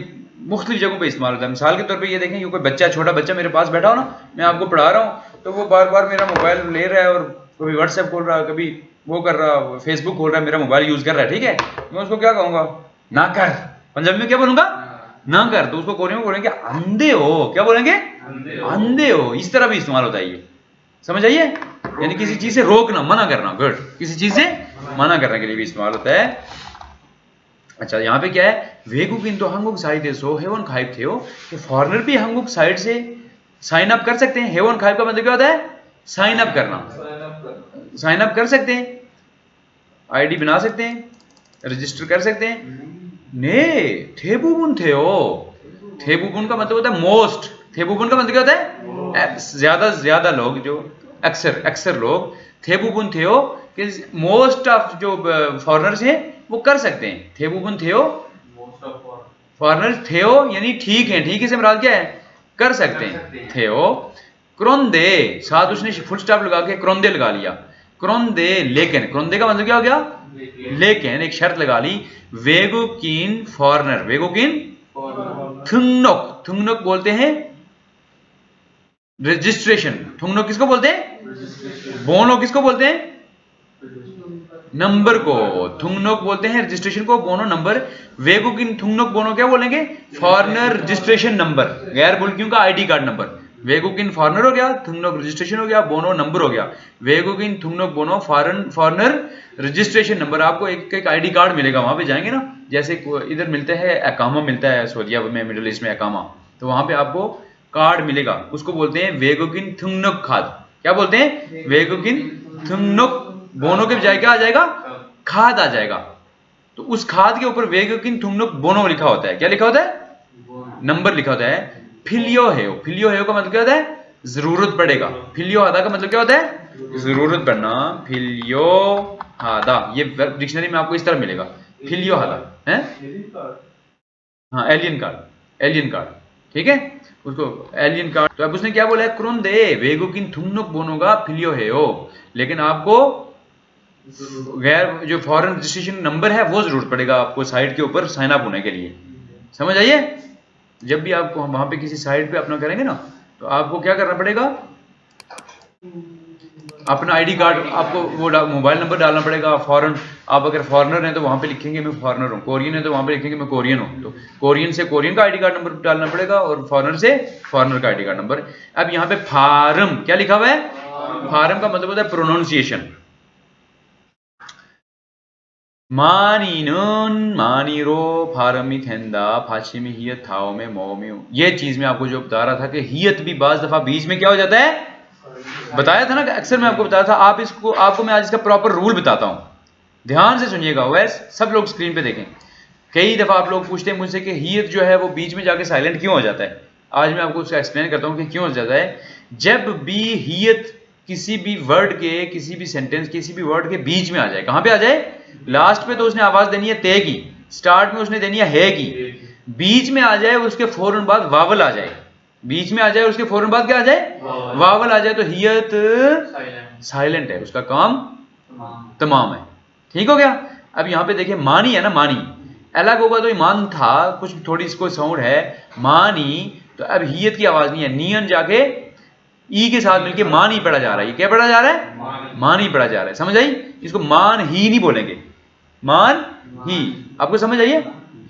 मुख्तलिफ जगहों पे इस्तेमाल होता है, मिसाल के तौर पे ये देखें, ये कोई बच्चा, छोटा बच्चा मेरे पास बैठा हो ना, मैं आपको पढ़ा रहा हूँ, तो वो बार बार मेरा मोबाइल ले रहा है, और कभी व्हाट्सएप खोल रहा है, कभी वो कर रहा, फेसबुक खोल रहा है, मेरा मोबाइल यूज कर रहा है, ठीक है, मैं उसको क्या कहूंगा ना कर, पंजाबी में क्या बोलूंगा ना कर, तो उसको कोरियन में बोलेंगे अंधे हो, क्या बोलेंगे अंधे हो, इस तरह भी इस्तेमाल होता है ये, समझ आइए, यानी किसी चीज से रोकना, मना करना, गुड, किसी चीज से मना करने के लिए भी इस्तेमाल होता है। अच्छा यहाँ पे क्या है, वेगुकिन तो हंगुक साइट है, सो हेवन खाइब थे हो, कि फॉरेनर भी हंगुक साइट से साइन अप कर सकते हैं, हेवन खाइब का मतलब क्या होता है साइन अप करना, साइन अप कर सकते हैं, आईडी बना सकते हैं, रजिस्टर कर सकते हैं, ने थेबुबुन थे हो, थेबुबुन का मतलब होता है मोस्ट, थेबुबुन का मतलब क्या होता है ज्यादा ज्यादा लोग, जो अक्सर अक्सर लोग, थेबुबुन थे हो कि मोस्ट ऑफ जो फॉरेनर्स हैं वो कर सकते हैं, थेबुबुन थे हो, फॉरेनर थे हो यानी ठीक है, ठीक है से मुराद क्या है कर सकते हैं, थे हो, क्रोंदे, साथ उसने फुल स्टॉप लगा के क्रोंदे लगा लिया, क्रोंदे लेकिन, क्रोंदे का मतलब क्या हो गया लेकिन, एक शर्त लगा ली, वेगुकिन फॉरेनर, वेगुकिन थुंगनोक, थुंगनोक बोलते हैं रजिस्ट्रेशन, थुंगनोक किसको बोलते हैं, बोनो किसको बोलते हैं नंबर को, थुंगनोक बोलते हैं रजिस्ट्रेशन को, बोनो नंबर, वेगुकिन थुंगनोक बोनो क्या बोलेंगे फॉरेनर रजिस्ट्रेशन नंबर, गैर मुल्कियों का आईडी कार्ड नंबर, वेगुकिन फॉरेनर हो गया, थुंगनोक रजिस्ट्रेशन हो गया, बोनो नंबर हो गया, वेगुकिन थुंगनोक बोनो फॉरेनर रजिस्ट्रेशन नंबर, आपको एक एक आईडी कार्ड मिलेगा, वहां पे जाएंगे ना, जैसे इधर मिलता है अकामा मिलता है सऊदीया में, मिडिल ईस्ट में अकामा, तो वहां पे आपको कार्ड मिलेगा उसको बोलते हैं वेगोकिन थुंगनुक खाद। क्या बोलते हैं? वेगोकिन थुंगनुक। बोनो के बजाय क्या आ जाएगा? खाद आ जाएगा। तो उस खाद के ऊपर वेगोकिन थुंगनुक बोनो लिखा होता है। क्या लिखा होता है? नंबर लिखा होता है। फिलियो हेयो, फिलियो हेयो का मतलब क्या होता है? जरूरत पड़ेगा। फिलियो हादा का मतलब क्या होता है? जरूरत पड़ना। फिलियो हादा ये डिक्शनरी में आपको इस तरह मिलेगा, फिलियो हादा है। हाँ एलियन कार्ड, एलियन कार्ड, ठीक है उसको एलियन कार्ड। तो अब उसने क्या बोला है? क्रुंदे वेगोकिन थुंगनुक बोनोगा फिलियो हेयो। लेकिन आपको गैर जो फॉरेन रजिस्ट्रेशन नंबर है वो जरूरत पड़ेगा आपको साइट के ऊपर साइन अप होने के लिए। समझ आइए? जब भी आपको वहां पे किसी साइट पे अपना करेंगे ना तो आपको क्या करना पड़ेगा? अपना आईडी कार्ड, आपको वो मोबाइल नंबर डालना पड़ेगा। फॉरेन, आप अगर फॉरेनर हैं तो वहां पे लिखेंगे मैं फॉरेनर हूँ, कोरियन है तो वहां पे लिखेंगे मैं कोरियन हूँ। तो कोरियन से कोरियन का आईडी कार्ड नंबर डालना पड़ेगा और फॉरेनर से फॉरेनर का आईडी कार्ड नंबर। अब यहाँ पे फार्म क्या लिखा हुआ है? फार्म का मतलब होता है प्रोनाउंसिएशन। मानीनुन मानीरो फारमी थेंदा फाशिमी हियत थाओ में मोमियो। ये चीज मैं आपको जो बता रहा था कि हियत भी बाज दफा बीच में क्या हो जाता है, बताया था ना कि अक्सर मैं आपको बताया था। आप इसको, आपको मैं आज इसका प्रॉपर रूल बताता हूं, ध्यान से सुनिएगा। वैसे सब लोग स्क्रीन पे देखें। कई दफा आप लोग पूछते हैं मुझसे कि हियत जो है वो बीच में जाके साइलेंट क्यों हो जाता है। आज मैं आपको उसका एक्सप्लेन करता हूं कि क्यों हो जाता है। जब भी हियत किसी भी वर्ड के, किसी भी सेंटेंस, किसी भी वर्ड के बीच में आ जाए, कहां पे आ जाए? लास्ट पे तो उसने आवाज देनी है ते की, स्टार्ट में उसने देनी है की, बीच में आ जाए उसके फौरन बाद वावल आ जाए, बीच में आ जाए उसके फौरन बाद क्या आ जाए? वावल आ जाए तो हियत साइलेंट है, उसका काम तमाम है। ठीक हो गया? अब यहां पे देखिए मानी है ना, मानी अलग होगा तो ईमान था, कुछ थोड़ी इसको साउंड है मानी। तो अब हियत की आवाज नहीं है, नियन जाके ई के साथ मिलके मानी पढ़ा जा रहा है। ये क्या पढ़ा जा रहा है? मानी पढ़ा जा रहा है। समझ आई? इसको मान ही नहीं बोलेंगे, मान ही। आपको समझ आइए?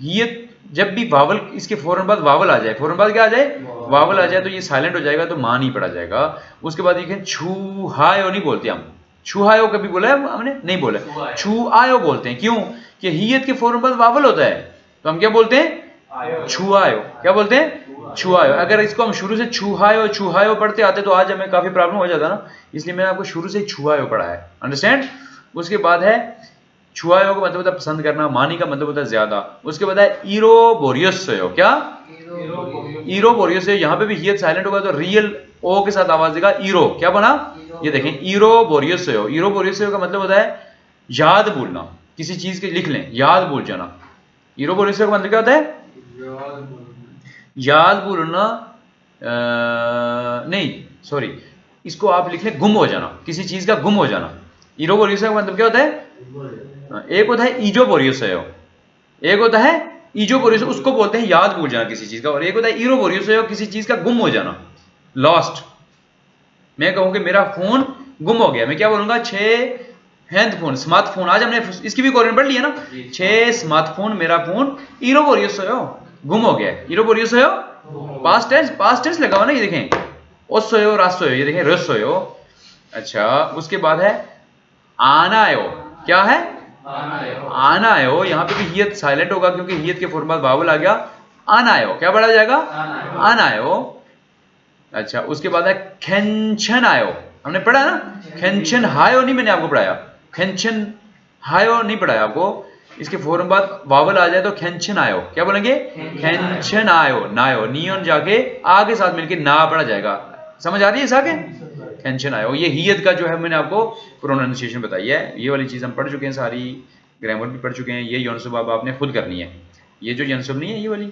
हियत जब भी वावल, इसके फौरन बाद वावल आ जाए, फौरन बाद क्या आ जाए? वावल आ जाए तो ये साइलेंट हो जाएगा, तो मान ही पढ़ा जाएगा। उसके बाद देखें छूहायो नहीं बोलते हम, छूहायो कभी बोला है हमने? नहीं बोला। छूआयो बोलते हैं। क्यों? कि हियत के फौरन बाद वावल होता है तो हम क्या बोलते हैं? छुआयो। क्या बोलते हैं? छुआयो। अगर इसको हम शुरू से छुहायो छुहायो पढ़ते आते तो आज हमें काफी प्रॉब्लम हो जाता ना, इसलिए मैंने आपको शुरू से छुआयो पढ़ा है। अंडरस्टैंड? उसके बाद है छुआयो का मतलब होता है पसंद करना, मानी का मतलब होता है ज्यादा। उसके बाद है ईरो बोरियसयो। क्या? ईरो बोरियसयो। यहाँ पे भी हियत साइलेंट होगा तो रियल ओ के साथ आवाज देगा ईरो। क्या बना? ये देखें ईरो बोरियसयो। ईरो बोरियसयो का मतलब होता है याद भूलना, किसी चीज के लिख लें याद भूल जाना। ईरो बोरियसयो का मतलब क्या होता है? याद भूलना। नहीं सॉरी, इसको आप लिख लें गुम हो जाना, किसी चीज का गुम हो जाना। ईरो बोरियसयो का मतलब क्या होता है? एक होता है ईजो बोरियसयो, एक होता है ईजो बोरियसयो, उसको बोलते हैं याद भूल जाना किसी चीज का। और एक होता है ईरो बोरियसयो, किसी चीज का गुम हो जाना, लॉस्ट। मैं कहूं कि मेरा फोन गुम हो गया, मैं क्या बोलूंगा? 6 हैंडफोन, स्मार्टफोन। आज हमने इसकी भी कोरियन पढ़ लिया ना, 6 स्मार्टफोन, मेरा फोन ईरो बोरियसयो गुम हो गया। ईरो बोरियसयो पास्ट टेंस, पास्ट टेंस लगा हुआ ना, ये देखें ओसोयो रासोयो, ये देखें रसोयो। अच्छा उसके बाद है आनायो। क्या है? आनायो। यहाँ पे भी हियत साइलेंट होगा क्योंकि हियत के फौरन बाद वावल आ गया। आनायो क्या पढ़ा जाएगा? आनायो। अच्छा उसके बाद है खेंचन आयो। हमने पढ़ा ना, खेंचन हायो नहीं मैंने आपको पढ़ाया, खेंचन हायो नहीं पढ़ाया आपको। इसके फौरन बाद वावल आ जाए तो खेंचन आयो। क्या बोलेंगे? खेंचन आयो। नायो नियन जाके आगे साथ मिलके ना पढ़ा जाएगा। समझ आ रही है इस आगे? टेंशन आया। ये हियत का जो है मैंने आपको प्रोनाउंसिएशन बताई है। ये वाली चीज हम पढ़ चुके हैं, सारी ग्रामर भी पढ़ चुके हैं। ये यौनसब अब आपने खुद करनी है। ये जो यौनसब नहीं है, ये वाली,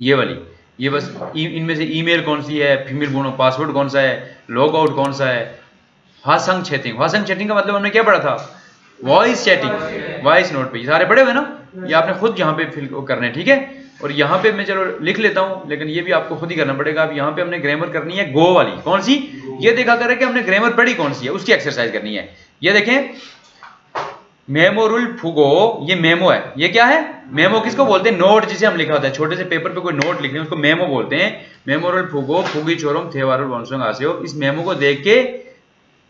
ये वाली, ये बस इनमें से ईमेल कौन सी है, फीमेल बोनो पासवर्ड कौन सा है, लॉग आउट कौन सा है, हासंग चैटिंग। हासंग चैटिंग का मतलब हमने क्या पढ़ा था? वॉइस चैटिंग, वॉइस नोट पे। ये सारे पढ़े हुए ना, ये आपने खुद यहाँ पे फिल करने हैं, ठीक है। और यहाँ पे मैं चलो लिख लेता हूँ, लेकिन ये भी आपको खुद ही करना पड़ेगा। अब यहाँ पे हमने ग्रामर करनी है गो वाली। कौन सी? ये देखा करें कि हमने ग्रामर पढ़ी कौन सी है, उसकी एक्सरसाइज करनी है। ये देखें मेमोरुल फुगो, ये मेमो है। ये क्या है? मेमो किसको बोलते हैं? नोट जिसे हम लिखा होता है, छोटे से पेपर पे कोई नोट लिखने उसको मेमो बोलते हैं। मेमोरुल फुगो फुगी चोरम थेवारुल वंसोंग आसेओ। इस मेमो को देख के,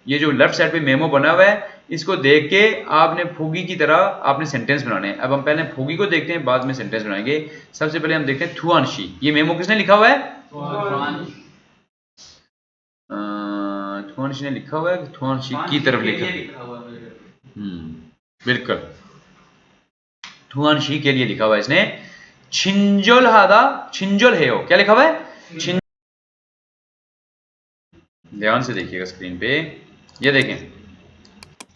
ये जो लेफ्ट साइड पे मेमो बना हुआ है, इसको देख के आपने फूगी की तरह आपने सेंटेंस बनाने हैं। अब हम पहले फूगी को देखते हैं, बाद में सेंटेंस बनाएंगे। सबसे पहले हम देखते हैं थुआनशी। ये मेमो किसने लिखा हुआ है? थुआनशी ने लिखा हुआ है कि थुआनशी की तरफ लिखा है? बिल्कुल, थुआनशी के लिए लिखा हुआ है इसने। छिंजोल हादा छिंजोल है, क्या लिखा हुआ है? ध्यान से देखिएगा स्क्रीन पे, ये देखें,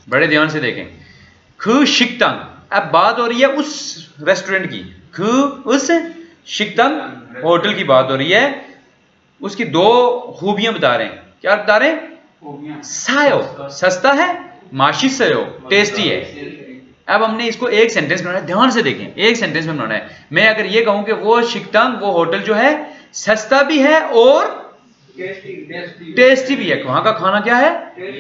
बड़े ध्यान से देखें। ख शिकतंग, अब बात हो रही है उस रेस्टोरेंट की। ख उस शिकतंग होटल की बात हो रही है। उसकी दो खूबियां बता रहे हैं। क्या बता रहे हैं? सायो सस्ता है, माशिसयो टेस्टी है। अब हमने इसको एक सेंटेंस बनाना है, ध्यान से देखें, एक सेंटेंस में बनाना है। मैं अगर ये कहूं कि वो शिकतंग, वो होटल जो है सस्ता भी है और टेस्टी भी है, वहां का खाना क्या है?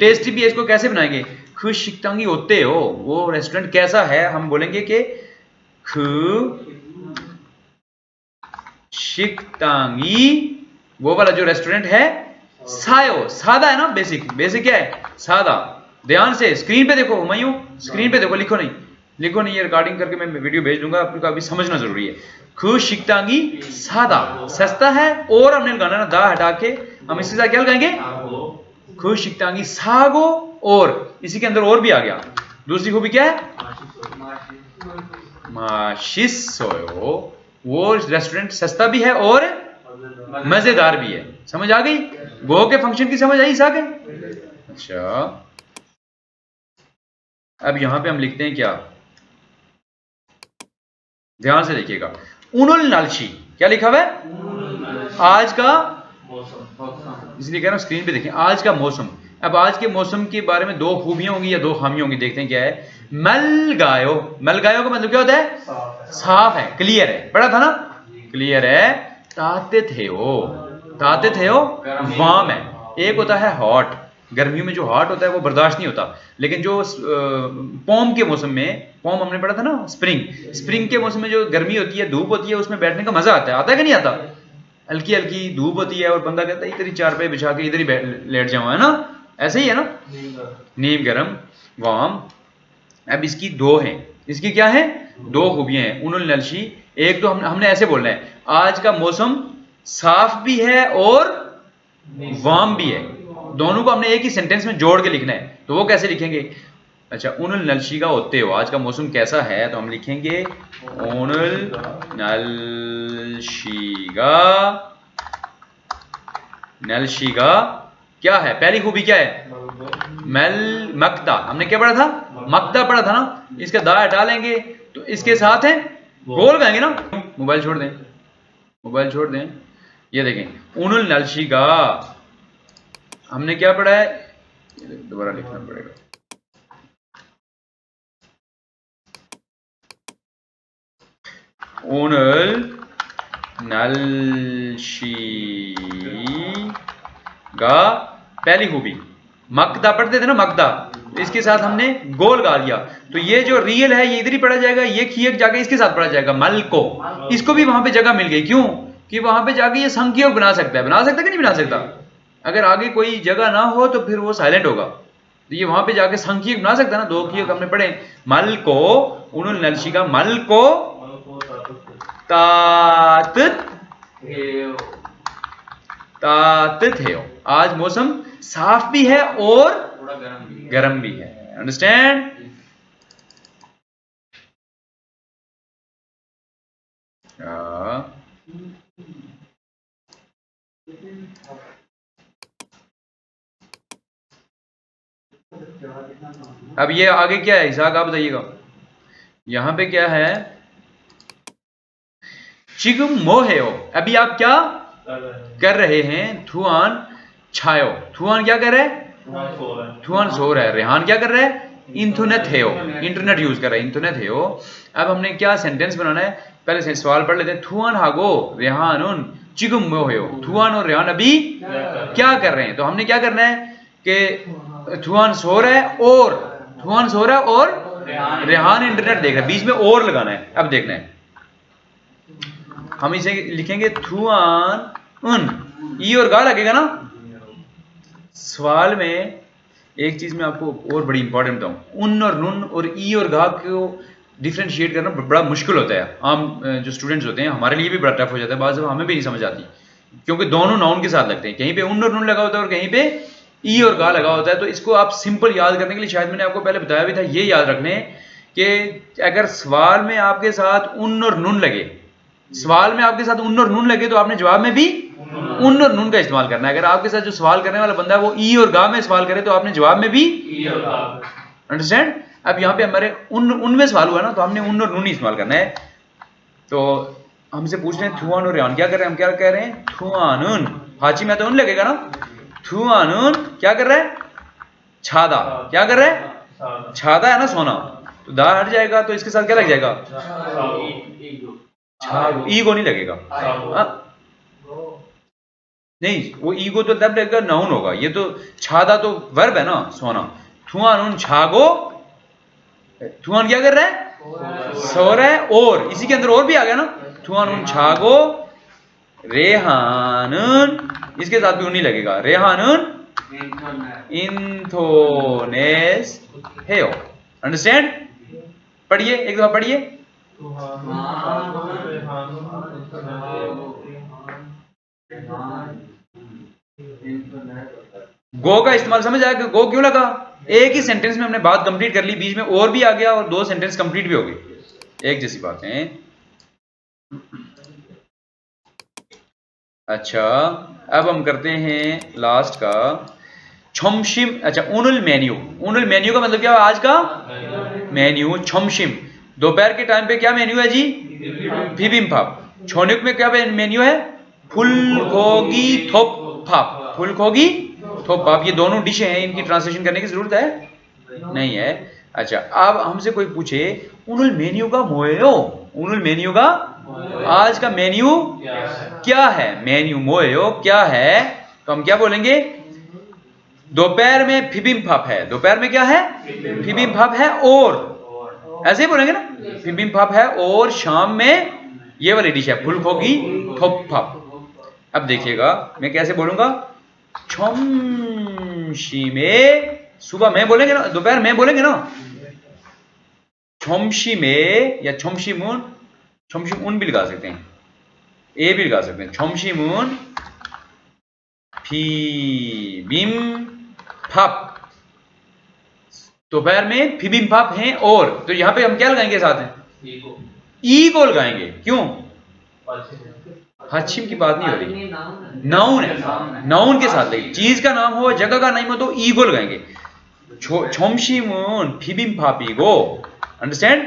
टेस्टी भी है। इसको कैसे बनाएंगे? खुश शिकतांगी होते हो, वो रेस्टोरेंट कैसा है? हम बोलेंगे कि खु शिकतांगी, वो वाला जो रेस्टोरेंट है सायो, सादा है ना, बेसिक क्या है? सादा। ध्यान से स्क्रीन पे देखो हुमायूं, स्क्रीन पे देखो, लिखो नहीं, ये रिकॉर्डिंग करके मैं वीडियो भेज दूंगा, आपको अभी समझना जरूरी है। खुश शिकतांगी सादा, सस्ता है, और हमने लगाना ना दा हटा के, हम इसके साथ क्या लगाएंगे? खुश शिकतांगी सागो, और इसी के अंदर और भी आ गया। दूसरी खूबी क्या है? माशिसोयो, वो रेस्टोरेंट सस्ता भी है और मजेदार भी है। समझ आ गई? गो के फंक्शन की समझ आई इस आगे? अच्छा, अब यहां पे हम लिखते हैं क्या, ध्यान से देखिएगा। उनुल नलशी, क्या लिखा हुआ है? आज का, इसलिए कह रहा हूं स्क्रीन पे देखें, आज का मौसम। अब आज के मौसम के बारे में दो खूबियां होंगी या दो खामियां होंगी, देखते हैं क्या है। मलगायो, मलगायो का मतलब क्या होता है? साफ है, क्लियर है, पढ़ा था ना, क्लियर है। ताते थे हो वाम है। एक होता है हॉट, गर्मियों में जो हॉट होता है वो बर्दाश्त नहीं होता, लेकिन जो पॉम के मौसम में, पॉम हमने पढ़ा था ना, स्प्रिंग के मौसम में जो गर्मी होती है, धूप होती है, उसमें बैठने का मजा आता है कि नहीं आता? हल्की हल्की धूप होती है और बंदा कहता है इधर ही चारपाई बिछा के इधर ही लेट जाऊं, है ना? ऐसे ही है ना, नीम गरम वाम। अब इसकी दो हैं, इसकी क्या है? दो खूबियां हैं उनुल नलशी। एक तो हमने ऐसे बोलना है, आज का मौसम साफ भी है और वाम भी है। दोनों को हमने एक ही सेंटेंस में जोड़ के लिखना है, तो वो कैसे लिखेंगे? अच्छा, उनुल नलशी का होते हो, आज का मौसम कैसा है, तो हम लिखेंगे उनुल नलशी का क्या है? पहली खूबी क्या है? मक्ता, हमने क्या पढ़ा था? मक्ता पढ़ा था ना। इसका दा हटा लेंगे तो इसके साथ है गोल गाएंगे ना। मोबाइल छोड़ दें, ये देखें, उनुल नलशी का हमने क्या पढ़ा है? दोबारा लिखना पड़ेगा। उनुल नलशी का पहली खूबी, मक्दा पढ़ते थे ना, मक्दा, तो इसके साथ हमने गोल गा लिया, तो ये जो रियल है ये इधर ही पढ़ा जाएगा, ये खियक जाके इसके साथ पढ़ा जाएगा, मल को। इसको भी वहां पे जगह मिल गई, क्यों कि वहां पे जाके ये संख्यक बना सकता है कि नहीं बना सकता? अगर आगे कोई जगह ना हो तो फिर वो साइलेंट होगा, तो ये वहां पे जाके संख्यक बना सकता है ना। दो खियक हमने पढ़े, मल को, उनुल नलशी का मल को तात थे। आज मौसम साफ भी है और गर्म भी है। अंडरस्टैंड? अब ये आगे क्या है इसाक, आप बताइएगा। यहां पे क्या है? चिगुम मोहेओ, अभी आप क्या कर रहे हैं? थुआन छायो, थुआन क्या कर रहा है? थुआन सो रहा है। रेहान क्या कर रहा है? इंटरनेट यूज कर रहा है, इंटरनेट है। अब हमने क्या सेंटेंस बनाना है? पहले से सवाल पढ़ लेते हैं। थुआन हागो रेहान उन चिगुम मोहेओ, थुआन और रेहान अभी क्या कर रहे हैं? तो हमने क्या करना है कि थुआन सो रहा है और रेहान इंटरनेट देख रहा है, बीच में और लगाना है। अब देखना है, हम इसे लिखेंगे थुआन उन, ई और गा लगेगा ना। सवाल में एक चीज मैं आपको और बड़ी इंपॉर्टेंट बताऊं, उन और नुन और ई और गा को डिफ्रेंशिएट करना बड़ा मुश्किल होता है। आम जो स्टूडेंट्स होते हैं हमारे लिए भी बड़ा टफ हो जाता है, बाज़ दफ़ा हमें भी नहीं समझ आती, क्योंकि दोनों नाउन के साथ लगते हैं, कहीं पे उन और नुन लगा होता है और कहीं पे ई और गा लगा होता है। तो इसको आप सिंपल याद करने के लिए, शायद मैंने आपको पहले बताया भी था, ये याद रखने कि अगर सवाल में आपके साथ उन और नुन लगे, सवाल में आपके साथ उन और नुन लगे तो आपने जवाब में भी उन और नुन का इस्तेमाल करना है। अगर आपके साथ जो सवाल करने वाला बंदा है वो ई और गा में सवाल करे तो आपने जवाब में भी ई और गा। अंडरस्टैंड? अब यहाँ पे हमारे उनमें सवाल हुआ ना, तो हमने उन और नुन ही इस्तेमाल करना है। तो हमसे पूछ रहे हैं थुआन और रेहान, क्या कर रहे हैं? हम क्या कह रहे हैं? थुआनुन। हाची में तो उन लगेगा ना, थुआनुन क्या कर रहा है? छादा। क्या कर रहा है? छादा है ना सोना, तो दा हट जाएगा, तो इसके साथ क्या लग जाएगा? ईगो नहीं लगेगा। नहीं, वो ईगो तो तब लगेगा नाउन होगा, ये तो छादा तो वर्ब है ना, सोना। थुआनुन छागो, थुआन क्या कर रहा है? सो रहा है, और इसी के अंदर और भी आ गया ना, थुआनुन छागो रेहानुन, इसके साथ भी नहीं लगेगा, रेहानुन इंथोनेस हेयो। अंडरस्टैंड? पढ़िए, एक दफा पढ़िए। गो का इस्तेमाल समझ आया कि गो क्यों लगा? एक ही सेंटेंस में हमने बात कंप्लीट कर ली, बीच में और भी आ गया और दो सेंटेंस कंप्लीट भी हो गए, एक जैसी बात है। अच्छा, अब हम करते हैं लास्ट का छमशिम। अच्छा, उनुल मेन्यू। उनुल मेन्यू का मतलब क्या है? आज का मेन्यू। छमशिम, दोपहर के टाइम पे क्या मेन्यू है जी? बिबिम्बाप। छोनिक में क्या मेन्यू है? फुलकोगी थोप्पाप। फुलकोगी थोप्पाप, ये दोनों डिशें हैं, इनकी ट्रांसलेशन करने की जरूरत है? नहीं है। अच्छा, अब हमसे कोई पूछे उनुल मेन्यू का मोयो, उनुल मेन्यू का आज का मेन्यू क्या है? मेन्यू मोयो क्या है? तो हम क्या बोलेंगे? दोपहर में बिबिम्बाप है। दोपहर में क्या है? बिबिम्बाप है, और ऐसे ही बोलेंगे ना, बिबिम्बाप है, और शाम में ये वाली डिश है फुलकोगी थोप्पाप। अब देखिएगा मैं कैसे बोलूंगा, छमशिमे, सुबह में बोलेंगे ना, दोपहर में बोलेंगे ना, छमशिमे या छमशिमुन, छमशिमुन भी लगा सकते हैं, ए भी लगा सकते हैं, छमशिमुन बिबिम्बाप, दोपहर में बिबिम्बाप हैं, और तो यहां पे हम क्या लगाएंगे साथ में? ई को लगाएंगे। क्यों? हाशिम की बात नहीं हो रही, नाउन है, नाउन के साथ लगे, चीज का नाम हो, जगह का नाम हो, तो ई को लगाएंगे। छमशिमुन बिबिम्बापिगो। अंडरस्टैंड?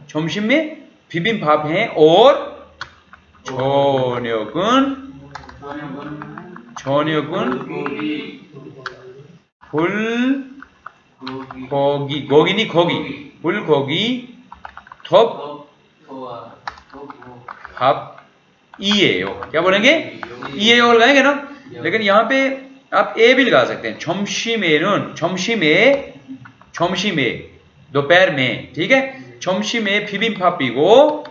छमशिम में बिबिम्बाप हैं, और छोन्योकुन फुल खोगी, गोगी नहीं खोगी, फुल खोगी थोप हाप ईए हो। क्या बोलेंगे? ईए हो लगाएंगे ना, लेकिन यहां पे आप ए भी लगा सकते हैं, छमशिमेनुन, छमशिमे दोपहर में, ठीक है? छमशिमे बिबिम्बापिगो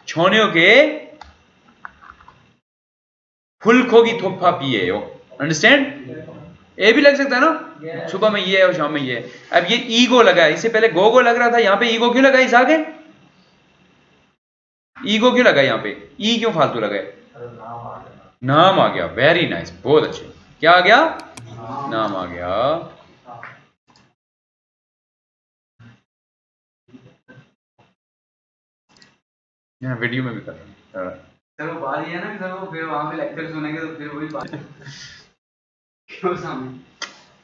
छोन्योके फुलकोगी थोप्पापिए हो। अंडरस्टैंड? ए भी लग सकता है ना, सुबह में ये है और शाम में ये है। अब ये ईगो लगा है, इससे पहले गो लग रहा था, यहां पे ईगो क्यों लगा? इस आगे ईगो क्यों लगा? यहां पे ई क्यों फालतू लगा है? नाम आ गया। वेरी नाइस, बहुत अच्छे। क्या आ गया? नाम आ गया। यहाँ वीडियो में भी कर रहा हूँ। सर वो बात ये है ना कि सर वो फिर वहाँ पे लेक्चर सुनेंगे तो फिर वही बात क्यों सामने।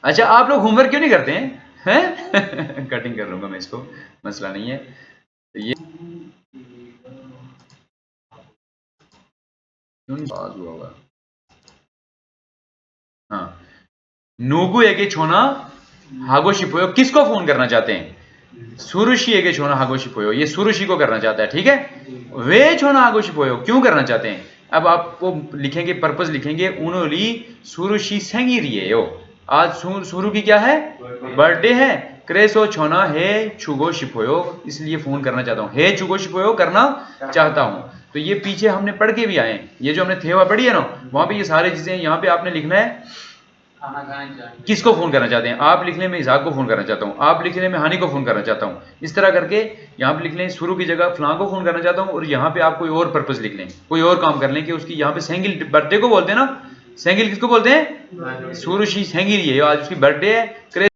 अच्छा, आप लोग होमवर्क क्यों नहीं करते हैं? कटिंग कर लूंगा मैं इसको, मसला नहीं है। ये क्यों नहीं बात हुआ होगा? हाँ, नूगु एगे छोना हागोशी पोयो, किसको फोन करना चाहते हैं? सुरुशी एगे छोना हागोशी पोयो, ये सुरुशी को करना चाहता है, ठीक है? वे छोना हागोशी पोयो क्यों करना चाहते हैं? अब आपको लिखेंगे, पर्पस लिखेंगे, उनोली सुरुशी सेंगिरिए हो, आज सुरु की क्या है? बर्थडे है। क्रेसो छोना है छुगो शिपोयो, इसलिए फोन करना चाहता हूँ, हे छुगो शिपोयो करना चाहता हूँ। तो ये पीछे हमने पढ़ के भी आए, ये जो हमने थेवा पढ़ी है ना, वहां पे ये सारी चीजें, यहाँ पे आपने लिखना है खाना खाना चाहिए। किसको फोन करना चाहते हैं? आप लिख लें मैं इसाक को फोन करना चाहता हूँ, आप लिख लें मैं हानि को फोन करना चाहता हूँ। इस तरह करके यहाँ पे लिख लें शुरू की जगह फलां को फोन करना चाहता हूँ, और यहाँ पे आप कोई और पर्पस लिख लें, कोई और काम कर लें कि उसकी यहाँ पे सेंगिल बर्थडे को बोलते हैं ना, सेंगिल किसको बोलते हैं? सूरुशी सेंगिल, ये आज उसकी बर्थडे है।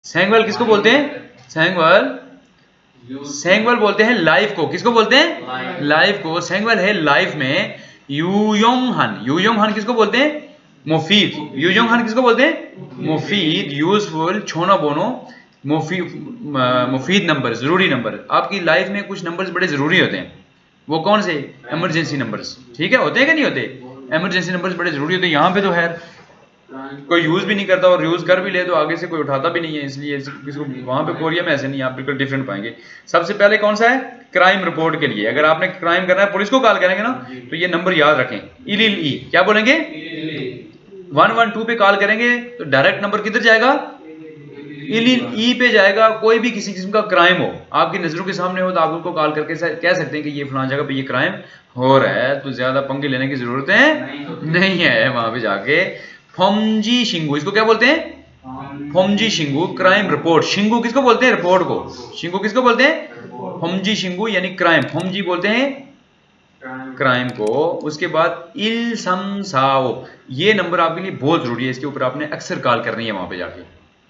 सेंगवल किसको बोलते हैं? सेंगवल बोलते हैं लाइफ को। किसको बोलते हैं? लाइफ को। सेंगवल है लाइफ में। यूयोंग हन किसको बोलते हैं? मुफीद। यूयोंग हन किसको बोलते हैं? मुफीद, यूजफुल, छोना बोनो, मुफीद नंबर, जरूरी नंबर। आपकी लाइफ में कुछ नंबर्स बड़े जरूरी होते हैं, वो कौन से? Emergency numbers. ठीक है, होते हैं कि नहीं होते? इमरजेंसी नंबर्स बड़े जरूरी होते हैं। यहाँ पे तो है कोई यूज भी नहीं करता, और यूज कर भी ले तो आगे से कोई उठाता भी नहीं है, इसलिए किसको वहां पे कोरिया में ऐसे नहीं, आप बिल्कुल डिफरेंट पाएंगे। सबसे पहले कौन सा है? क्राइम रिपोर्ट के लिए। अगर आपने क्राइम करना है, पुलिस को कॉल करेंगे ना, तो ये नंबर याद रखें, इलिल ई। क्या बोलेंगे? 112 पे कॉल करेंगे तो डायरेक्ट नंबर किधर जाएगा? इलिल ई पे जाएगा। कोई भी किसी किस्म का क्राइम हो, आपकी नजरों के सामने हो, तो आप उनको कॉल करके कह सकते हैं कि ये फलां जगह पे ये क्राइम हो रहा है, तो ज्यादा पंगे लेने की जरूरत है नहीं है। वहां पे जाके फॉमजी शिंगू, इसको क्या बोलते हैं? फॉमजी शिंगू, क्राइम रिपोर्ट। शिंगू किसको बोलते हैं? रिपोर्ट को। शिंगू किसको बोलते हैं? फॉमजी शिंगू यानी क्राइम। फॉमजी बोलते हैं क्राइम को। उसके बाद इल सम साओ, ये नंबर आपके लिए बहुत जरूरी है, इसके ऊपर आपने अक्सर कॉल करनी है वहां पे जाके।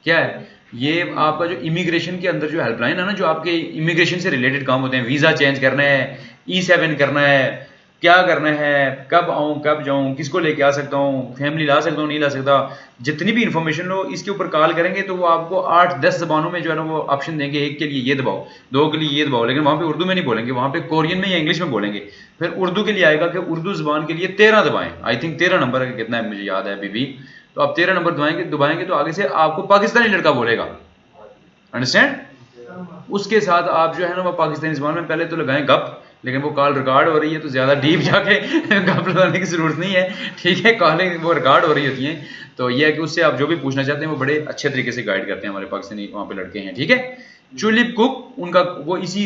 क्या है ये? आपका जो इमिग्रेशन के अंदर जो हेल्पलाइन है ना, जो आपके इमिग्रेशन से रिलेटेड काम होते हैं, वीजा चेंज करना है, E7 करना है, क्या करना है, कब आऊं कब जाऊं, किसको लेके आ सकता हूं, फैमिली ला सकता हूं नहीं ला सकता, जितनी भी इंफॉर्मेशन लो इसके ऊपर कॉल करेंगे तो वो आपको 8-10 जबानों में जो है ना वो ऑप्शन देंगे। एक के लिए ये दबाओ, दो के लिए ये दबाओ, लेकिन वहां पे उर्दू में नहीं बोलेंगे, वहां पे कोरियन में या इंग्लिश में बोलेंगे। फिर उर्दू के लिए आएगा कि उर्दू जबान के लिए 13 दबाएं। आई थिंक 13 नंबर है, कितना है मुझे याद है अभी भी। तो आप 13 नंबर दबाएंगे तो आगे से आपको पाकिस्तानी लड़का बोलेगा। अंडरस्टैंड? उसके साथ आप जो है ना वो पाकिस्तानी जबान में पहले तो लगाएं गप, लेकिन वो कॉल रिकॉर्ड हो रही है तो ज्यादा डीप जाके गप लगाने की जरूरत नहीं है। ठीक है, कॉलिंग वो रिकॉर्ड हो रही होती है, तो ये है कि उससे आप जो भी पूछना चाहते हैं वो बड़े अच्छे तरीके से गाइड करते हैं हमारे पाकिस्तानी वहाँ पे लड़के हैं। ठीक है, चुलिप कुक, उनका वो इसी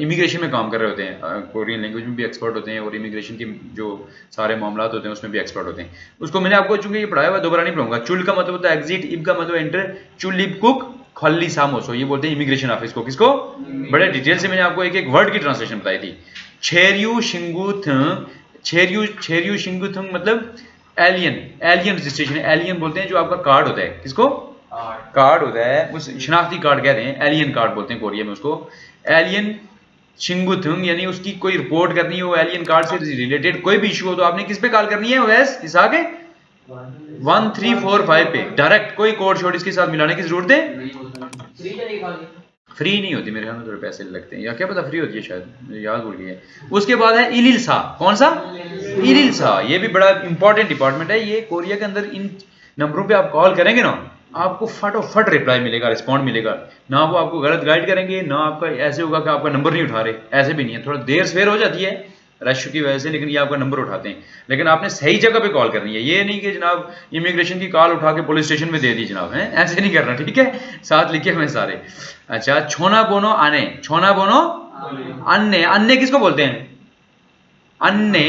इमिग्रेशन में काम कर रहे होते हैं, कोरियन लैंग्वेज में भी एक्सपर्ट होते हैं, और इमिग्रेशन के जो सारे मामला होते हैं उसमें भी एक्सपर्ट होते हैं। उसको मैंने आपको चूंकि ये पढ़ाया हुआ दोबारा नहीं पढ़ूंगा। चुल का मतलब होता है एग्जिट, इब का मतलब एंटर, चुलिप कुक खल्ली सामोसो, ये बोलते हैं इमिग्रेशन ऑफिस को। किसको? बड़े डिटेल से मैंने आपको एक एक वर्ड की ट्रांसलेशन बताई थी। छेरियू शिंगुथंग मतलब एलियन, एलियन रजिस्ट्रेशन। एलियन बोलते हैं जो आपका कार्ड होता है। किसको? कार्ड होता है, उस शनाख्ती कार्ड कहते हैं, एलियन कार्ड बोलते हैं कोरिया में उसको। एलियन शिंगुथंग यानी उसकी कोई रिपोर्ट करनी हो, एलियन कार्ड से रिलेटेड कोई भी इशू हो, तो आपने किस पे कॉल करनी है? वैस इसा के 1345 पे डायरेक्ट, कोई कोड शोड इसके साथ मिलाने की जरूरत है? फ्री नहीं होती मेरे ख्याल में, थोड़े पैसे लगते हैं, या क्या पता फ्री होती है शायद, मुझे याद भूल गया है। उसके बाद है इलिलसा। कौन सा? इलिलसा। ये भी बड़ा इंपॉर्टेंट डिपार्टमेंट है। ये कोरिया के अंदर इन नंबरों पे आप कॉल करेंगे ना, आपको फटाफट रिप्लाई मिलेगा, रिस्पॉन्ड मिलेगा। ना वो आपको गलत गाइड करेंगे, ना आपका ऐसे होगा कि आपका नंबर नहीं उठा रहे, ऐसे भी नहीं है। थोड़ा देर सवेर हो जाती है रश की वजह से, लेकिन ये आपका नंबर उठाते हैं। लेकिन आपने सही जगह पे कॉल करनी है, ये नहीं कि जनाब इमिग्रेशन की कॉल उठा के पुलिस स्टेशन में दे दी जनाब, है ऐसे नहीं करना। ठीक है, साथ लिखे हुए सारे। अच्छा, छोना बोनो आने, छोना बोनो अन्य। अन्य किसको बोलते हैं? अन्य,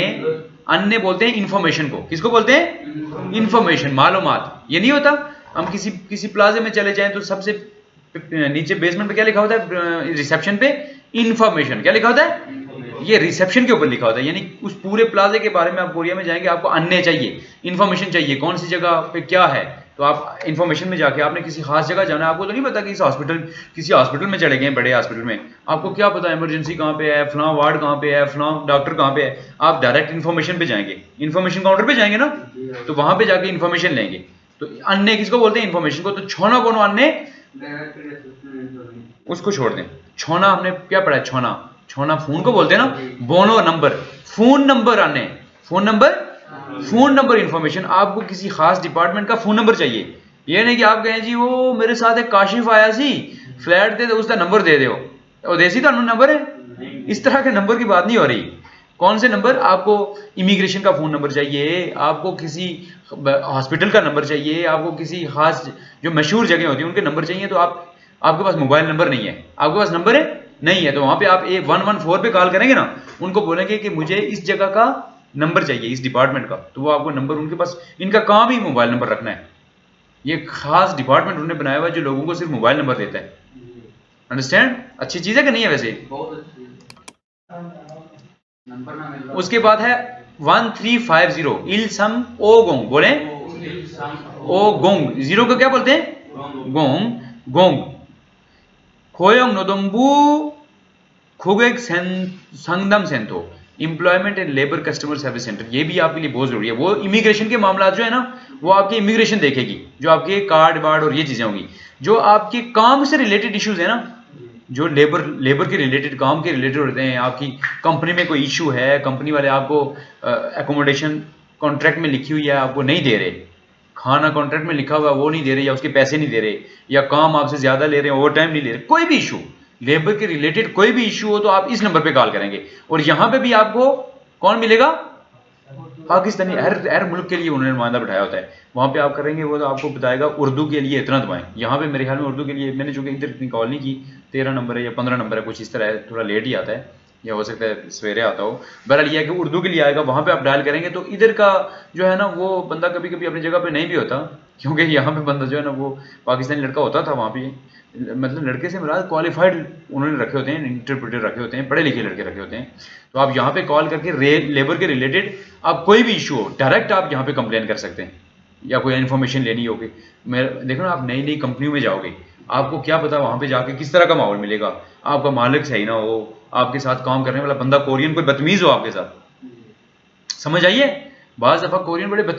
अन्य बोलते हैं इंफॉर्मेशन को। किसको बोलते हैं? इंफॉर्मेशन, मालूमात। ये नहीं होता हम किसी प्लाजे में चले जाएं तो सबसे नीचे बेसमेंट पे क्या लिखा होता है? रिसेप्शन पे इंफॉर्मेशन। क्या लिखा होता है? ये रिसेप्शन के ऊपर लिखा होता है। यानी उस पूरे प्लाजे के बारे में आप कोरिया में जाएंगे, आपको अन्य चाहिए, इंफॉर्मेशन चाहिए, कौन सी जगह पे क्या है। तो आप इंफॉर्मेशन में जाके आपने किसी खास जगह जाना है, आपको तो नहीं पता कि किसी हॉस्पिटल में चले गए, बड़े हॉस्पिटल में, आपको क्या पता इमरजेंसी कहाँ पे है, फलां वार्ड कहाँ पे है, फलां डॉक्टर कहाँ पे है। आप डायरेक्ट इंफॉर्मेशन पे जाएंगे, इंफॉर्मेशन काउंटर पे जाएंगे ना, तो वहां पे जाके इंफॉर्मेशन लेंगे। तो अन्य किसको बोलते हैं? इंफॉर्मेशन को। तो छोना बोनो अन्य, उसको छोड़ दें। छोना हमने क्या पढ़ा है? छोना, छोना फोन को बोलते हैं ना। बोनो नंबर, फोन नंबर आने, phone number, phone number information. आपको किसी खास डिपार्टमेंट का फोन नंबर चाहिए। ये नहीं कि आप कहें जी वो मेरे साथ एक काशिफ आया सी, फ्लैट दे दो, उसका नंबर दे दो, और देसी का नंबर है। इस तरह के नंबर की बात नहीं हो रही। कौन से नंबर? आपको इमिग्रेशन का फोन नंबर चाहिए, आपको किसी हॉस्पिटल का नंबर चाहिए, आपको किसी खास जो मशहूर जगह होती है उनके नंबर चाहिए। तो आपके पास मोबाइल नंबर नहीं है, आपके पास नंबर है नहीं है, तो वहां पे आप 114 पे कॉल करेंगे ना, उनको बोलेंगे कि मुझे इस जगह का नंबर चाहिए इस डिपार्टमेंट का, तो वो आपको नंबर, उनके पास इनका काम ही मोबाइल नंबर रखना है। ये खास डिपार्टमेंट उन्होंने बनाया हुआ है जो लोगों को सिर्फ मोबाइल नंबर देता है। अंडरस्टैंड? अच्छी चीज़ है कि नहीं है वैसे? बहुत अच्छी है। नंबर ना मिल रहा। उसके बाद है 1350 इल सम ओ गोंग, बोले ओ गोंग, जीरो को क्या बोलते हैं? गोंग गोंग। खोयोंग नोदोंबू खोगेक संगदम सेंथो employment and labour customer service centre, ये भी आपके लिए बहुत जरूरी है। वो इमिग्रेशन के मामला जो है ना, वो आपकी इमिग्रेशन देखेगी, जो आपके कार्ड वार्ड और ये चीजें होंगी। जो आपके काम से रिलेटेड इश्यूज है ना, जो लेबर के रिलेटेड, काम के रिलेटेड होते हैं, आपकी कंपनी में कोई इशू है, कंपनी वाले आपको एकोमोडेशन कॉन्ट्रैक्ट में लिखी हुई है आपको नहीं दे रहे, खाना कॉन्ट्रैक्ट में लिखा हुआ वो नहीं दे रहे, या उसके पैसे नहीं दे रहे, या काम आपसे ज्यादा ले रहे हैं, ओवर टाइम नहीं ले रहे, कोई भी इशू लेबर के रिलेटेड कोई भी इशू हो तो आप इस नंबर पे कॉल करेंगे। और यहां पे भी आपको कौन मिलेगा? पाकिस्तानी, हर मुल्क के लिए उन्होंने नुमाइंदा बैठाया होता है, वहां पे आप करेंगे, वो तो आपको बताएगा उर्दू के लिए इतना दबाएं। यहाँ पे मेरे ख्याल में उर्दू के लिए मैंने चूंकि इधर इतनी कॉल नहीं की, 13 नंबर है या 15 नंबर है, कुछ इस तरह है, थोड़ा लेट ही आता है, या हो सकता है सवेरे आता हो। बहरहाल यह है कि उर्दू के लिए आएगा, वहां पे आप डायल करेंगे तो इधर का जो है ना, वो बंदा कभी कभी अपनी जगह पे नहीं भी होता, क्योंकि यहाँ पे बंदा जो है ना वो पाकिस्तानी लड़का होता था वहाँ पे, मतलब लड़के से मिला क्वालिफाइड उन्होंने रखे होते हैं, इंटरप्रेटर रखे होते हैं, पढ़े लिखे लड़के रखे होते हैं। तो आप यहाँ पे कॉल करके लेबर के रिलेटेड आप कोई भी इशू हो डायरेक्ट आप यहाँ पे कंप्लेन कर सकते हैं, या कोई इन्फॉर्मेशन लेनी होगी। मैं देखो ना, आप नई नई कंपनियों में जाओगे, आपको क्या पता वहाँ पे जाके किस तरह का माहौल मिलेगा, आपका मालिक सही ना हो, आपके साथ काम करने वाला बंदा कोरियन कोई बदतमीज हो आपके साथ, समझ आइए, बाज़ दफ़ा कोरियन बड़े बदतमीज